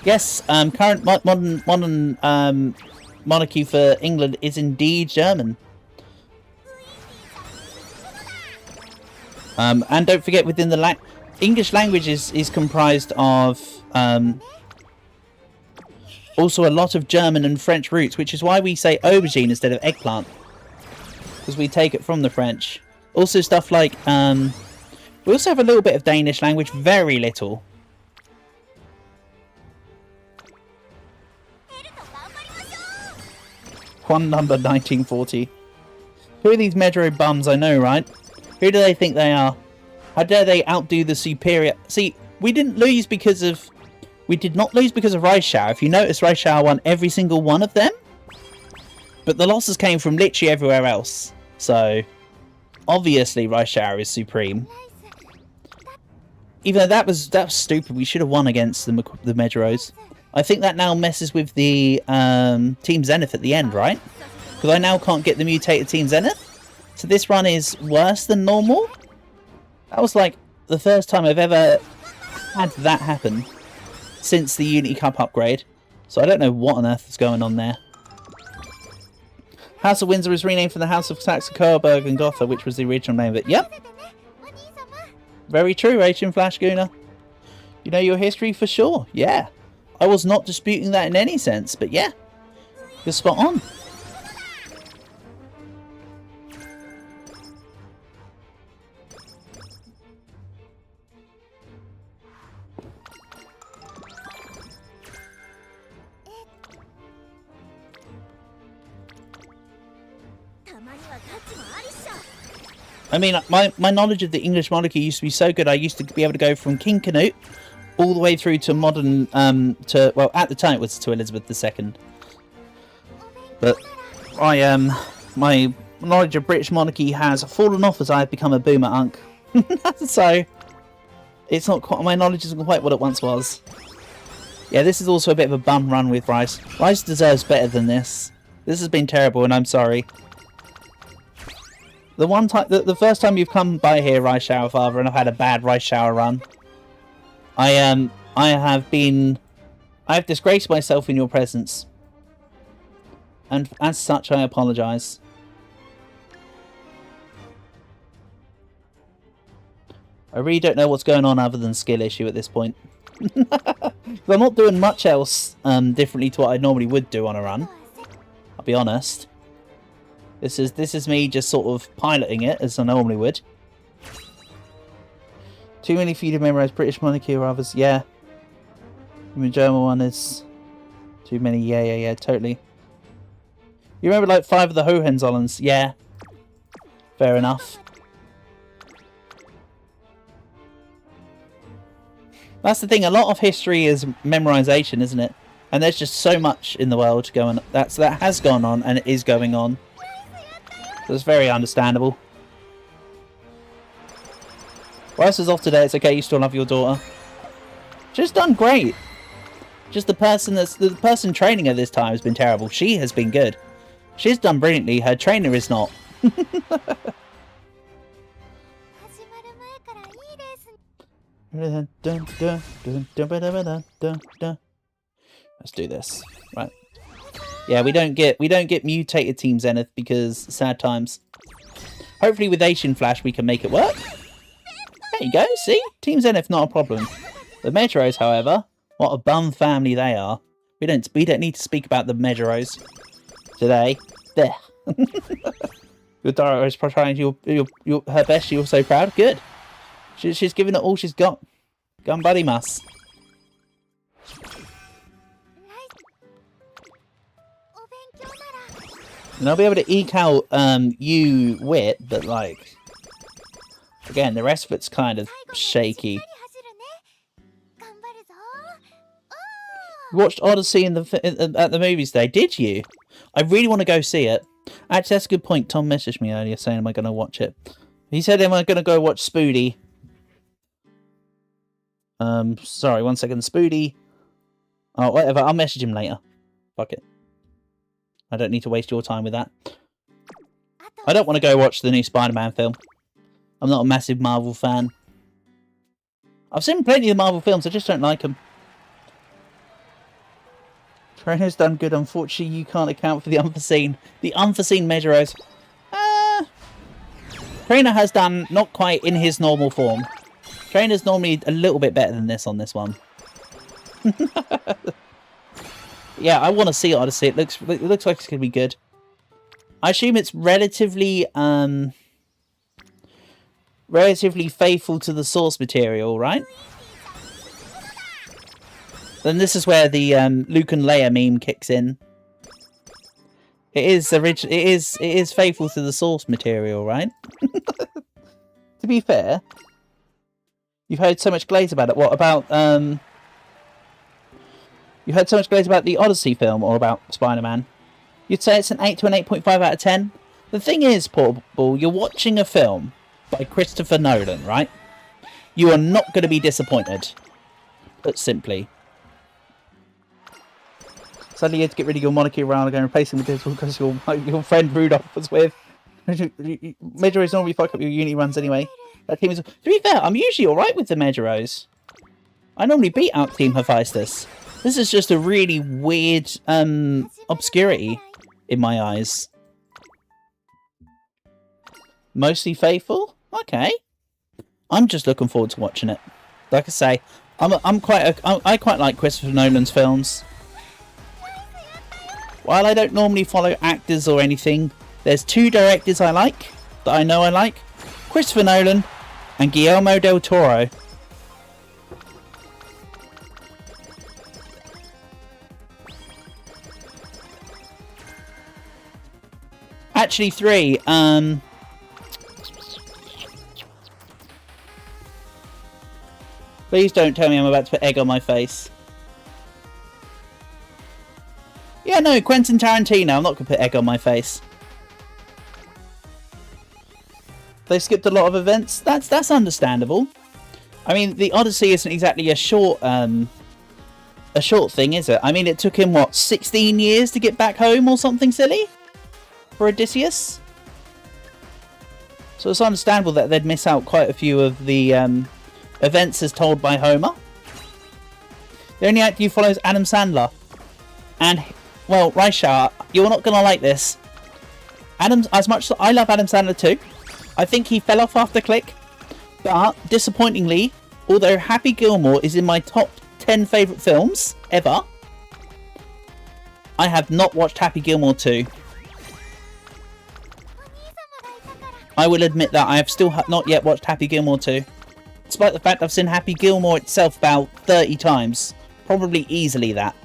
Yes, current modern monarchy for England is indeed German. And don't forget, within the English language is comprised of also a lot of German and French roots, which is why we say aubergine instead of eggplant. Because we take it from the French. Also stuff like, we also have a little bit of Danish language, very little. One number 1940. Who are these Medro bums? I know, right? Who do they think they are? How dare they outdo the superior... See, we didn't lose because of... We did not lose because of Raishao. If you notice, Raishao won every single one of them. But the losses came from literally everywhere else. So, obviously, Raishao is supreme. Even though that was stupid. We should have won against the Mejoros. I think that now messes with the Team Zenith at the end, right? Because I now can't get the mutated Team Zenith. So this run is worse than normal. That was like the first time I've ever had that happen since the Unity Cup upgrade. So I don't know what on earth is going on there. House of Windsor is renamed from the House of Saxe-Coburg and Gotha, which was the original name of it. Yep. Very true, Rachel Flash Guna. You know your history for sure. Yeah. I was not disputing that in any sense, but yeah. You're spot on. I mean, my knowledge of the English monarchy used to be so good. I used to be able to go from King Canute all the way through to modern, well, at the time it was to Elizabeth II. But my knowledge of British monarchy has fallen off as I have become a boomer unk. So, it's not quite, my knowledge isn't quite what it once was. Yeah, this is also a bit of a bum run with Rice. Rice deserves better than this. This has been terrible and I'm sorry. The one time, the first time you've come by here, Rice Shower Father, and I've had a bad Rice Shower run, I have disgraced myself in your presence, and as such, I apologise. I really don't know what's going on other than skill issue at this point. I'm not doing much else differently to what I normally would do on a run. I'll be honest. This is me just sort of piloting it as I normally would. Too many for you to memorise British monarchy or others. Yeah. The German one is too many. Yeah, totally. You remember like 5 of the Hohenzollerns? Yeah. Fair enough. That's the thing. A lot of history is memorisation, isn't it? And there's just so much in the world going. That has gone on and it is going on. So it's very understandable. Rice is off today. It's okay. You still love your daughter. She's done great. Just the person training her this time has been terrible. She has been good. She's done brilliantly. Her trainer is not. Let's do this. Right. Yeah, we don't get mutated Team Zenith because sad times. Hopefully with Asian Flash we can make it work. There you go, see? Team Zenith not a problem. The Mejoros, however, what a bum family they are. We don't need to speak about the Mejoros today. There. Your daughter is trying her best, you're so proud. Good. She's given it all she's got. Gun buddy muss. And I'll be able to eke out you wit, but like again, the rest of it's kind of shaky. You watched Odyssey at the movies today, did you? I really want to go see it. Actually, that's a good point. Tom messaged me earlier saying, am I going to watch it? He said, am I going to go watch Spoody? Sorry, 1 second. Spoody. Oh, whatever. I'll message him later. Fuck it. I don't need to waste your time with that. I don't want to go watch the new Spider-Man film. I'm not a massive Marvel fan. I've seen plenty of Marvel films, I just don't like them. Trainer's done good. Unfortunately, you can't account for the unforeseen. The unforeseen Mejoros. Trainer has done not quite in his normal form. Trainer's normally a little bit better than this on this one. Yeah, I want to see Odyssey. It looks like it's going to be good. I assume it's relatively faithful to the source material, right? Then this is where the Luke and Leia meme kicks in. It is faithful to the source material, right? To be fair, You've heard so much glaze about it. What about, you heard so much glaze about the Odyssey film or about Spider-Man? You'd say it's an 8 to an 8.5 out of 10? The thing is, Portable, you're watching a film by Christopher Nolan, right? You are not going to be disappointed. Put simply. Suddenly you had to get rid of your monarchy around and replace him with this because your friend Rudolph was with. Mejoros normally fuck up your uni runs anyway. That team is... To be fair, I'm usually alright with the Mejoros. I normally beat out Team Hephaestus. This is just a really weird obscurity in my eyes. Mostly faithful? Okay. I'm just looking forward to watching it. Like I say, I quite like Christopher Nolan's films. While I don't normally follow actors or anything, there's two directors I like, that I know I like. Christopher Nolan and Guillermo del Toro. Actually, three. Please don't tell me I'm about to put egg on my face. Yeah, no, Quentin Tarantino. I'm not going to put egg on my face. They skipped a lot of events. That's understandable. I mean, the Odyssey isn't exactly a short thing, is it? I mean, it took him, what, 16 years to get back home or something silly? For Odysseus? So it's understandable that they'd miss out quite a few of the events as told by Homer. The only actor who follows Adam Sandler. And, well, Raisha, you're not going to like this. As much as I love Adam Sandler too, I think he fell off after Click. But, disappointingly, although Happy Gilmore is in my top 10 favourite films ever, I have not watched Happy Gilmore 2. I will admit that I have still not yet watched Happy Gilmore 2. Despite the fact I've seen Happy Gilmore itself about 30 times. Probably easily that.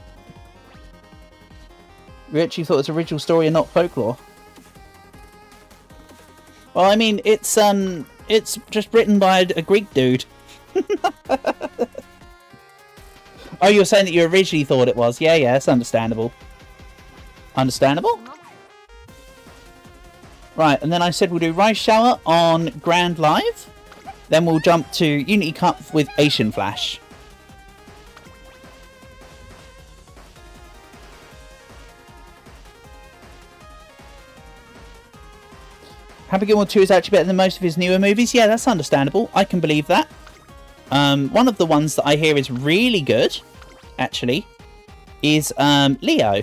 We actually thought it was original story and not folklore. Well, I mean, it's just written by a Greek dude. Oh, you're saying that you originally thought it was? Yeah, it's understandable. Understandable? Right, and then I said we'll do Rise Shower on Grand Live. Then we'll jump to Unity Cup with Asian Flash. Happy Gilmore 2 is actually better than most of his newer movies. Yeah, that's understandable. I can believe that. One of the ones that I hear is really good, actually, is Leo.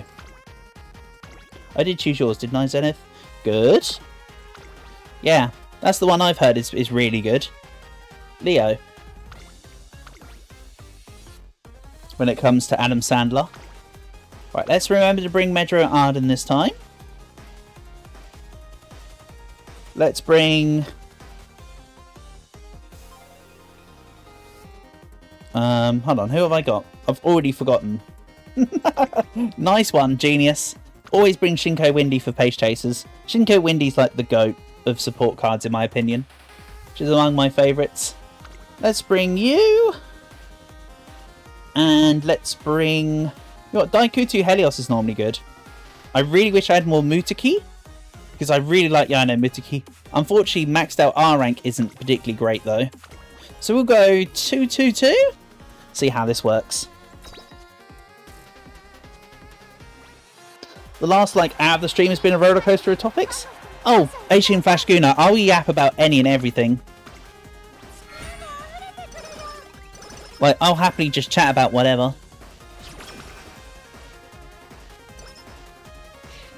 I did choose yours, didn't I, Zenith? Good. Yeah, that's the one I've heard is really good. Leo. When it comes to Adam Sandler. Right, let's remember to bring Medro Arden this time. Let's bring... hold on, who have I got? I've already forgotten. Nice one, genius. Always bring Shinko Windy for Pace Chasers. Shinko Windy's like the GOAT of support cards in my opinion. Which is among my favourites. Let's bring you. And let's bring... You know what, Daikutu Helios is normally good. I really wish I had more Mutaki. Because I really like Yano Mutaki. Unfortunately, maxed out R rank isn't particularly great though. So we'll go 2-2-2. See how this works. The last hour of the stream has been a rollercoaster of topics. Oh, Asian Flash Guna, I'll yap about any and everything. Like, I'll happily just chat about whatever.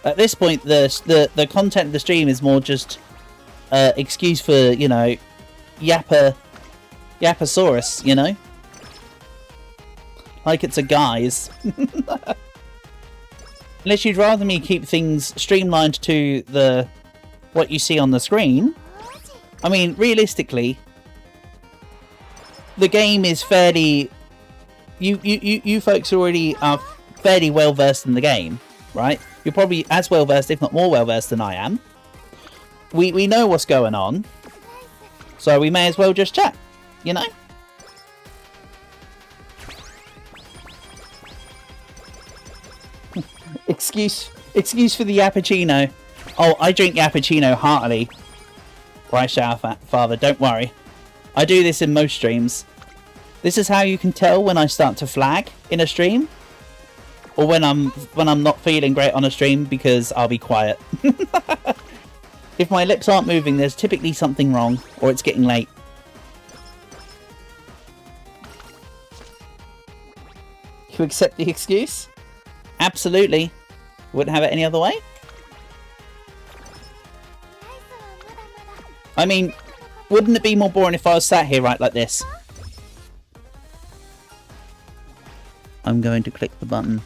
At this point, the content of the stream is more just excuse for, you know, Yaposaurus, you know? Like it's a guise. Unless you'd rather me keep things streamlined to what you see on the screen. I mean, realistically, the game is fairly... You folks already are fairly well versed in the game, right? You're probably as well versed, if not more well versed than I am. We know what's going on, so we may as well just chat, you know? Excuse for the Yappuccino. Oh, I drink Yappuccino heartily. Right, father, don't worry. I do this in most streams. This is how you can tell when I start to flag in a stream. Or when I'm not feeling great on a stream, because I'll be quiet. If my lips aren't moving, there's typically something wrong, or it's getting late. You accept the excuse? Absolutely. Wouldn't have it any other way. I mean, wouldn't it be more boring if I was sat here right like this? I'm going to click the button.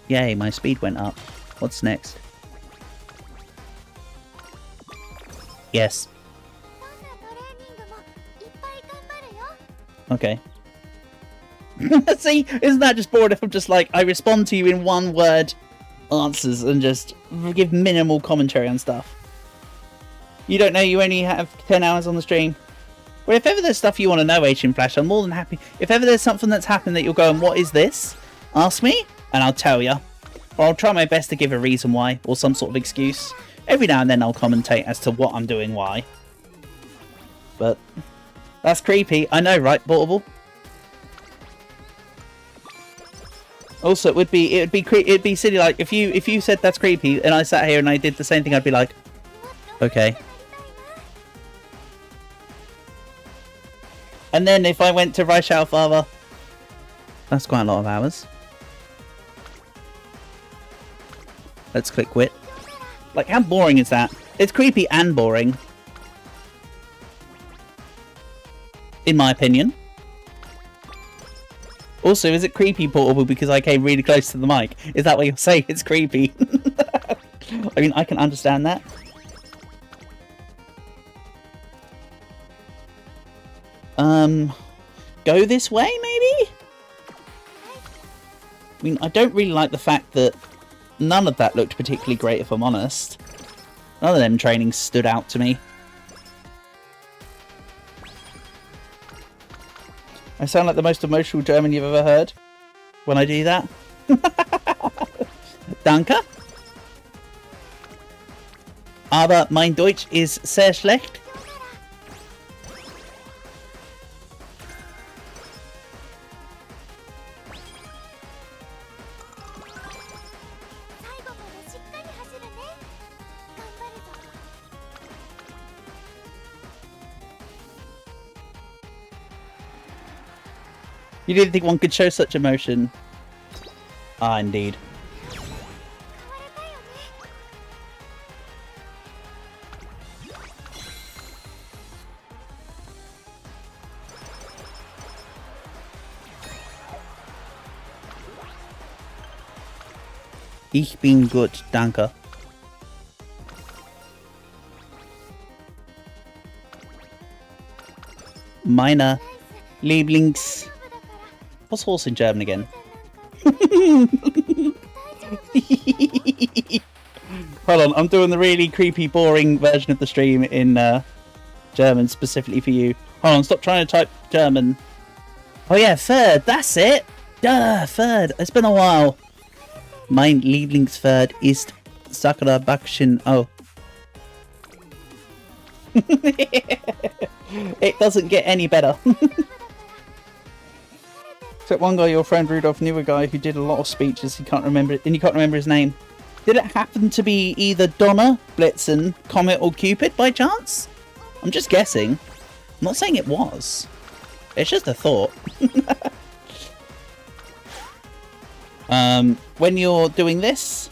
Yay, my speed went up. What's next? Yes. Okay. See, isn't that just boring if I'm just like, I respond to you in one word answers and just give minimal commentary on stuff. You don't know you only have 10 hours on the stream? Well, if ever there's stuff you want to know, H in Flash, I'm more than happy. If ever there's something that's happened that you're going, what is this? Ask me, and I'll tell you. Or I'll try my best to give a reason why, or some sort of excuse. Every now and then I'll commentate as to what I'm doing why. But that's creepy. I know, right, Portable? Also, it'd be silly, like, if you said that's creepy, and I sat here and I did the same thing, I'd be like, okay. And then if I went to Raishao Father, that's quite a lot of hours. Let's click quit. Like, how boring is that? It's creepy and boring. In my opinion. Also, is it creepy, Portable, because I came really close to the mic? Is that what you're saying? It's creepy. I mean, I can understand that. Go this way, maybe? I mean, I don't really like the fact that none of that looked particularly great, if I'm honest. None of them trainings stood out to me. I sound like the most emotional German you've ever heard when I do that. Danke. Aber mein Deutsch ist sehr schlecht. You didn't think one could show such emotion? Ah, indeed. Ich bin gut, danke. Meine Lieblings... What's horse in German again? Hold on, I'm doing the really creepy, boring version of the stream in German specifically for you. Hold on, stop trying to type German. Oh yeah, third, that's it! Duh, third. It's been a while. Mein Lieblingspferd ist Sakura BAKUSHIN. Oh. It doesn't get any better. Except one guy, your friend Rudolph, knew a guy who did a lot of speeches. He can't remember it, and you can't remember his name. Did it happen to be either Donna, Blitzen, Comet, or Cupid by chance? I'm just guessing. I'm not saying it was. It's just a thought. When you're doing this,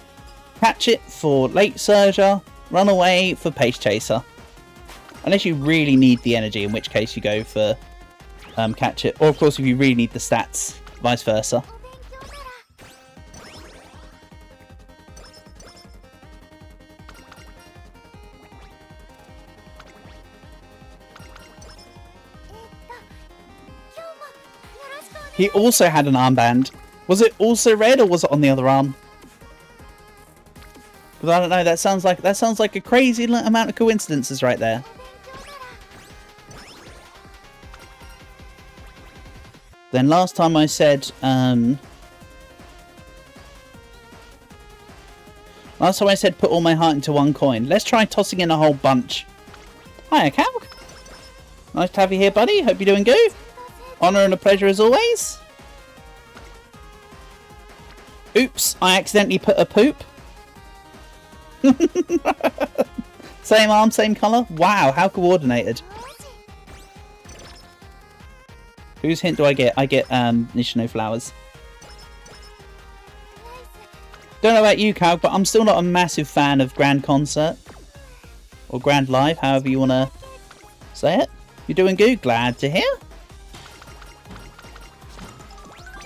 catch it for late surger, run away for pace chaser. Unless you really need the energy, in which case you go for catch it. Or of course if you really need the stats, vice versa. He also had an armband. Was it also red or was it on the other arm? Because I don't know, that sounds like a crazy amount of coincidences right there. Then last time I said Last time I said put all my heart into one coin. Let's try tossing in a whole bunch. Hiya, Calc. Nice to have you here, buddy. Hope you're doing good. Honour and a pleasure as always. Oops, I accidentally put a poop. Same arm, same colour. Wow, how coordinated. Whose hint do I get? I get Nishino flowers. Don't know about you, Calc, but I'm still not a massive fan of Grand Concert. Or Grand Live, however you want to say it. You're doing good? Glad to hear.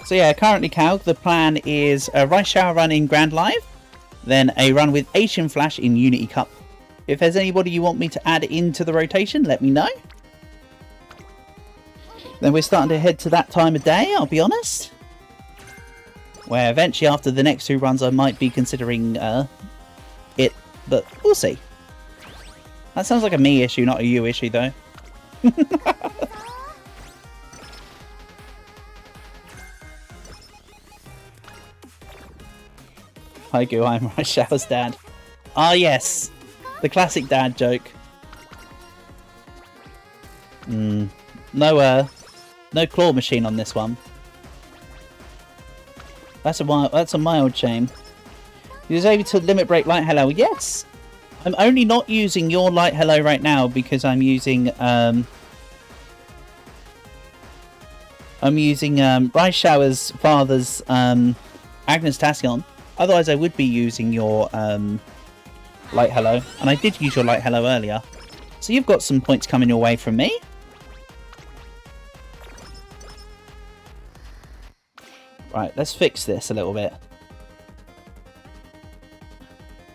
So yeah, currently, Calc, the plan is a Rice Shower run in Grand Live. Then a run with Asian Flash in Unity Cup. If there's anybody you want me to add into the rotation, let me know. Then we're starting to head to that time of day, I'll be honest. Where eventually after the next 2 runs I might be considering it, but we'll see. That sounds like a me issue, not a you issue though. Hi Goo, I'm Rice Shower's dad. Ah yes, the classic dad joke. No claw machine on this one. That's a mild shame. You was able to limit break light hello. Yes, I'm only not using your light hello right now because I'm using Rice Shower's father's Agnes Tassion. Otherwise, I would be using your light hello, and I did use your light hello earlier. So you've got some points coming your way from me. Right, let's fix this a little bit.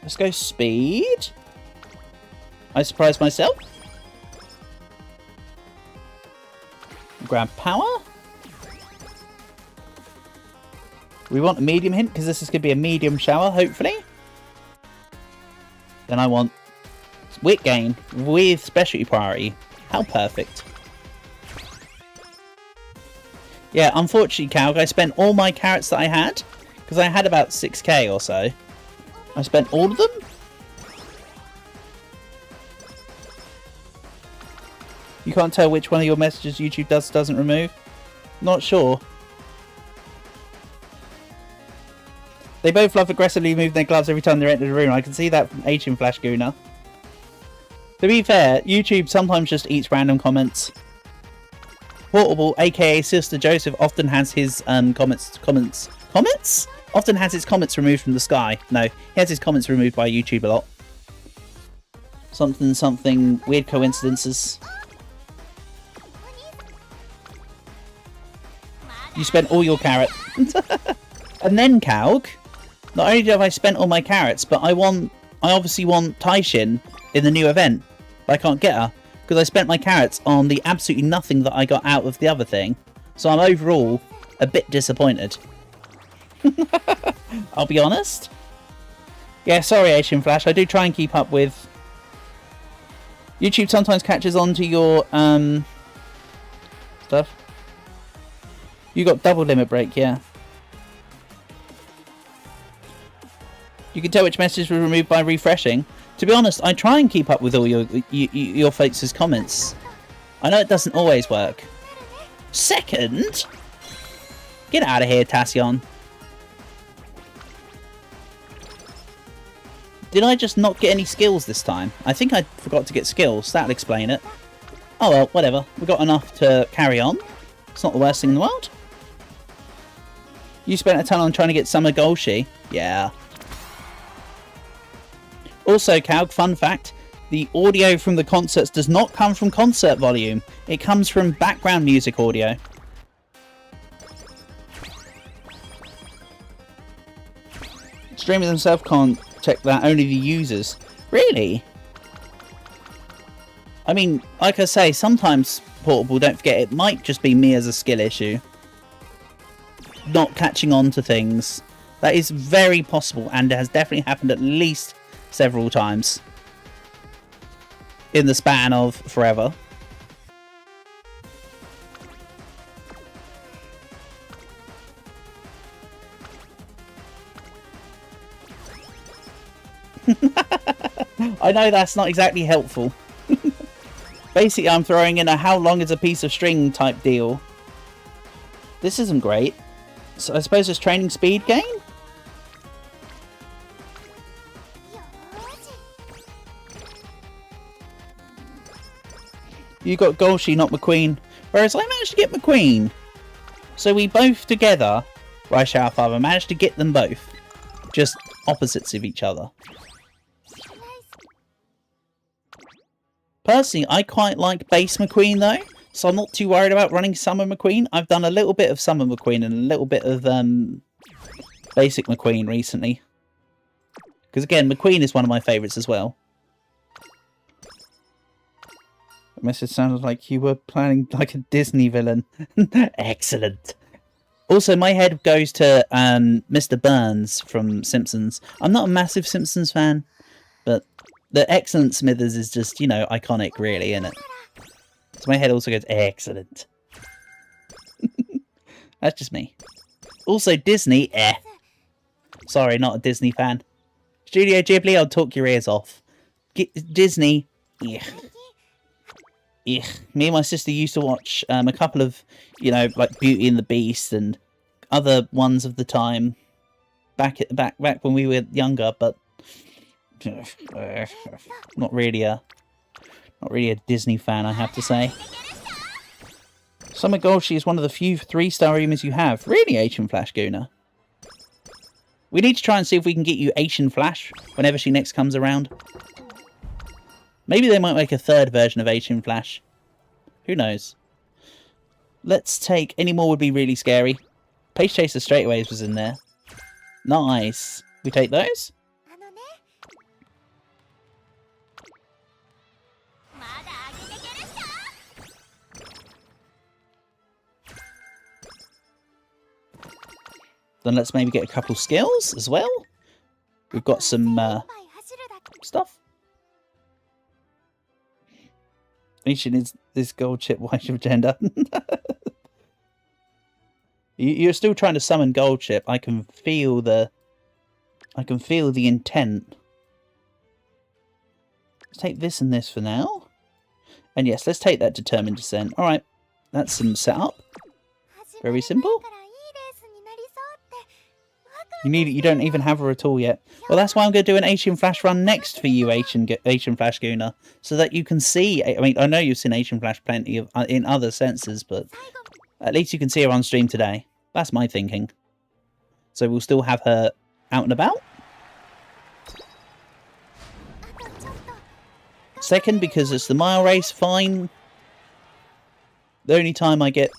Let's go speed. I surprised myself. Grab power. We want a medium hint because this is going to be a medium shower, hopefully. Then I want wit gain with specialty priority. How perfect. Yeah, unfortunately, Calc, I spent all my carrots that I had, because I had about 6k or so. I spent all of them? You can't tell which one of your messages YouTube doesn't remove? Not sure. They both love aggressively moving their gloves every time they enter the room. I can see that from Asian Flash Guna. To be fair, YouTube sometimes just eats random comments. Portable, aka Sister Joseph, often has his comments? Often has his comments removed from the sky. No, he has his comments removed by YouTube a lot. Something, weird coincidences. You spent all your carrot. And then, Calc, not only have I spent all my carrots, but I obviously want Taishin in the new event. But I can't get her. Because I spent my carrots on the absolutely nothing that I got out of the other thing. So I'm overall a bit disappointed. I'll be honest. Yeah, sorry Asian Flash, I do try and keep up with... YouTube sometimes catches on to your stuff. You got double limit break, yeah. You can tell which message was removed by refreshing. To be honest, I try and keep up with all your folks' comments. I know it doesn't always work. Second? Get out of here, Tassion. Did I just not get any skills this time? I think I forgot to get skills. That'll explain it. Oh well, whatever. We've got enough to carry on. It's not the worst thing in the world. You spent a ton on trying to get Summer Golshi. Yeah. Also, Calc, fun fact, the audio from the concerts does not come from concert volume. It comes from background music audio. Streamers themselves can't check that, only the users. Really? I mean, like I say, sometimes, Portable, don't forget, it might just be me as a skill issue. Not catching on to things. That is very possible, and it has definitely happened at least several times in the span of forever. I know that's not exactly helpful. Basically, I'm throwing in a how long is a piece of string type deal. This isn't great. So I suppose it's training speed gain? You got Golshi, not McQueen. Whereas I managed to get McQueen. So we both together, Raishao Father, managed to get them both. Just opposites of each other. Personally, I quite like base McQueen though. So I'm not too worried about running Summer McQueen. I've done a little bit of Summer McQueen and a little bit of Basic McQueen recently. Because again, McQueen is one of my favourites as well. The message sounded like you were planning like a Disney villain. Excellent. Also, my head goes to Mr. Burns from Simpsons. I'm not a massive Simpsons fan, but the excellent Smithers is just, you know, iconic really, isn't it? So my head also goes, excellent. That's just me. Also, Disney, Sorry, not a Disney fan. Studio Ghibli, I'll talk your ears off. Disney, Me and my sister used to watch a couple of, you know, like Beauty and the Beast and other ones of the time back when we were younger, but not really a Disney fan, I have to say. Summer Golshi is one of the few 3-star emus you have. Really, Asian Flash Guna? We need to try and see if we can get you Asian Flash whenever she next comes around. Maybe they might make a third version of Asian Flash. Who knows? Let's take... Any more would be really scary. Pace Chaser Straightaways was in there. Nice. We take those? Then let's maybe get a couple skills as well. We've got some stuff. Ishin is this gold chip white of gender. You're still trying to summon gold chip. I can feel the intent. Let's take this and this for now. And yes, let's take that Determined Descent. Alright. That's some setup. Very simple. You don't even have her at all yet. Well, that's why I'm going to do an Asian Flash run next for you, Asian Flash Guna, so that you can see. I mean, I know you've seen Asian Flash plenty of in other senses, but at least you can see her on stream today. That's my thinking. So we'll still have her out and about. Second, because it's the mile race, fine. The only time I get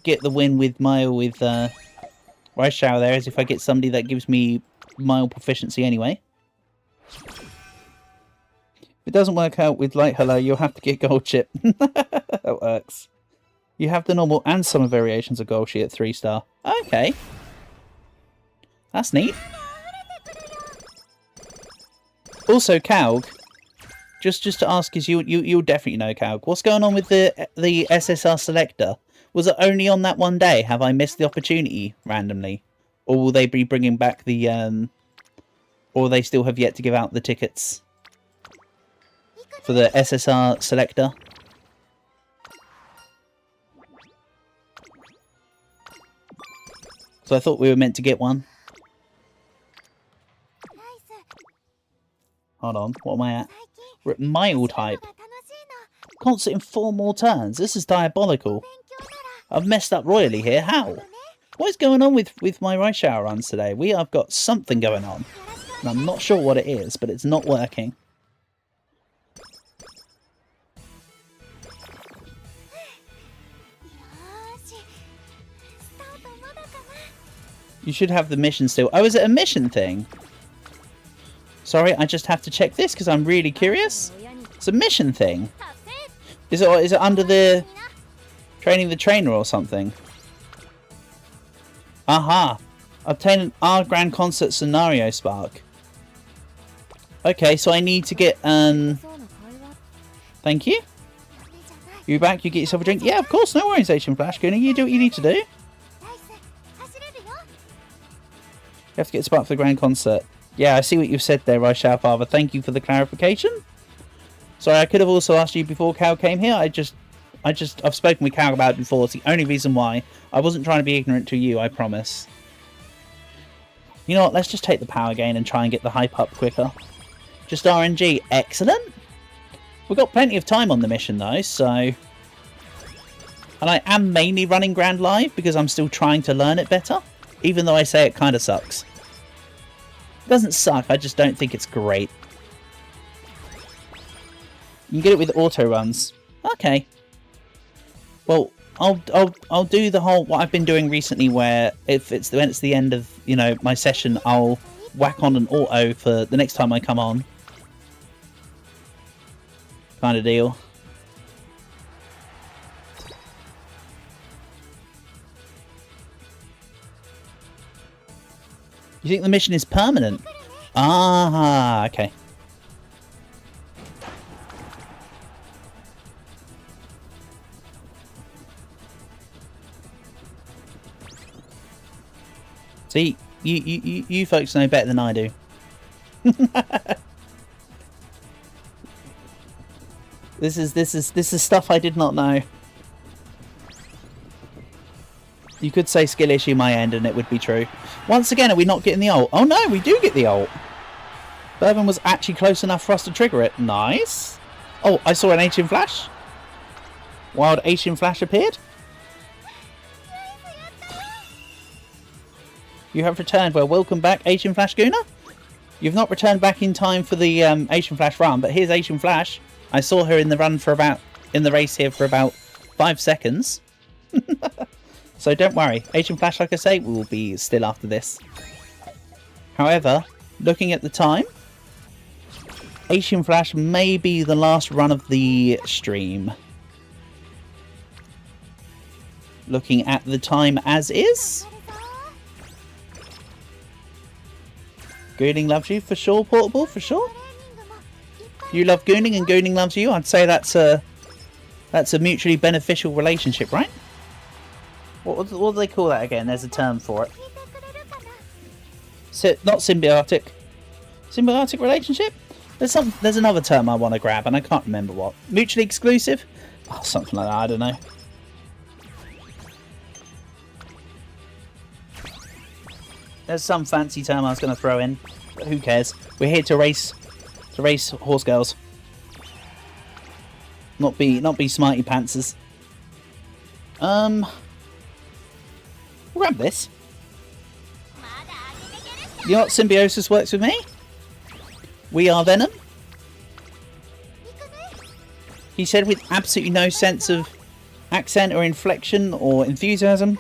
the win with mile with Raishao there is if I get somebody that gives me mile proficiency anyway. If it doesn't work out with Light Hello, you'll have to get Gold Chip. That works. You have the normal and summer variations of Golshi at 3-star. Okay. That's neat. Also, Kaug, just to ask, is you'll definitely know Kaug. What's going on with the SSR selector? Was it only on that one day? Have I missed the opportunity randomly? Or will they be bringing back the... or they still have yet to give out the tickets for the SSR selector? So I thought we were meant to get one. Hold on, what am I at? We're at mile type. Concert in 4 more turns. This is diabolical. I've messed up royally here. How? What is going on with my Raishao runs today? We have got something going on. And I'm not sure what it is, but it's not working. You should have the mission still. Oh, is it a mission thing? Sorry, I just have to check this because I'm really curious. It's a mission thing. Is it under the training the trainer or something? Aha! Obtain our grand concert scenario spark. Okay, so I need to get thank you. You back? You get yourself a drink? Yeah, of course. No worries, Asian Flash. Gonna you do what you need to do. You have to get a spark for the grand concert. Yeah, I see what you've said there, Raishal Father. Thank you for the clarification. Sorry, I could have also asked you before Cal came here. I've spoken with Cal about it before. It's the only reason why. I wasn't trying to be ignorant to you, I promise. You know what? Let's just take the power gain and try and get the hype up quicker. Just RNG. Excellent. We've got plenty of time on the mission, though, so... And I am mainly running Grand Live because I'm still trying to learn it better. Even though I say it kind of sucks. It doesn't suck, I just don't think it's great. You can get it with auto runs. Okay. Well, I'll do the whole what I've been doing recently, where when it's the end of my session, I'll whack on an auto for the next time I come on. Kind of deal. You think the mission is permanent? Ah, okay. See, you folks know better than I do. This is stuff I did not know. You could say skill issue my end and it would be true. Once again, are we not getting the ult? Oh no, we do get the ult. Bourbon was actually close enough for us to trigger it. Nice. Oh, I saw an Ancient Flash. Wild Ancient Flash appeared. You have returned. Well, welcome back, Ancient Flash Guna. You've not returned back in time for the Ancient Flash run, but here's Ancient Flash. I saw her in the run in the race here for about 5 seconds. So don't worry. Ancient Flash, like I say, will be still after this. However, looking at the time, Ancient Flash may be the last run of the stream. Looking at the time as is. Gooning loves you for sure, Portable, for sure. You love Gooning and Gooning loves you. I'd say that's a mutually beneficial relationship, right? What do they call that again? There's a term for it. Not symbiotic. Symbiotic relationship? There's another term I want to grab and I can't remember what. Mutually exclusive? Oh, something like that, I don't know. There's some fancy term I was going to throw in, but who cares? We're here to race horse girls. Not be smarty pantsers. We'll grab this. You know what symbiosis works with me? We are Venom. He said with absolutely no sense of accent or inflection or enthusiasm.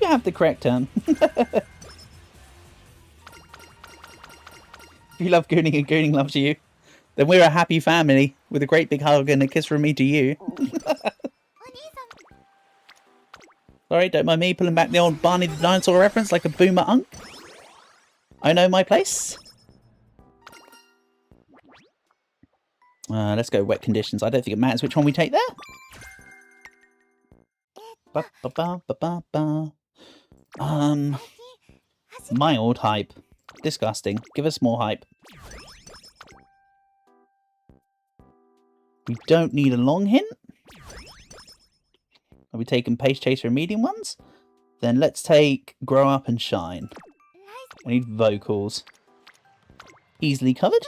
You have the correct term. If you love Gooning and Gooning loves you, then we're a happy family with a great big hug and a kiss from me to you. Sorry, don't mind me pulling back the old Barney the Dinosaur reference like a boomer unk. I know my place. Let's go wet conditions. I don't think it matters which one we take there. Mild hype. Disgusting. Give us more hype. We don't need a long hint. Are we taking Pace Chaser and medium ones? Then let's take Grow Up and Shine. I need vocals. Easily covered.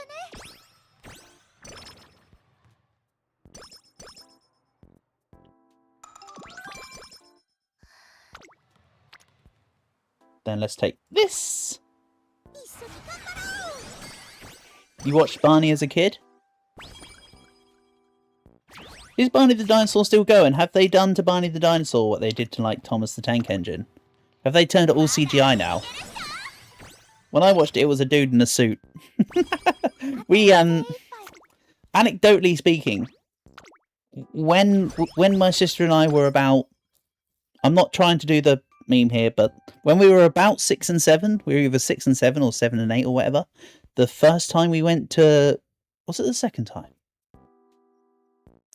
Then let's take this. You watched Barney as a kid? Is Barney the Dinosaur still going? Have they done to Barney the Dinosaur what they did to, like, Thomas the Tank Engine? Have they turned it all CGI now? When I watched it, it was a dude in a suit. We, anecdotally speaking, when my sister and I were about... I'm not trying to do the meme here, but when we were about 6 and 7, we were either 6 and 7 or 7 and 8 or whatever, the first time we went to... Was it the second time?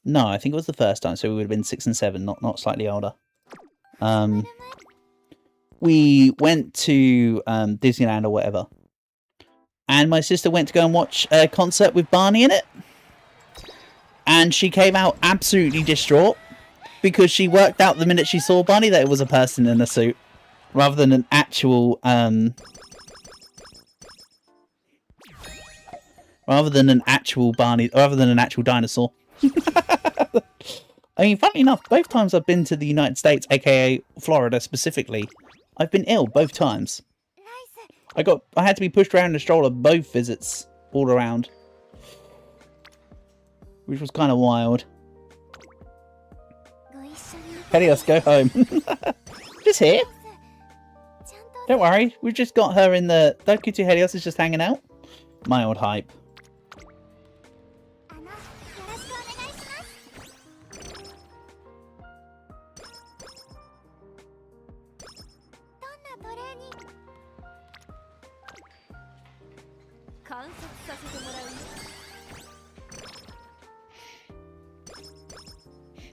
No, I think it was the first time, so we would have been 6 and 7, not slightly older. we went to Disneyland or whatever, and my sister went to go and watch a concert with Barney in it, and she came out absolutely distraught because she worked out the minute she saw Barney that it was a person in a suit rather than an actual dinosaur. I mean, funnily enough, both times I've been to the United States, aka Florida specifically, I've been ill both times. I had to be pushed around in a stroller both visits, all around, which was kind of wild. Helios, go home. Just here. Don't worry, we've just got her in the... Dokutu Helios is just hanging out. My old hype.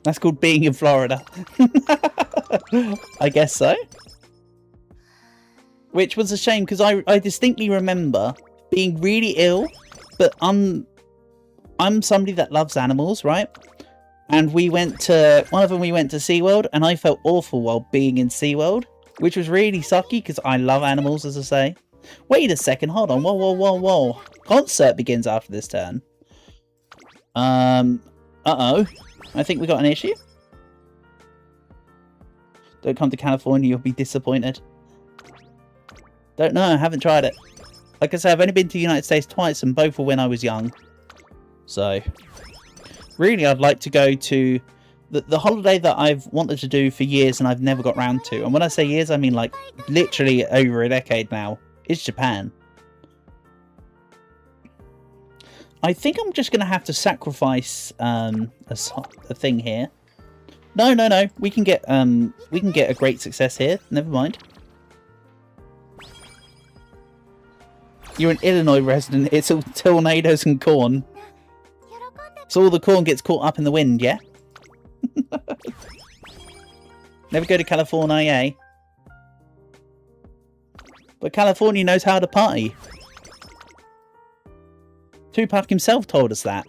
That's called being in Florida. I guess so. Which was a shame, because I distinctly remember being really ill, but I'm somebody that loves animals, right? And we went to, one of them we went to SeaWorld, and I felt awful while being in SeaWorld, which was really sucky, because I love animals, as I say. Wait a second, hold on, whoa. Concert begins after this turn. Uh-oh. I think we got an issue. Don't come to California, you'll be disappointed. Don't know, I haven't tried it. Like I said, I've only been to the United States twice, and both were when I was young. So, really, I'd like to go to the holiday that I've wanted to do for years and I've never got round to. And when I say years, I mean like literally over a decade now. Is Japan. I think I'm just going to have to sacrifice a thing here. No. We can get a great success here. Never mind. You're an Illinois resident. It's all tornadoes and corn. So all the corn gets caught up in the wind, yeah? Never go to California, eh? But California knows how to party. Tupac himself told us that.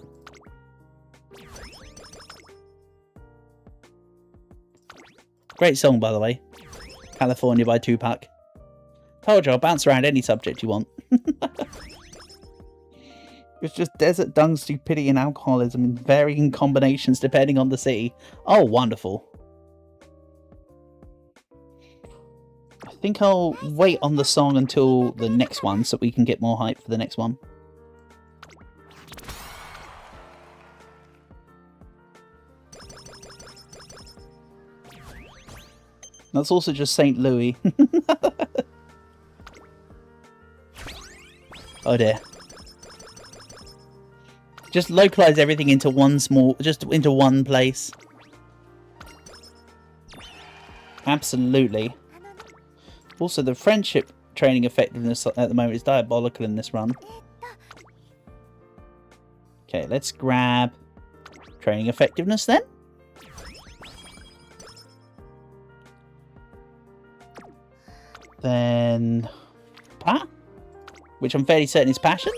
Great song, by the way. California by Tupac. Told you, I'll bounce around any subject you want. It's just desert dung, stupidity and alcoholism in varying combinations depending on the city. Oh, wonderful. I think I'll wait on the song until the next one so we can get more hype for the next one. That's also just St. Louis. Oh dear. Just localize everything into into one place. Absolutely. Also, the friendship training effectiveness at the moment is diabolical in this run. Okay, let's grab training effectiveness then. Then which I'm fairly certain is passion.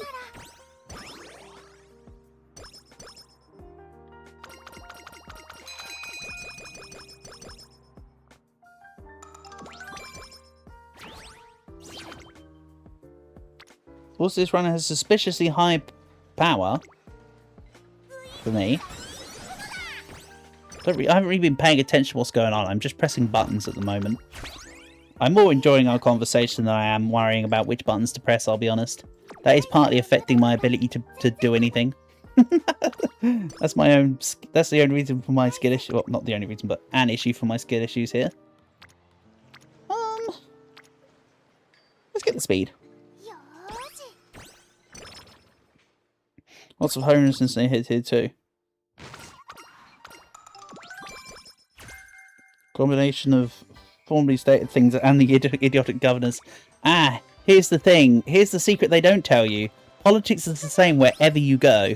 Also, this runner has suspiciously high power for me. I haven't really been paying attention to what's going on. I'm just pressing buttons at the moment. I'm more enjoying our conversation than I am worrying about which buttons to press, I'll be honest. That is partly affecting my ability to do anything. That's the only reason for my skill issue. Well, not the only reason, but an issue for my skill issues here. Let's get the speed. Lots of homelessness hit here too. Combination of formally stated things and the idiotic governors. Ah, here's the thing. Here's the secret they don't tell you. Politics is the same wherever you go.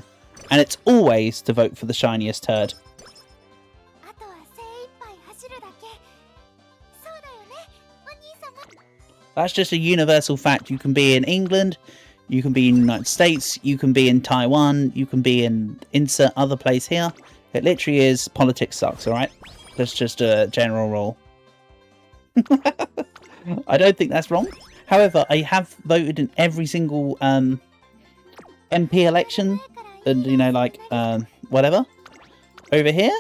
And it's always to vote for the shiniest turd. That's just a universal fact. You can be in England, you can be in the United States, you can be in Taiwan, you can be in insert other place here. It literally is politics sucks, alright? That's just a general rule. I don't think that's wrong. However, I have voted in every single MP election, and you know, like whatever, over here,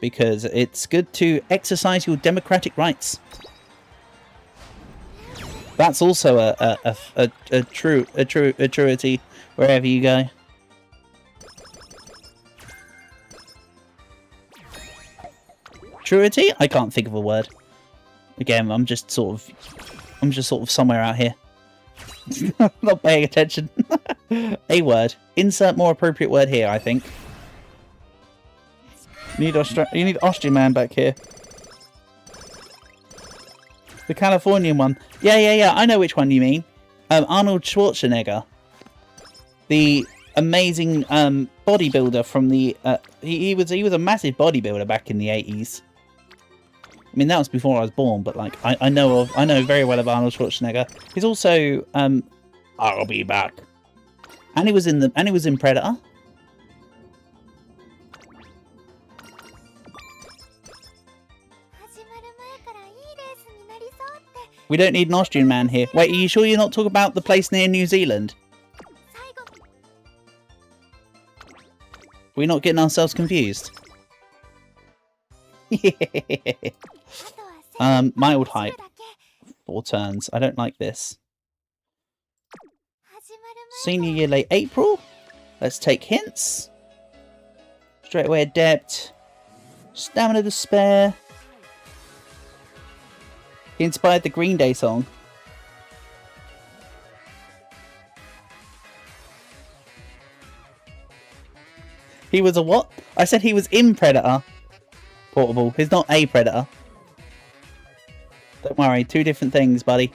because it's good to exercise your democratic rights. That's also a truity wherever you go. Truity? I can't think of a word. Again, I'm just sort of somewhere out here. Not paying attention. A word. Insert more appropriate word here, I think. You need Austrian man back here. The Californian one. Yeah. I know which one you mean. Arnold Schwarzenegger. The amazing bodybuilder from the... he was a massive bodybuilder back in the 80s. I mean, that was before I was born, but like I know very well of Arnold Schwarzenegger. He's also I'll be back. And he was in Predator. We don't need an Austrian man here. Wait, are you sure you're not talking about the place near New Zealand? We're not getting ourselves confused. Mild hype. 4 turns. I don't like this. Senior year late April. Let's take hints. Straight away adept. Stamina to spare. He inspired the Green Day song. He was a what? I said he was in Predator. Portable. He's not a Predator. Don't worry, 2 different things, buddy.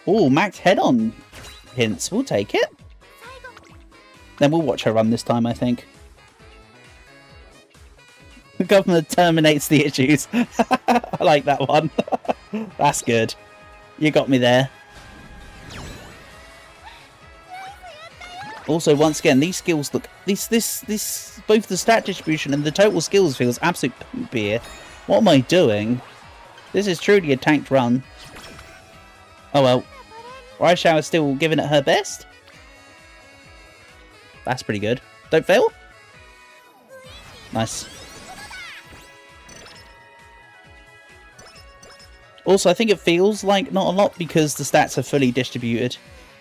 Ooh, max head-on hints. We'll take it. Then we'll watch her run this time, I think. The government terminates the issues. I like that one. That's good. You got me there. Also, once again, these skills look... This both the stat distribution and the total skills feels absolute poop here. What am I doing? This is truly a tanked run. Oh well. Raishao is still giving it her best. That's pretty good. Don't fail. Nice. Also, I think it feels like not a lot because the stats are fully distributed.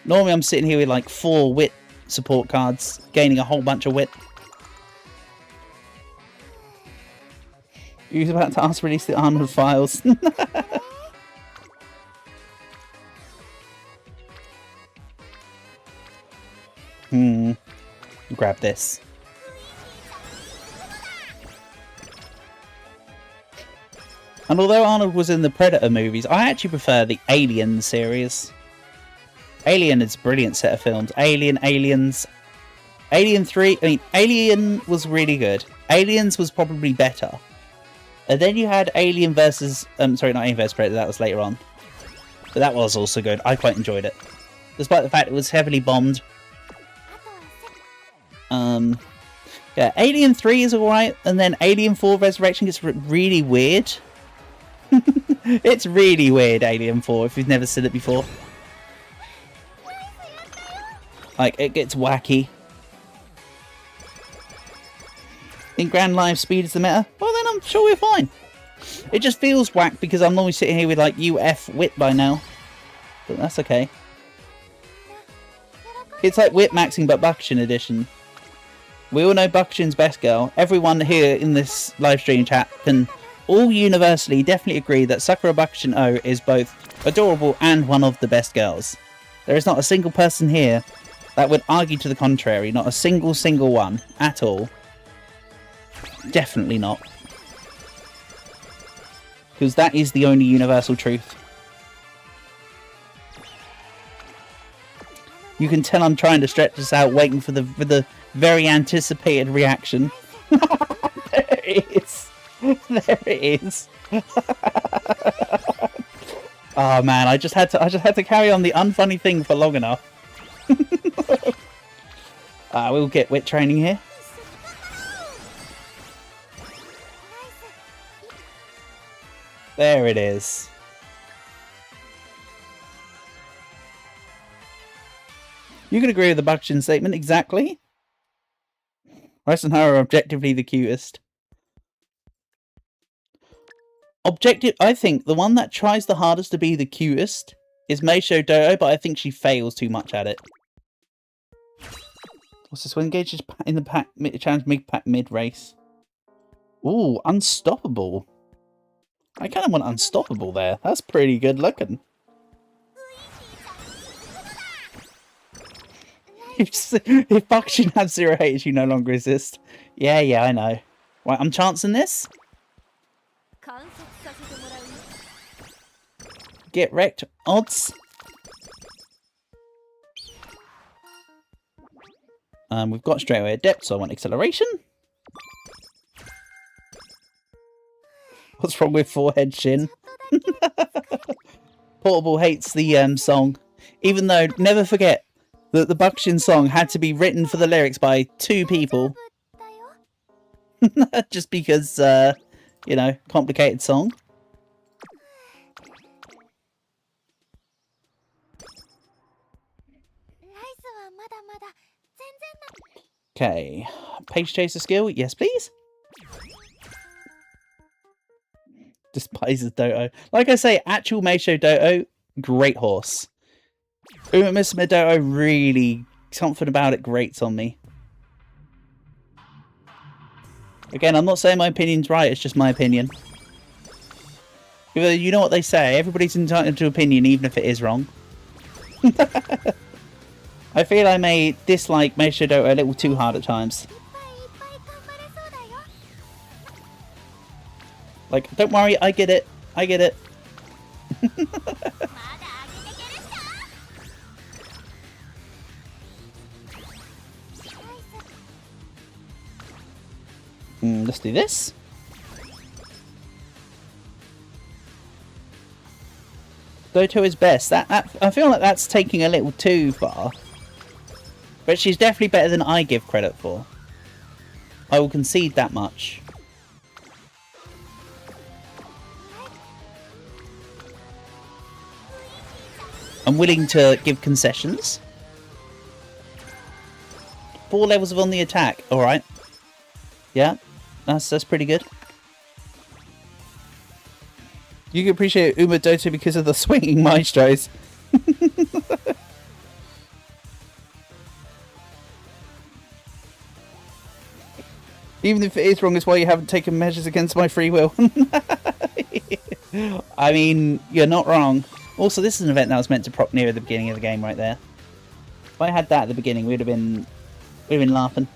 Normally I'm sitting here with like 4 wit support cards, gaining a whole bunch of wit. You was about to ask to release the Arnold files. Grab this. And although Arnold was in the Predator movies, I actually prefer the Alien series. Alien is a brilliant set of films. Aliens. Alien 3, I mean, Alien was really good. Aliens was probably better. And then you had Alien versus... sorry, not Alien versus Predator, that was later on. But that was also good. I quite enjoyed it. Despite the fact it was heavily bombed. Yeah, Alien 3 is alright, and then Alien 4 Resurrection gets really weird. It's really weird, Alien 4, if you've never seen it before. Like, it gets wacky. In Grand Live, speed is the meta? Well, then I'm sure we're fine. It just feels whack because I'm normally sitting here with, like, UF wit by now. But that's okay. It's like wit maxing, but Bakushin edition. We all know Bakushin's best girl. Everyone here in this live stream chat can all universally definitely agree that Sakura Bakushin O is both adorable and one of the best girls. There is not a single person here that would argue to the contrary. Not a single one at all. Definitely not. Because that is the only universal truth. You can tell I'm trying to stretch this out, waiting for the very anticipated reaction. There it is. There it is. Oh man, I just had to carry on the unfunny thing for long enough. We'll get wit training here. There it is. You can agree with the BAKUSHIN statement, exactly. Rice and her are objectively the cutest. I think the one that tries the hardest to be the cutest is Meisho Doto, but I think she fails too much at it. What's this one? Engages in the pack challenge mid-race. Ooh, unstoppable. I kind of want unstoppable there. That's pretty good looking. If BAKUSHIN has 0 haters, you no longer exist. Yeah, I know. Right, I'm chancing this. Get wrecked. Odds. We've got straight away adept, so I want acceleration. What's wrong with forehead Shin? Portable hates the song. Even though, never forget that the BAKUSHIN song had to be written for the lyrics by 2 people. Just because, you know, complicated song. Okay, page chaser skill, yes please. Despises Doto. Like I say, actual Meisho Doto, great horse. Umamusume Doto, really, something about it grates on me. Again, I'm not saying my opinion's right, it's just my opinion. You know what they say, everybody's entitled to opinion even if it is wrong. I feel I may dislike Meisho Doto a little too hard at times. Like, don't worry, I get it. I get it. Let's do this. Doto is best. I feel like that's taking a little too far. But she's definitely better than I give credit for. I will concede that much. I'm willing to give concessions. 4 levels of on the attack. Alright. Yeah, that's pretty good. You can appreciate Uma Doto because of the swinging maestros. Even if it is wrong, it's why you haven't taken measures against my free will. I mean, you're not wrong. Also, this is an event that was meant to prop near the beginning of the game right there. If I had that at the beginning, we'd have been laughing.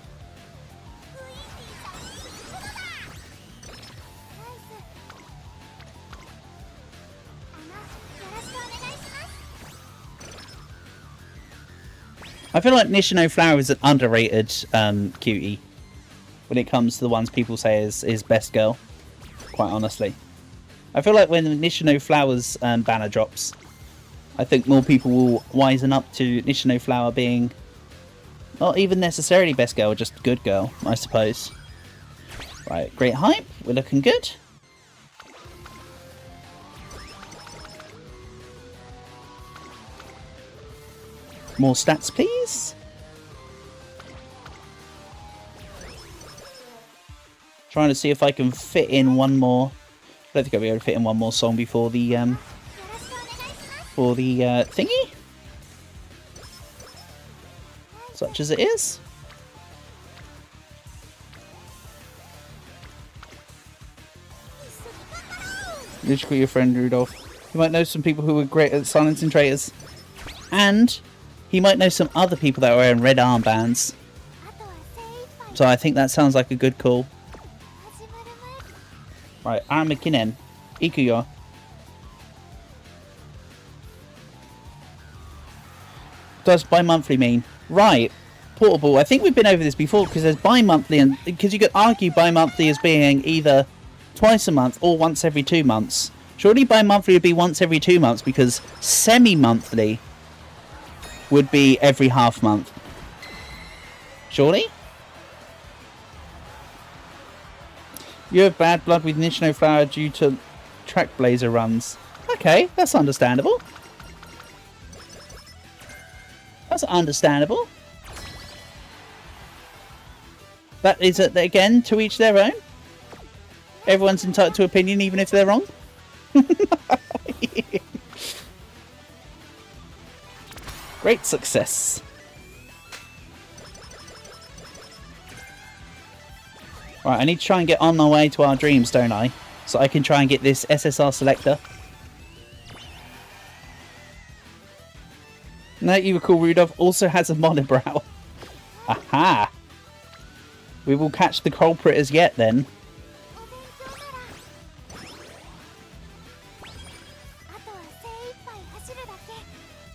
I feel like Nishino Flower is an underrated cutie when it comes to the ones people say is best girl, quite honestly. I feel like when Nishino Flower's banner drops, I think more people will wisen up to Nishino Flower being not even necessarily best girl, just good girl, I suppose. Right, great hype, we're looking good. More stats, please. Trying to see if I can fit in one more. I don't think I'll be able to fit in one more song before the thingy. Such as it is. You should call your friend Rudolph. You might know some people who are great at silencing traitors. And he might know some other people that are wearing red armbands. So I think that sounds like a good call. Right, Armakinen. Ikuyo. Does bi-monthly mean? Right. Portable. I think we've been over this before because there's bi-monthly and because you could argue bi-monthly as being either twice a month or once every 2 months. Surely bi-monthly would be once every 2 months, because semi-monthly would be every half month. Surely? You have bad blood with Nishino Flower due to track blazer runs. Okay, that's understandable. That's understandable. That is, again, to each their own. Everyone's entitled to opinion, even if they're wrong. Great success. Right, I need to try and get on my way to our dreams, don't I? So I can try and get this SSR selector. No, you recall Rudolph also has a monobrow. Aha! We will catch the culprit as yet, then.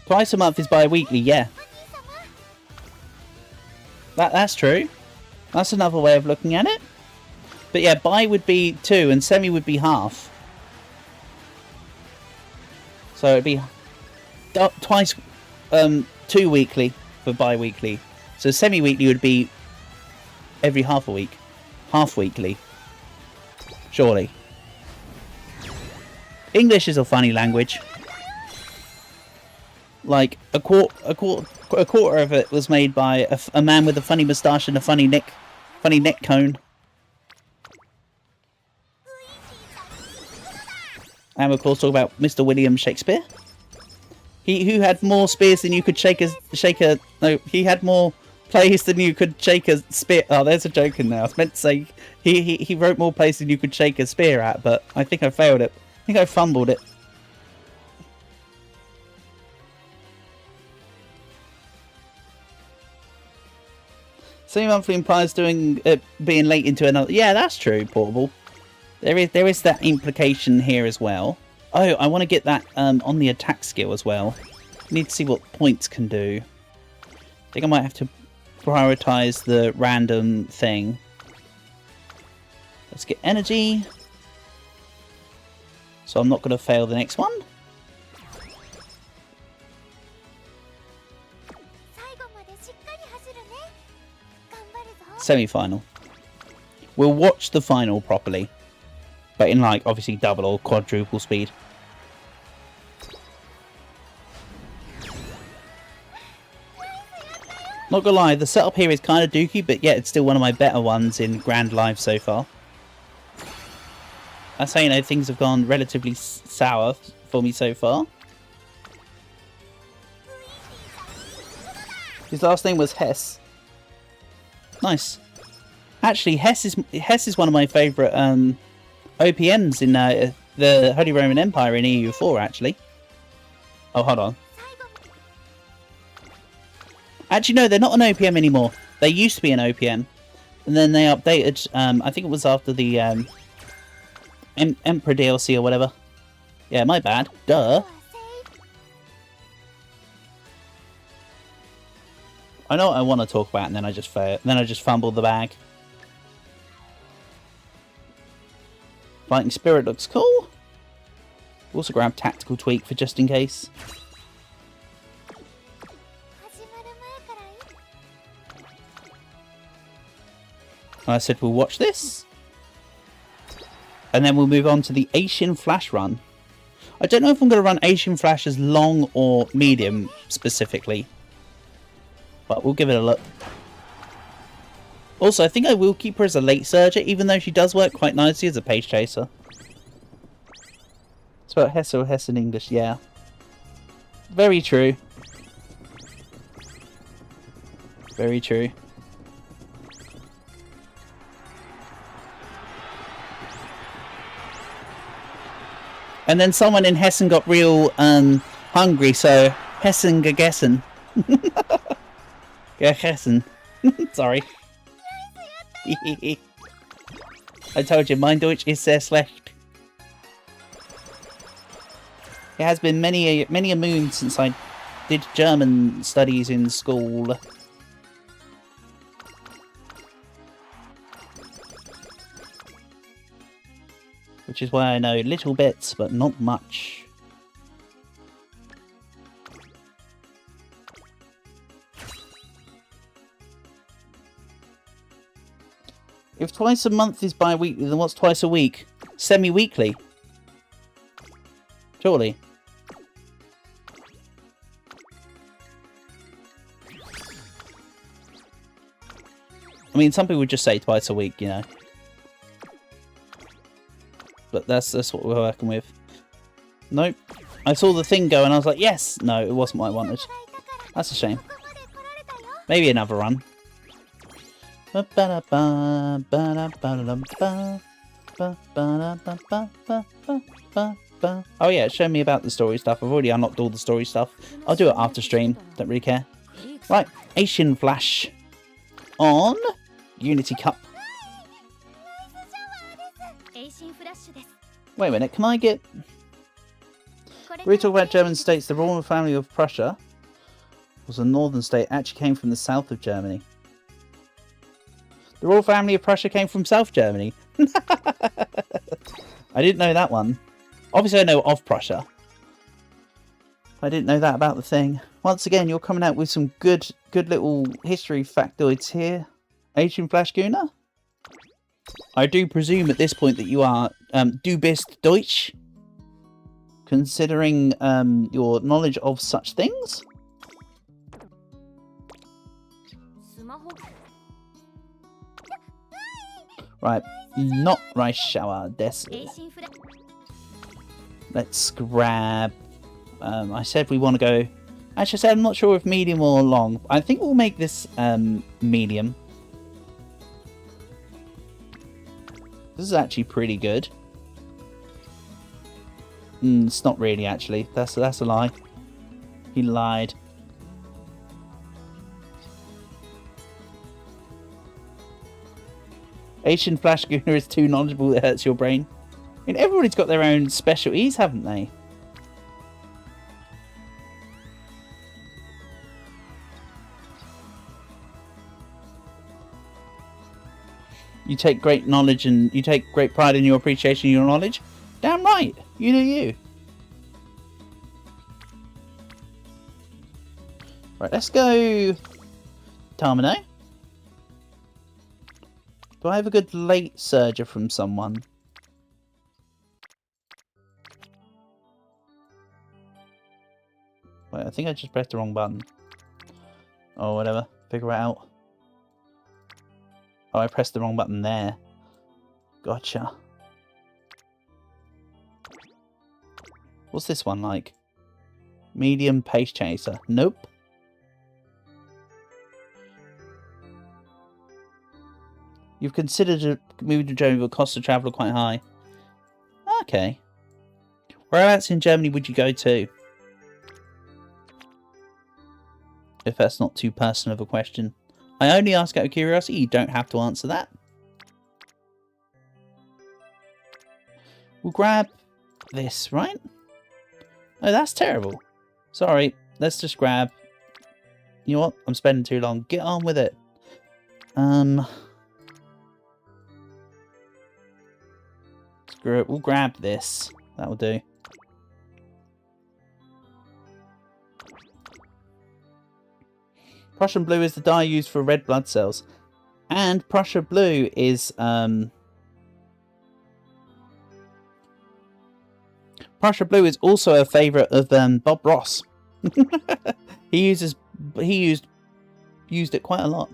Twice a month is bi-weekly, yeah. That's true. That's another way of looking at it. But yeah, bi would be 2 and semi would be half. So it'd be twice, 2 weekly for bi-weekly. So semi-weekly would be every half a week. Half weekly. Surely. English is a funny language. Like, a quarter of it was made by a man with a funny moustache and a funny neck cone. And of course talk about Mr. William Shakespeare. He who had more spears than you could he had more plays than you could shake a spear. Oh, there's a joke in there. I was meant to say he wrote more plays than you could shake a spear at, but I think I failed it. I think I fumbled it. Semi-monthly implies being late into another. Yeah, that's true, Portable. There is that implication here as well. Oh, I want to get that on the attack skill as well. Need to see what points can do. I think I might have to prioritize the random thing. Let's get energy. So I'm not going to fail the next one. Semi-final. We'll watch the final properly. But in, like, obviously double or quadruple speed. Not gonna lie, the setup here is kind of dookie, but yet it's still one of my better ones in Grand Live so far. I say, you know, things have gone relatively sour for me so far. His last name was Hess. Nice. Actually, Hess is one of my favourite OPMs in the Holy Roman Empire in EU4, actually. Oh, hold on. Actually, no, they're not an OPM anymore. They used to be an OPM. And then they updated, I think it was after the Emperor DLC or whatever. Yeah, my bad. Duh. I know what I want to talk about, and then I just fail. Then I just fumbled the bag. Fighting Spirit looks cool. Also grab Tactical Tweak for just in case. I said we'll watch this. And then we'll move on to the Asian Flash run. I don't know if I'm going to run Asian Flash as long or medium specifically. But we'll give it a look. Also, I think I will keep her as a late surger, even though she does work quite nicely as a page chaser. It's about Hess or Hess in English, yeah. Very true. Very true. And then someone in Hessen got real hungry, so Hessen gegessen. Gegessen. Sorry. I told you, mein Deutsch is sehr schlecht. It has been many a moon since I did German studies in school. Which is why I know little bits, but not much. If twice a month is bi-weekly, then what's twice a week? Semi-weekly. Surely. I mean, some people would just say twice a week, you know. But that's what we're working with. Nope. I saw the thing go and I was like, yes! No, it wasn't what I wanted. That's a shame. Maybe another run. Oh yeah, show me about the story stuff. I've already unlocked all the story stuff. I'll do it after stream. Don't really care. Right, Asian Flash on Unity Cup. Wait a minute, can I get... We talk about German states. The royal family of Prussia was a northern state. Actually came from the south of Germany. The royal family of Prussia came from South Germany. I didn't know that one. Obviously I know of Prussia. I didn't know that about the thing. Once again, you're coming out with some good little history factoids here. Asian Flash Guna? I do presume at this point that you are du bist Deutsch, considering your knowledge of such things. Right, not rice shower desu. Let's grab... I said we want to go... Actually, I said I'm not sure if medium or long. I think we'll make this medium. This is actually pretty good. It's not really, actually. That's a lie. He lied. Asian Flash Guna is too knowledgeable that it hurts your brain. I mean, everybody's got their own specialties, haven't they? You take great knowledge and you take great pride in your appreciation of your knowledge. Damn right. You do you. Right, let's go Tamino. Do I have a good late surger from someone? Wait, I think I just pressed the wrong button. Oh, whatever. Figure it out. Oh, I pressed the wrong button there. Gotcha. What's this one like? Medium pace chaser. Nope. You've considered moving to Germany, but cost of travel are quite high. Okay. Whereabouts in Germany would you go to? If that's not too personal of a question. I only ask out of curiosity, you don't have to answer that. We'll grab this, right? Oh, that's terrible. Sorry, let's just grab... You know what? I'm spending too long. Get on with it. Screw it, we'll grab this. That'll do. Prussian blue is the dye used for red blood cells. And Prussia blue is... Prussia blue is also a favourite of Bob Ross. He used it quite a lot.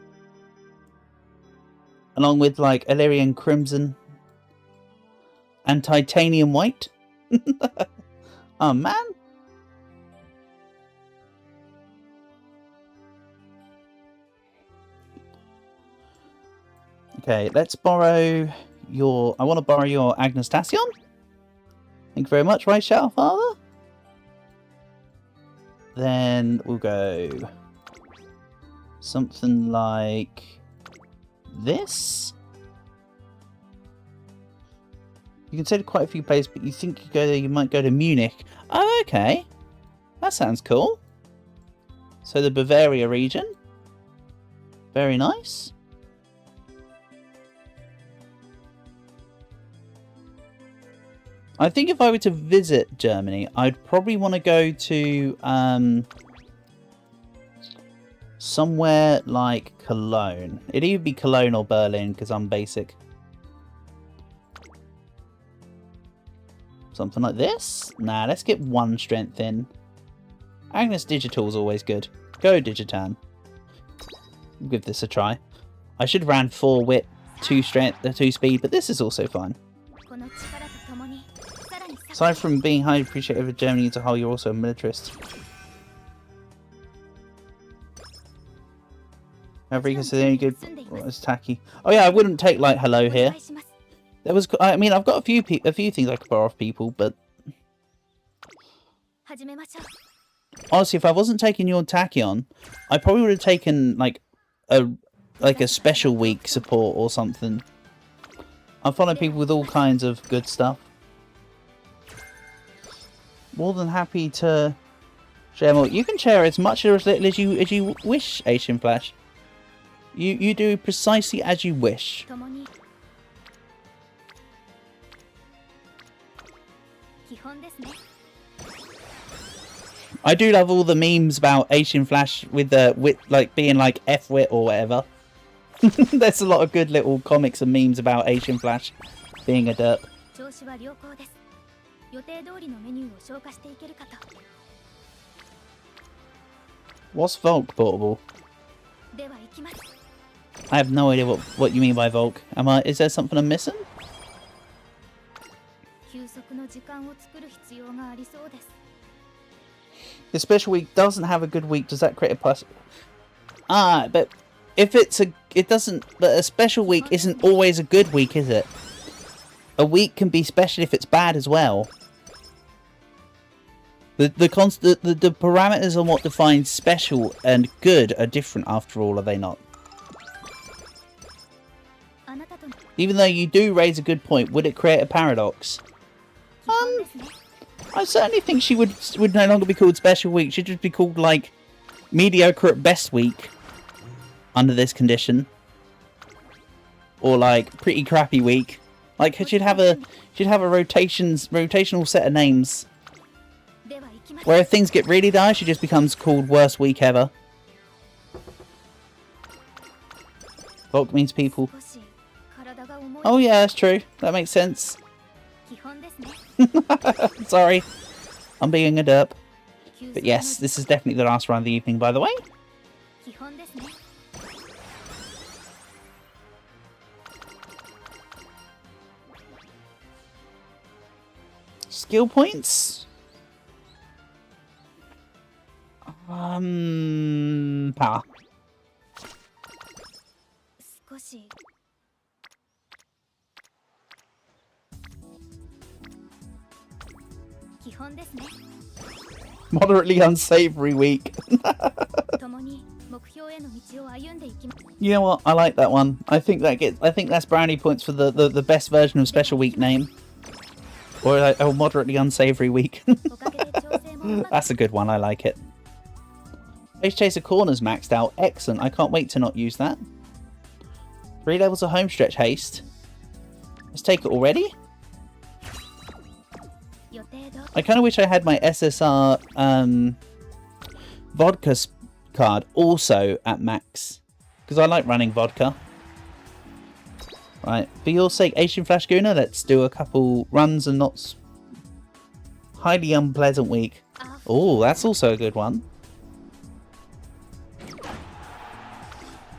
Along with like Illyrian crimson and titanium white. Oh man. Okay, let's borrow your... I want to borrow your Agnestation. Thank you very much, right, Shadow Father? Then we'll go... something like... this? You considered quite a few places, but you think you might go to Munich. Oh, okay. That sounds cool. So the Bavaria region. Very nice. I think if I were to visit Germany, I'd probably want to go to somewhere like Cologne. It'd either be Cologne or Berlin because I'm basic. Something like this? Nah, let's get 1 strength in. Agnes Digital is always good. Go Digitan. We'll give this a try. I should have ran 4 wit, 2 strength, 2 speed, but this is also fine. Aside from being highly appreciated of Germany as a whole, you're also a militarist. Fabregas is the only good. Oh, it's tacky. Oh yeah, I wouldn't take like hello here. There was. I mean, I've got a few things I could borrow off people, but honestly, if I wasn't taking your Tachyon, I probably would have taken like a special week support or something. I'm following people with all kinds of good stuff. More than happy to share more. You can share as much or as little as you wish, Asian Flash. You do precisely as you wish. I do love all the memes about Asian Flash with the like being like F-wit or whatever. There's a lot of good little comics and memes about Asian Flash being a derp. What's Volk portable? I have no idea what you mean by Volk. Is there something I'm missing? The special week doesn't have a good week. Does that create a plus? Ah, but if it doesn't. But a special week isn't always a good week, is it? A week can be special if it's bad as well. The parameters on what defines special and good are different after all, are they not? Even though you do raise a good point, would it create a paradox? I certainly think she would no longer be called special week. She'd just be called like mediocre at best week under this condition, or like pretty crappy week. Like she'd have a rotational set of names. Where if things get really dire, she just becomes called worst week ever. Volk means people. Oh yeah, that's true. That makes sense. Sorry. I'm being a derp. But yes, this is definitely the last round of the evening, by the way. Skill points? Power. Moderately unsavory week. You know what? I like that one. I think that's brownie points for the best version of special week name. Or a moderately unsavory week. That's a good one. I like it. Pace Chaser Corner's maxed out. Excellent. I can't wait to not use that. 3 levels of home stretch haste. Let's take it already. I kind of wish I had my SSR vodka card also at max. Because I like running vodka. Right, for your sake, Asian Flash Guna, let's do a couple runs and not highly unpleasant week. Oh, that's also a good one.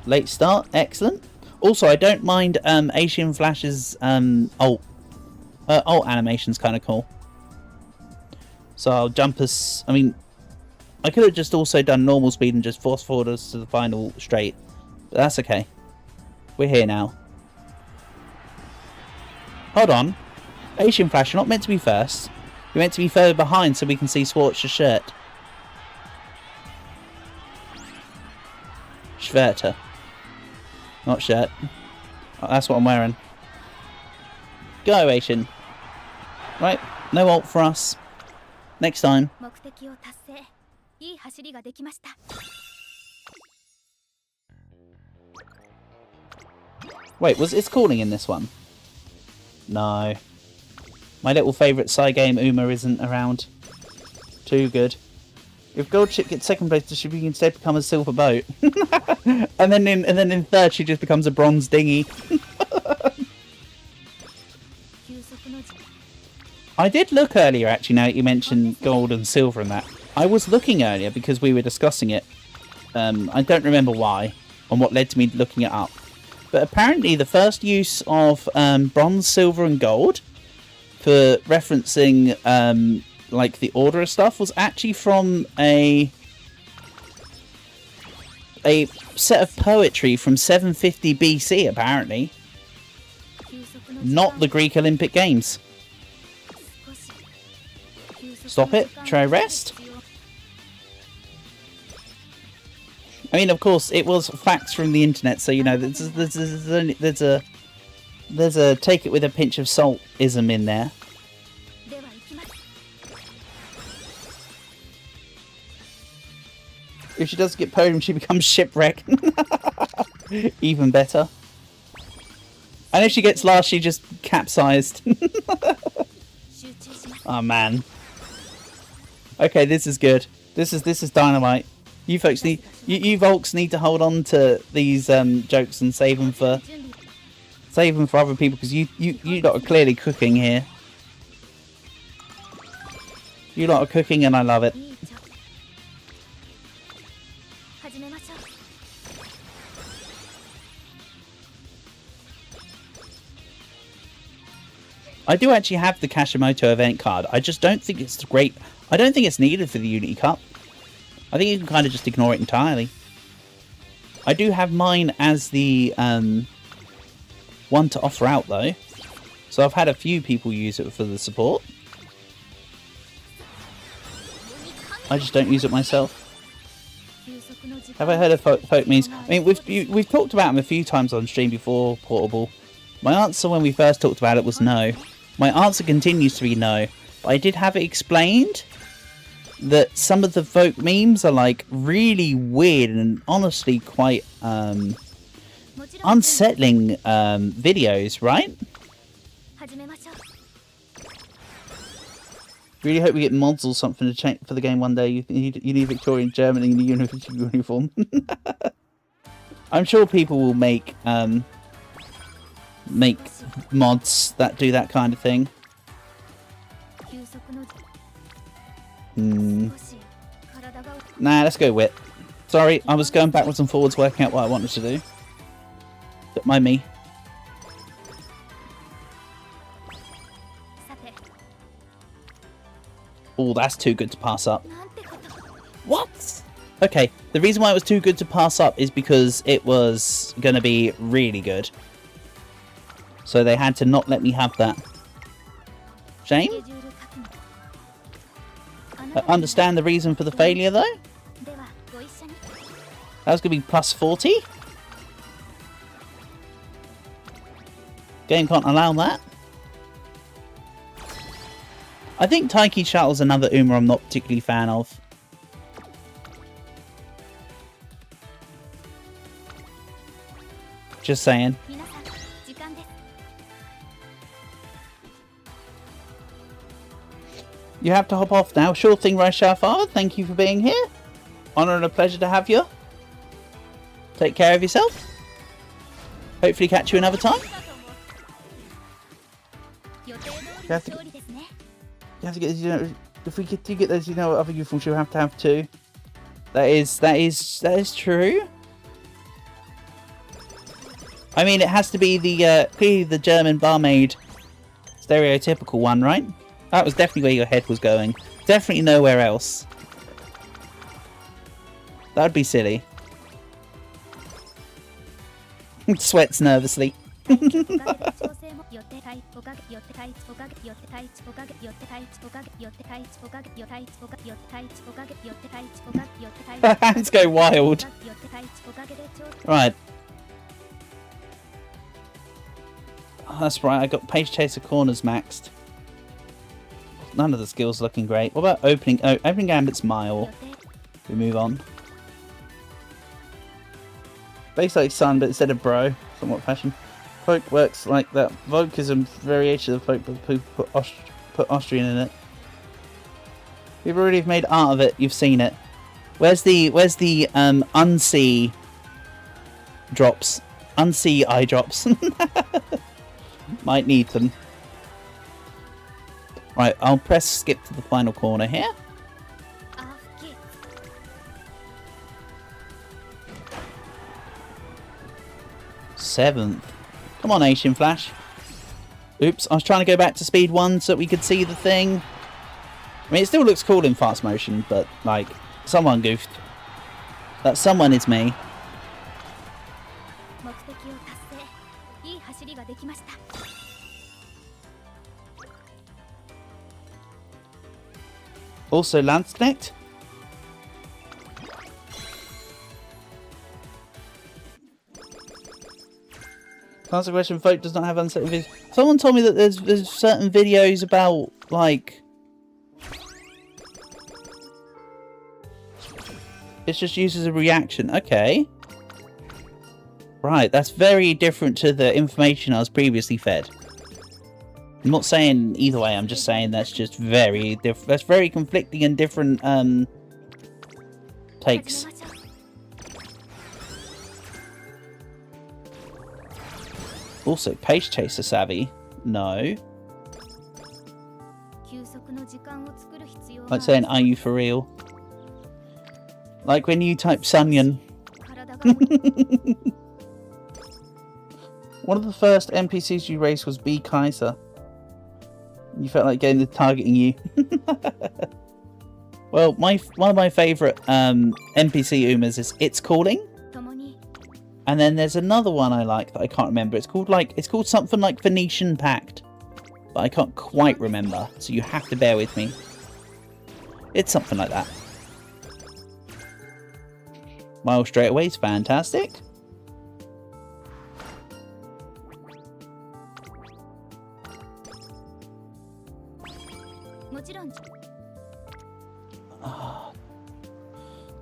Late start, excellent. Also, I don't mind Asian Flash's ult animation's kind of cool. So I'll jump us. I mean, I could have just also done normal speed and just force forward us to the final straight, but that's okay. We're here now. Hold on, Asian Flash, you're not meant to be first. You're meant to be further behind so we can see Swartz's shirt. Schwerter. Not shirt. Oh, that's what I'm wearing. Go, Asian. Right, no ult for us. Next time. Wait, it's calling in this one? No. My little favourite Psy game Uma isn't around. Too good. If Gold Ship gets second place, does she instead become a silver boat? and then in third, she just becomes a bronze dinghy. I did look earlier, actually, now that you mentioned gold and silver and that. I was looking earlier because we were discussing it. I don't remember why, and what led to me looking it up. But apparently the first use of bronze, silver and gold for referencing like the order of stuff was actually from a set of poetry from 750 BC, apparently. Not the Greek Olympic Games. Stop it. Try rest. I mean, of course, it was facts from the internet, so you know there's a take it with a pinch of salt ism in there. If she doesn't get podium, she becomes shipwreck. Even better. And if she gets last, she just capsized. Oh man. Okay, this is good. This is dynamite. You folks need, you Volks need to hold on to these jokes and save them for other people, because you lot are clearly cooking here. You lot are cooking, and I love it. I do actually have the Kashimoto event card. I just don't think it's great. I don't think it's needed for the Unity Cup. I think you can kind of just ignore it entirely. I do have mine as the one to offer out though. So I've had a few people use it for the support. I just don't use it myself. Have I heard of folk memes? I mean, we've talked about them a few times on stream before, Portable. My answer when we first talked about it was no. My answer continues to be no. But I did have it explained that some of the folk memes are like really weird and honestly quite unsettling videos, right? Really hope we get mods or something to change for the game one day. You need Victorian Germany in the uniform. I'm sure people will make mods that do that kind of thing. Nah, let's go Wit. Sorry, I was going backwards and forwards working out what I wanted to do. Don't mind me. Oh, that's too good to pass up. What? Okay, the reason why it was too good to pass up is because it was going to be really good. So they had to not let me have that. Shame? I understand the reason for the failure though. That was going to be plus 40. Game can't allow that. I think Taiki Shuttle's another Uma I'm not particularly a fan of. Just saying. You have to hop off now. Sure thing, Roshar Father. Thank you for being here. Honour and a pleasure to have you. Take care of yourself. Hopefully catch you another time. You have to get, you know, if we get to get those, you know, other uniforms, you'll have to have two. That is true. I mean, it has to be the clearly the German barmaid stereotypical one, right? That was definitely where your head was going. Definitely nowhere else. That would be silly. Sweats nervously. Hands go wild. Right. Oh, that's right, I got Page Chaser Corners maxed. None of the skills looking great. What about opening? Oh, opening Gambit's Mile. We move on. Base like Sun, but instead of Bro. Somewhat fashion. Folk works like that. Folk is a variation of folk, but people put Austrian in it. We've already made art of it. You've seen it. Where's the unsee drops? Unsee eye drops. Might need them. Right, I'll press skip to the final corner here. Seventh. Come on, Asian Flash. Oops, I was trying to go back to speed 1 so that we could see the thing. I mean, it still looks cool in fast motion, but, like, someone goofed. That someone is me. Also, Landsknecht. Answer question, folk does not have uncertain videos. Someone told me that there's certain videos about, like... It's just used as a reaction. Okay. Right, that's very different to the information I was previously fed. I'm not saying either way, I'm just saying that's just very different. That's very conflicting and different, takes. Also, Pace Chaser savvy? No. Like saying, are you for real? Like when you type Sunyan. One of the first NPCs you raced was B. Kaiser. You felt like getting the targeting you. Well, one of my favourite NPC Umas is It's Calling. And then there's another one I like that I can't remember. It's called something like Venetian Pact. But I can't quite remember, so you have to bear with me. It's something like that. Mile straight away is fantastic.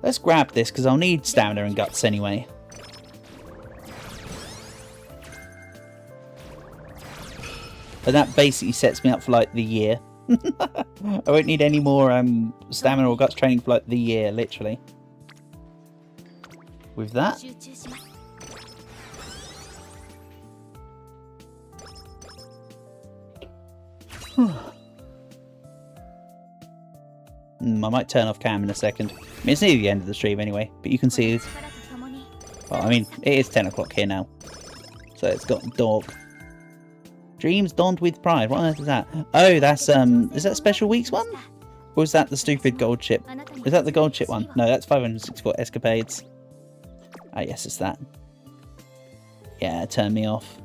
Let's grab this because I'll need stamina and guts anyway. But that basically sets me up for like the year. I won't need any more stamina or guts training for like the year, literally. With that. I might turn off cam in a second. I mean, it's near the end of the stream anyway, but you can see it. Well, I mean, it is 10 o'clock here now. So it's got dark. Dreams donned with pride. What on earth is that? Oh, that's, is that Special Weeks one? Or is that the stupid gold chip? Is that the gold chip one? No, that's 564 escapades. Ah, yes, it's that. Yeah, turn me off.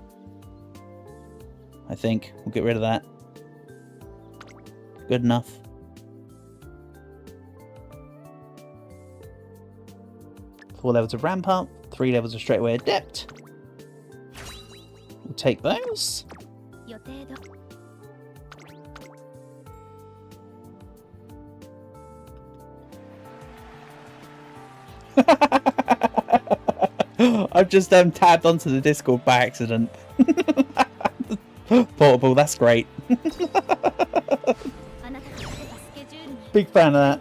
I think. We'll get rid of that. Good enough. Four levels of ramp up, 3 levels of straightaway adept. We'll take those. I've just tabbed onto the Discord by accident. Portable, that's great. Big fan of that.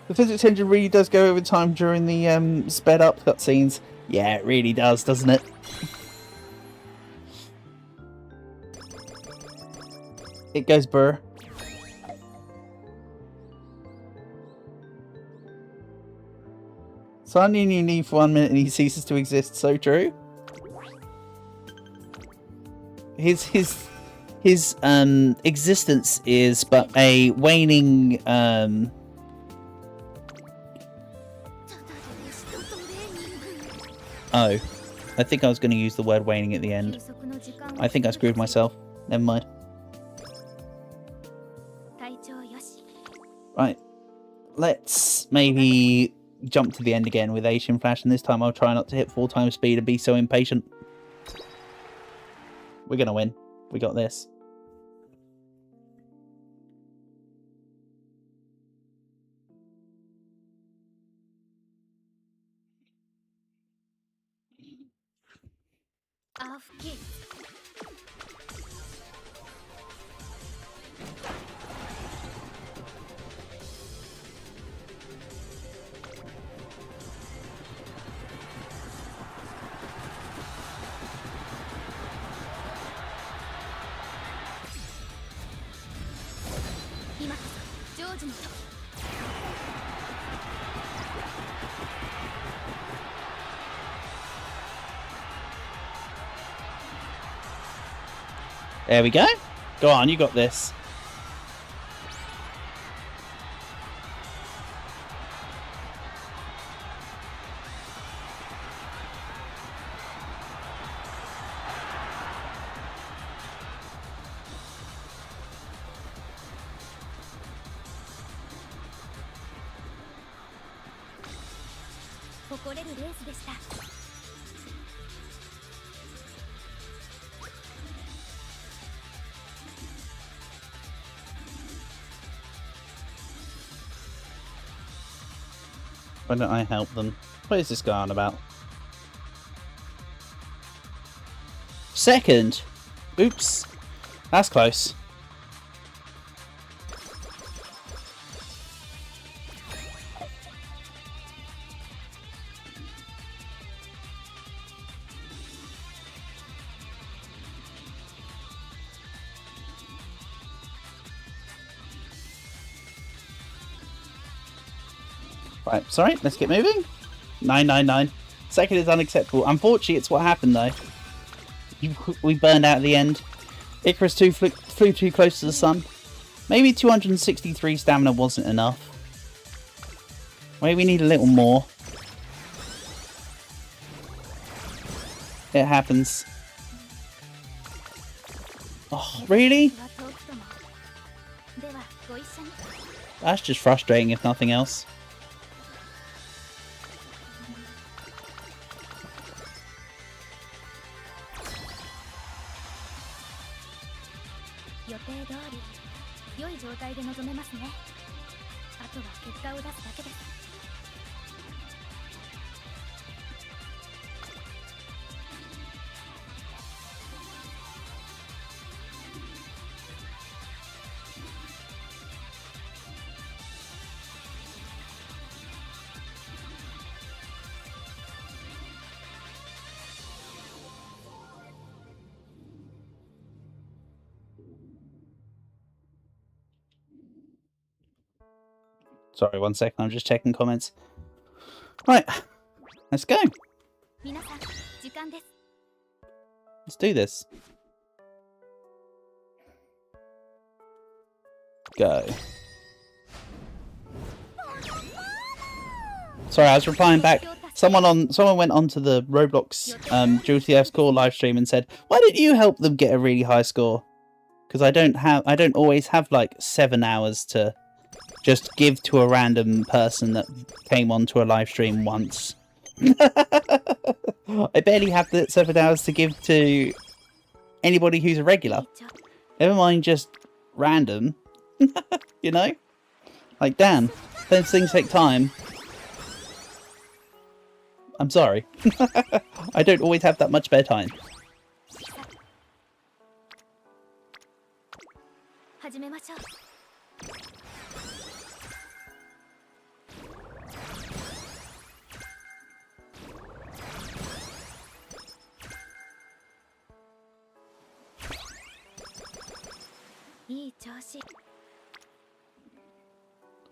The physics engine really does go over time during the sped up cutscenes. Yeah, it really does, doesn't it? It goes burr. Suddenly you leave for 1 minute and he ceases to exist. So true. His existence is but a waning Oh, I think I was going to use the word waning at the end. I think I screwed myself. Never mind. Right. Let's maybe jump to the end again with Asian Flash, and this time I'll try not to hit 4 times speed and be so impatient. We're going to win. We got this. There we go. Go on, you got this. Why don't I help them? What is this guy on about? Second? Oops. That's close. Right, sorry, let's get moving. 999. Second is unacceptable. Unfortunately, it's what happened though. We burned out at the end. Icarus 2 flew too close to the sun. Maybe 263 stamina wasn't enough. Maybe we need a little more. It happens. Oh, really? That's just frustrating if nothing else. Sorry, 1 second, I'm just checking comments. Right, let's go. Let's do this. Go. Sorry, I was replying back. Someone went onto the Roblox GTF score live stream and said, "Why didn't you help them get a really high score?" Because I don't always have like 7 hours to just give to a random person that came onto a live stream once. I barely have the 7 hours to give to anybody who's a regular. Never mind just random. You know? Like, damn. Those things take time. I'm sorry. I don't always have that much spare time.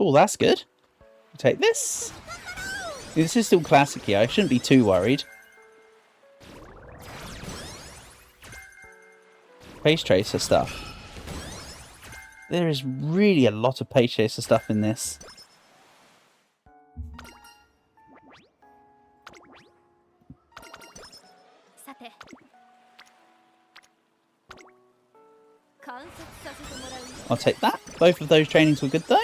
Oh, that's good. Take this. This is still classic here. I shouldn't be too worried. Pace Tracer stuff. There is really a lot of Pace Tracer stuff in this. I'll take that. Both of those trainings were good though.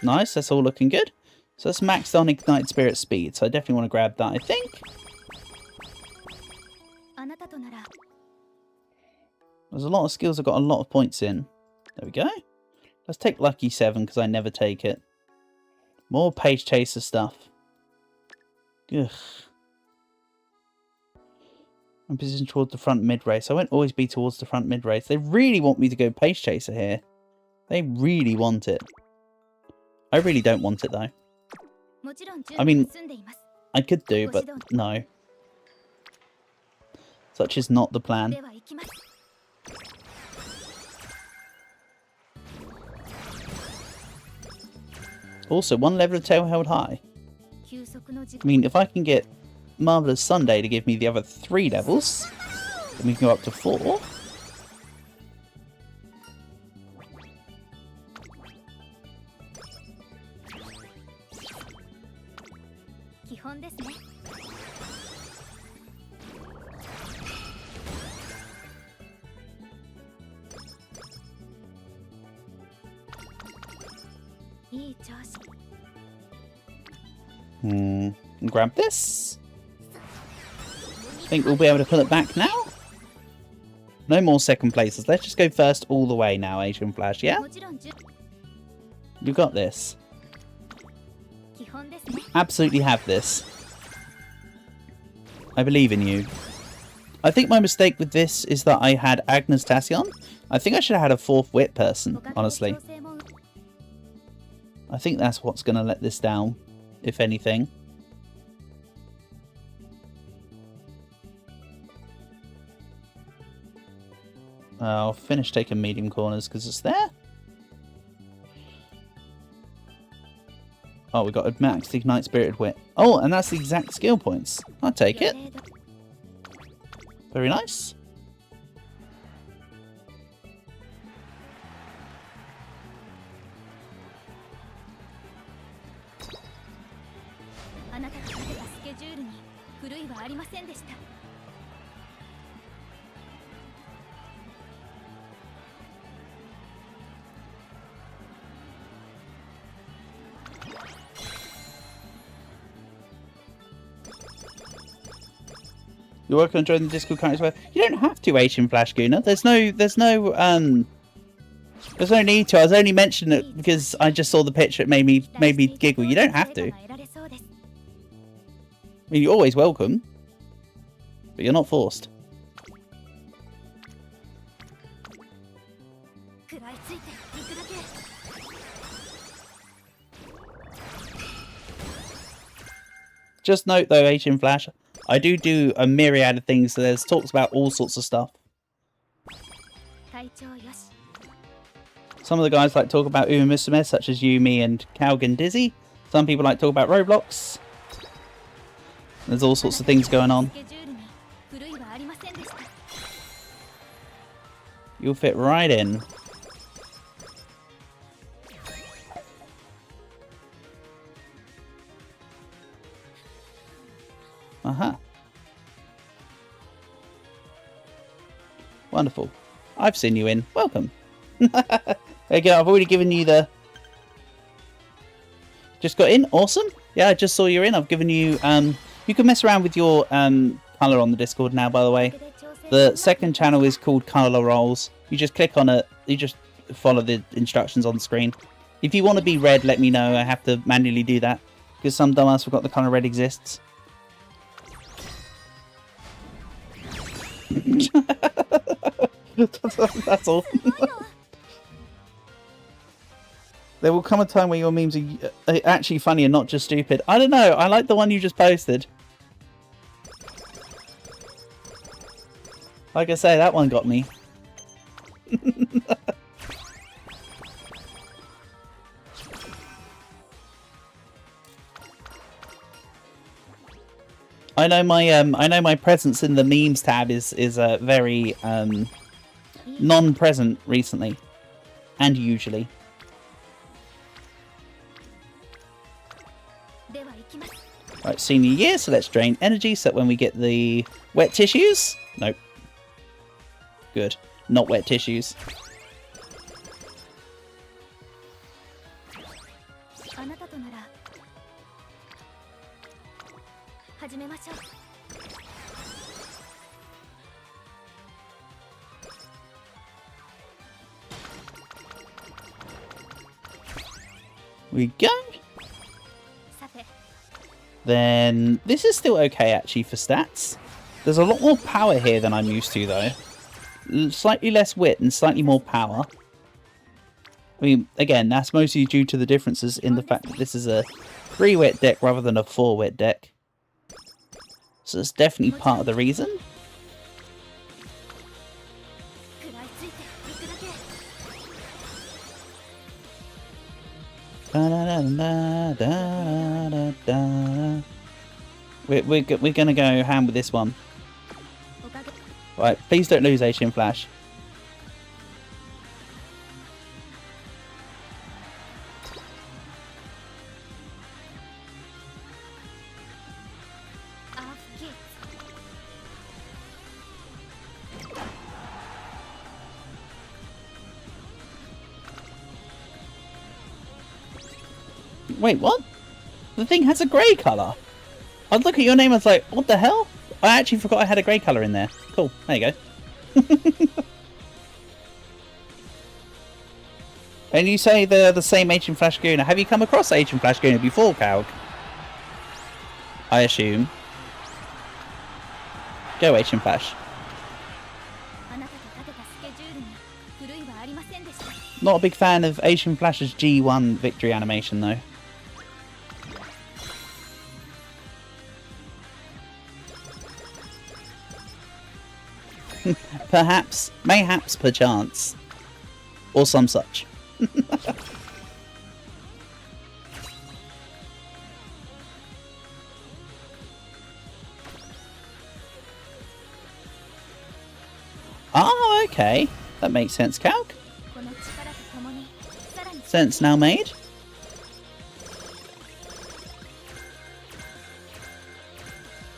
Nice, that's all looking good. So that's maxed on Ignite Spirit speed, so I definitely want to grab that, I think. There's a lot of skills I've got a lot of points in. There we go. Let's take Lucky 7 because I never take it. More page chaser stuff. Ugh. I'm positioned towards the front mid race. I won't always be towards the front mid race. They really want me to go page chaser here. They really want it. I really don't want it though. I mean, I could do, but no. Such is not the plan. Also, 1 level of tail held high. I mean, if I can get Marvelous Sunday to give me the other 3 levels, then we can go up to 4. Grab this. Think we'll be able to pull it back now? No more second places. Let's just go first all the way now, Asian Flash, yeah? You got this. Absolutely have this. I believe in you. I think my mistake with this is that I had Agnes Tassion. I think I should have had a 4th wit person, honestly. I think that's what's going to let this down, if anything. I'll finish taking medium corners because it's there. Oh, we got a max Ignite Spirited Wit. Oh, and that's the exact skill points. I'll take it. Very nice. You're welcome to join the Discord currently as well. You don't have to, Asian Flash Guna. There's no need to. I was only mentioning it because I just saw the picture. It made me giggle. You don't have to. I mean, you're always welcome, but you're not forced. Just note though, Asian Flash, I do a myriad of things, so there's talks about all sorts of stuff. Some of the guys like to talk about Umamusume, such as Yumi and Calgan Dizzy. Some people like to talk about Roblox. There's all sorts of things going on. You'll fit right in. Uh-huh. Wonderful. I've seen you in. Welcome. There you go. I've already given you the... Just got in? Awesome. Yeah, I just saw you in. I've given you... You can mess around with your colour on the Discord now, by the way. The second channel is called Colour Rolls. You just click on it. You just follow the instructions on the screen. If you want to be red, let me know. I have to manually do that. Because some dumbass forgot the colour red exists. That's all. There will come a time where your memes are actually funny and not just stupid. I don't know. I like the one you just posted. Like I say, that one got me. I know my presence in the memes tab is very non-present recently, and usually. Right, senior year, so let's drain energy so that when we get the wet tissues... Nope. Good. Not wet tissues. We go. then this is still okay actually for stats. There's a lot more power here than I'm used to though. Slightly less wit and slightly more power. I mean, again, that's mostly due to the differences in the fact that this is a 3-wit deck rather than a 4-wit deck. So it's definitely part of the reason. We're gonna go ham with this one. Right, please don't lose Asian Flash. Wait, what? The thing has a grey colour. I'd look at your name and I was like, what the hell? I actually forgot I had a grey colour in there. Cool, there you go. And you say they're the same Ancient Flash Guna. Have you come across Ancient Flash Guna before, Calg? I assume. Go, Ancient Flash. Not a big fan of Asian Flash's G1 victory animation, though. Perhaps, mayhaps, perchance. Or some such. Oh, okay. That makes sense, Calc. Sense now made.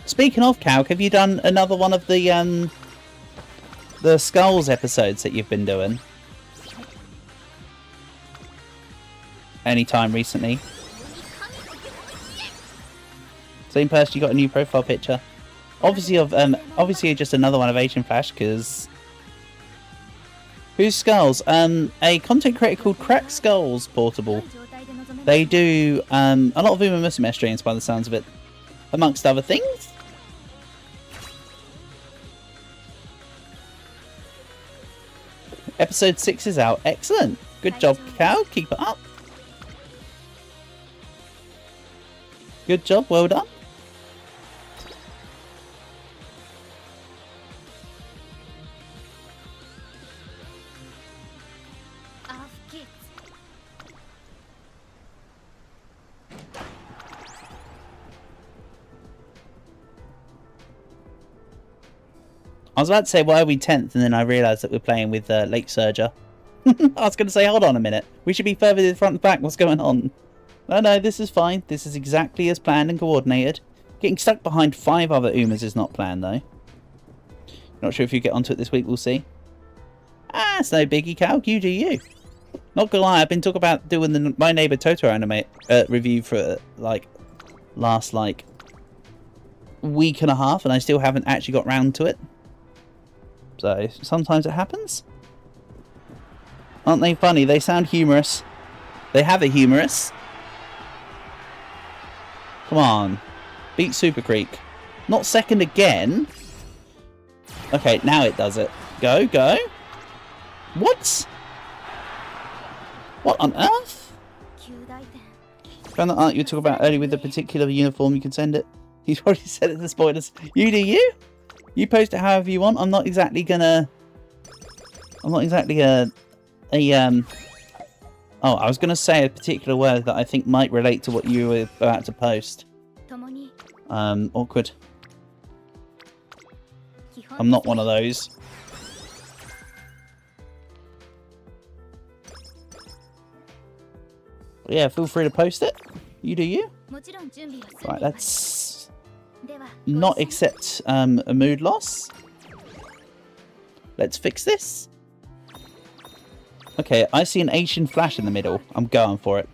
Speaking of Calc, have you done another one of the Skulls episodes that you've been doing? Anytime recently? Same person, you got a new profile picture. Obviously just another one of Asian Flash, because... Who's Skulls? A content creator called Crack Skulls Portable. They do a lot of Umamusume streams by the sounds of it, amongst other things. Episode 6 is out. Excellent. Good job, Cow. Keep it up. Good job. Well done. I was about to say, why are we 10th? And then I realised that we're playing with Lake Surger. I was going to say, hold on a minute. We should be further to the front and back. What's going on? No, this is fine. This is exactly as planned and coordinated. Getting stuck behind 5 other Umas is not planned, though. Not sure if you get onto it this week. We'll see. Ah, it's no biggie, Calc. You do you. Not gonna lie, I've been talking about doing the My Neighbor Totoro anime review for, last, week and a half, and I still haven't actually got round to it. So, sometimes it happens. Aren't they funny? They sound humorous. They have a humorous. Come on. Beat Super Creek. Not second again. Okay, now it does it. Go, go. What? What on earth? Found that art you were talking about earlier with the particular uniform, you can send it. He's already said it to spoilers. You do you? You post it however you want. I'm not exactly a oh, I was gonna say a particular word that I think might relate to what you were about to post. Awkward. I'm not one of those. But yeah, feel free to post it. You do you. Right, let's not accept a mood loss. Let's fix this. Okay, I see an Asian Flash in the middle. I'm going for it.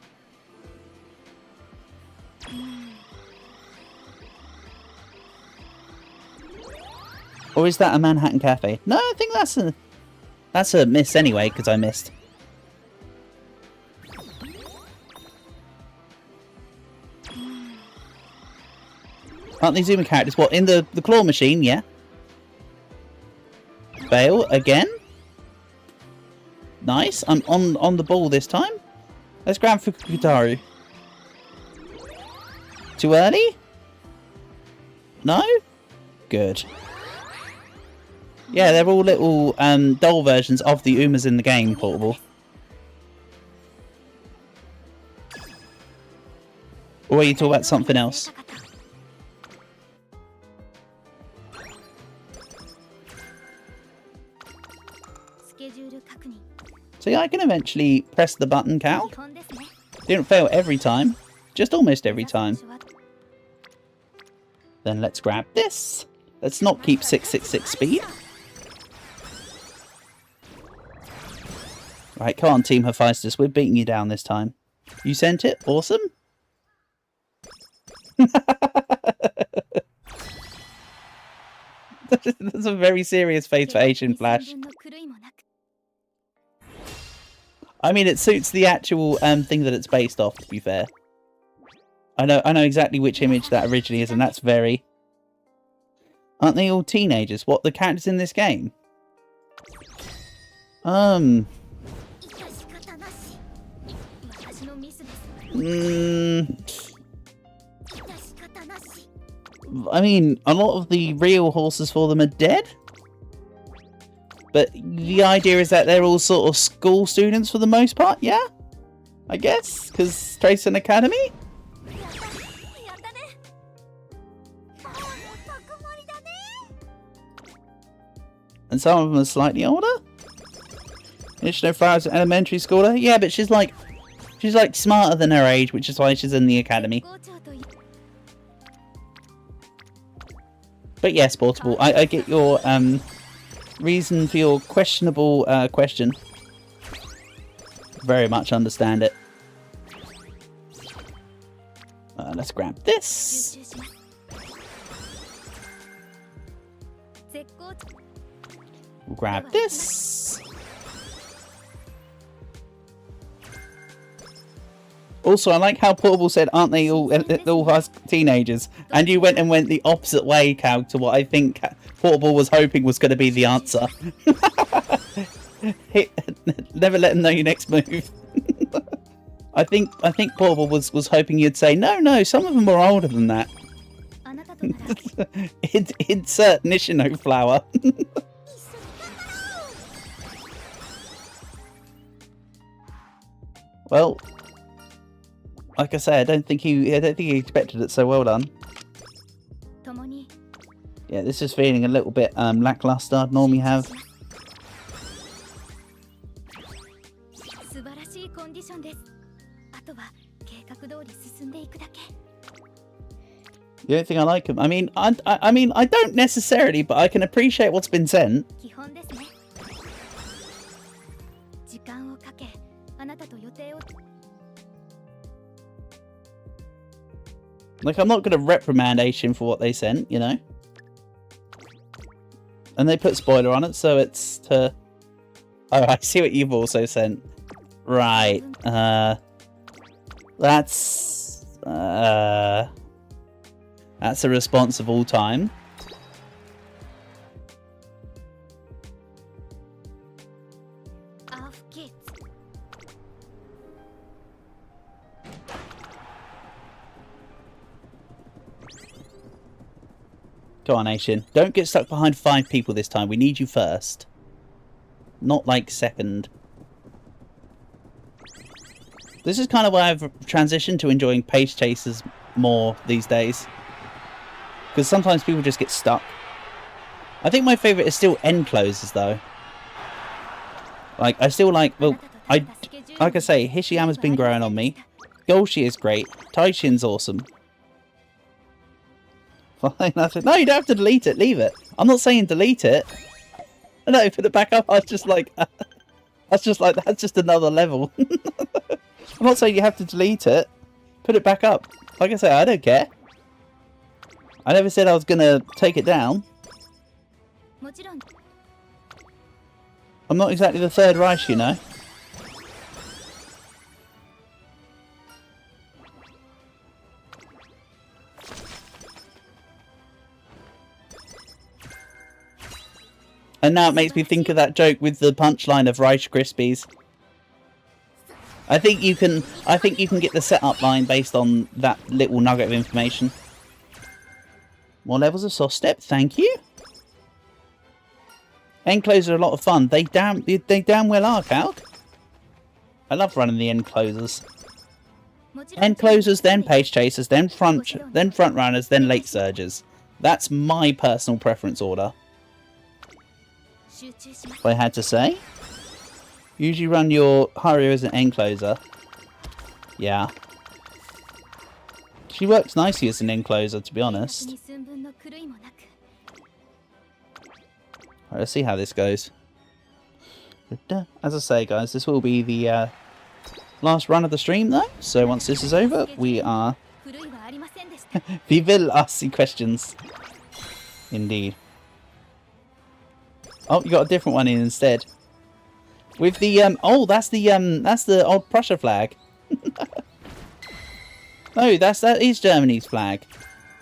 Or is that a Manhattan Cafe? No, I think that's a miss anyway, because I missed. Aren't these Zuma characters? What, in the claw machine? Yeah. Fail again. Nice. I'm on the ball this time. Let's grab Fukutaru. Too early? No? Good. Yeah, they're all little doll versions of the Umas in the game, Portable. Or are you talking about something else? So yeah, I can eventually press the button, Cal. Didn't fail every time, just almost every time. Then let's grab this. Let's not keep 666 speed. Right, come on, Team Hephaestus. We're beating you down this time. You sent it? Awesome. That's a very serious face for Asian Flash. I mean, it suits the actual thing that it's based off, to be fair. I know exactly which image that originally is, and that's very... Aren't they all teenagers? What, the characters in this game? I mean, a lot of the real horses for them are dead. But the idea is that they're all sort of school students for the most part, yeah? I guess, because Trace and Academy? And some of them are slightly older? Ishino Flowers an elementary schooler? Yeah, but she's like smarter than her age, which is why she's in the academy. But yes, Portable, I get your reason for your questionable question. Very much understand it. Let's grab this. We'll grab this. Also, I like how Portable said, aren't they all teenagers? And you went the opposite way, Cal, to what I think Portable was hoping was going to be the answer. Never let him know your next move. I think Portable was hoping you'd say, no, some of them are older than that. Insert Nishino flower. Well, like I say, I don't think he expected it, so well done. Yeah, this is feeling a little bit lackluster. I'd normally have. The only thing I like him, I mean, I don't necessarily, but I can appreciate what's been sent. Like, I'm not going to reprimand Asian for what they sent, you know? And they put spoiler on it, so it's to... Oh, I see what you've also sent. Right. That's a response of all time. Go on, Asian. Don't get stuck behind 5 people this time. We need you first. Not like second. This is kind of why I've transitioned to enjoying pace chasers more these days. Because sometimes people just get stuck. I think my favourite is still end closes though. Like, I still like, well, like I say, Hishiyama's been growing on me. Golshi is great. Taishin's awesome. Fine, that's it. No, you don't have to delete it. Leave it. I'm not saying delete it. No, put it back up. I was just like, that's just another level. I'm not saying you have to delete it. Put it back up. Like I say, I don't care. I never said I was gonna take it down. I'm not exactly the Third Reich, you know. And now it makes me think of that joke with the punchline of Rice Krispies. I think you can get the setup line based on that little nugget of information. More levels of soft step, thank you. Enclosures are a lot of fun. They damn well are, Calc. I love running the enclosures. Enclosures, then page chasers, then front runners, then late surges. That's my personal preference order. If I had to say. Usually run your Haru as an encloser. Yeah. She works nicely as an encloser, to be honest. Alright, let's see how this goes. As I say, guys, this will be the last run of the stream, though. So once this is over, we are... We will ask you questions. Indeed. Oh, you got a different one in instead. With the oh, that's the old Prussia flag. No, that is Germany's flag.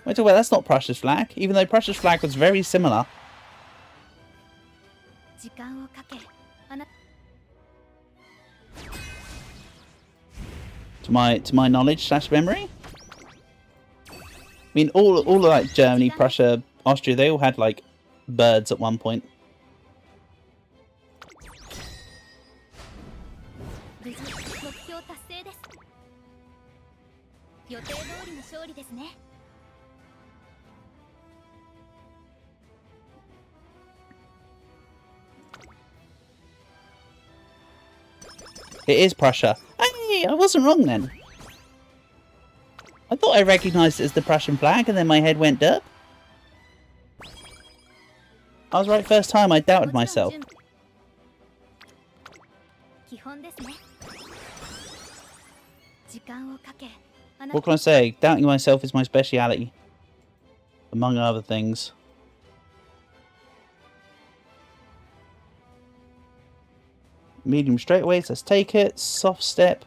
Wait a minute, that's not Prussia's flag, even though Prussia's flag was very similar. To my knowledge / memory. I mean, all of like Germany, Prussia, Austria, they all had like birds at one point. It is Prussia. Hey, I wasn't wrong then. I thought I recognised it as the Prussian flag and then my head went derp. I was right first time, I doubted myself. What can I say? Doubting myself is my speciality. Among other things. Medium straightaways, let's take it. Soft step.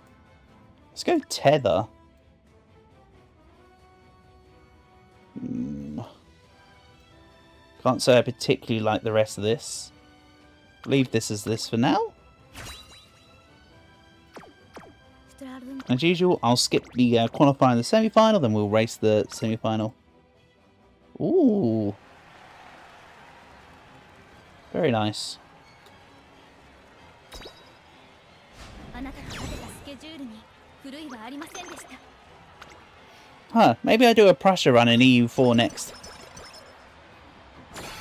Let's go tether. Can't say I particularly like the rest of this. Leave this as this for now. As usual, I'll skip the qualifying and the semi-final, then we'll race the semi-final. Ooh. Very nice. Huh, maybe I do a Prussia run in EU4 next.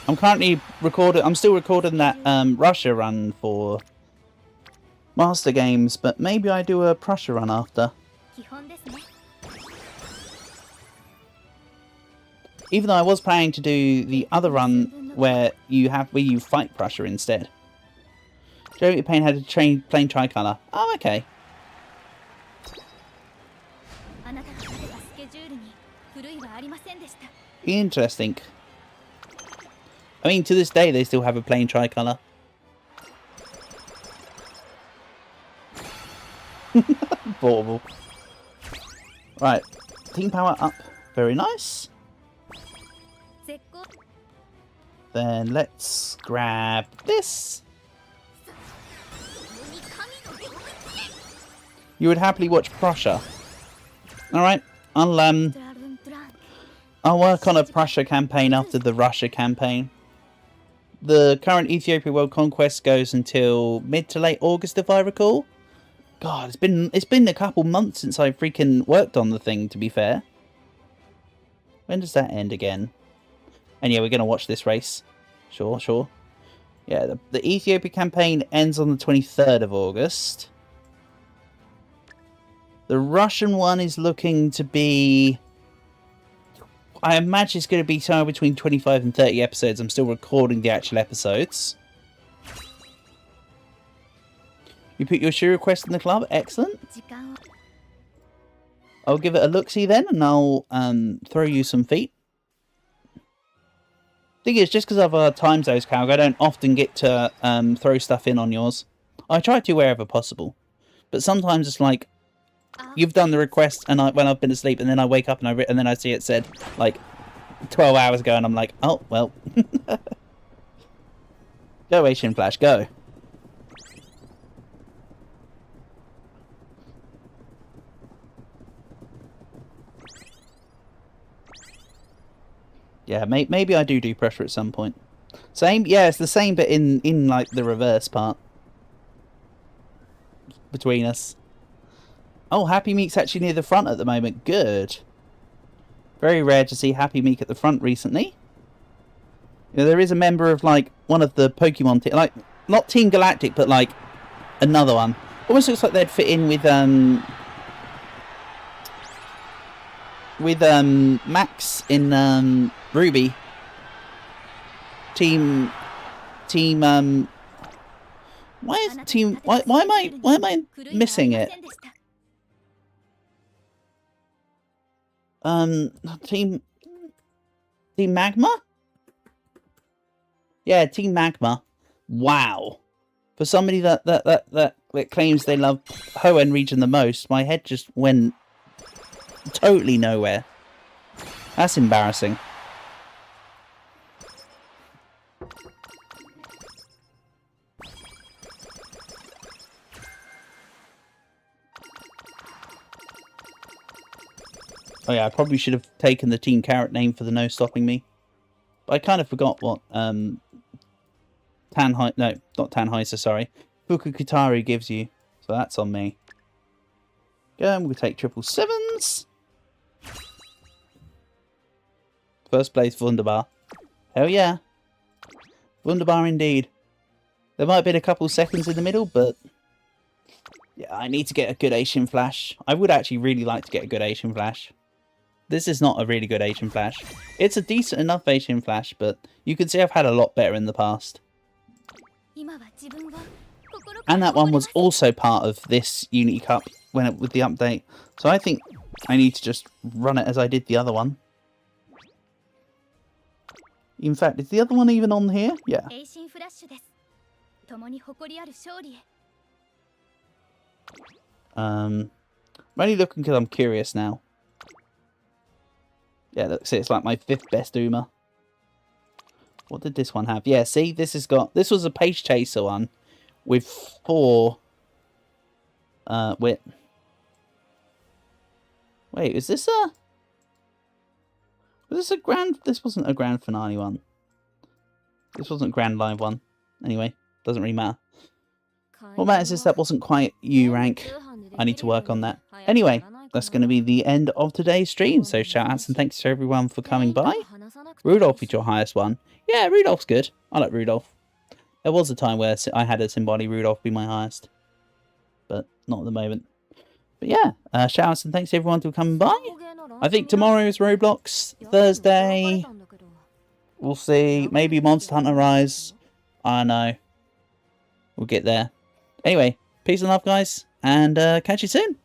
I'm still recording that Russia run for Master Games, but maybe I do a Prussia run after. Even though I was planning to do the other run where you fight Prussia instead. Joey Payne had a plain tricolour. Oh, okay. Interesting. I mean, to this day, they still have a plain tricolour. Portable. Right. Team power up. Very nice. Then let's grab this. You would happily watch Prussia. Alright. I'll work on a Prussia campaign after the Russia campaign. The current Ethiopia World Conquest goes until mid to late August, if I recall. God, it's been a couple months since I freaking worked on the thing, to be fair. When does that end again? And yeah, we're going to watch this race. Sure. Yeah, the Ethiopia campaign ends on the 23rd of August. The Russian one is looking to be... I imagine it's going to be somewhere between 25 and 30 episodes. I'm still recording the actual episodes. You put your shoe request in the club? Excellent. I'll give it a look-see then, and I'll throw you some feet. Thing is, just because of time zones, Calg, I don't often get to throw stuff in on yours. I try to wherever possible. But sometimes it's like, you've done the request and when I've been asleep, and then I wake up and then I see it said like 12 hours ago, and I'm like, oh well. Go, Asian Flash, go. Yeah, maybe I do pressure at some point. Same? Yeah, it's the same, but in like the reverse part. Between us. Oh, Happy Meek's actually near the front at the moment. Good. Very rare to see Happy Meek at the front recently. You know, there is a member of like one of the Pokemon team, like not Team Galactic, but like another one. Almost looks like they'd fit in with Max in Ruby. Team why am I missing it? Team Magma? Yeah, Team Magma. Wow. For somebody that claims they love Hoenn region the most, my head just went totally nowhere. That's embarrassing. Oh yeah, I probably should have taken the Team Carrot name for the no stopping me. But I kind of forgot what not Tannhäuser, sorry. Fukukitaru gives you. So that's on me. Go, and we'll take 777s. First place, Wunderbar. Hell yeah. Wunderbar indeed. There might have been a couple seconds in the middle, but yeah, I need to get a good Asian Flash. I would actually really like to get a good Asian Flash. This is not a really good Asian Flash. It's a decent enough Asian Flash, but you can see I've had a lot better in the past. And that one was also part of this Unity Cup with the update. So I think I need to just run it as I did the other one. In fact, is the other one even on here? Yeah. I'm only looking because I'm curious now. Yeah, look, see, it's like my 5th best Uma. What did this one have? Yeah, see, this was a Pace Chaser one with 4 wit. Wait, is this a... Was this a grand... This wasn't a grand finale one. This wasn't a grand live one. Anyway, doesn't really matter. What matters is that wasn't quite U rank. I need to work on that. Anyway, that's going to be the end of today's stream. So shout outs and thanks to everyone for coming by. Rudolph is your highest one. Yeah, Rudolph's good. I like Rudolph. There was a time where I had a Symbody Rudolph be my highest. But not at the moment. But yeah, shout outs and thanks to everyone for coming by. I think tomorrow is Roblox. Thursday, we'll see. Maybe Monster Hunter Rise. I don't know. We'll get there. Anyway, peace and love, guys. And catch you soon.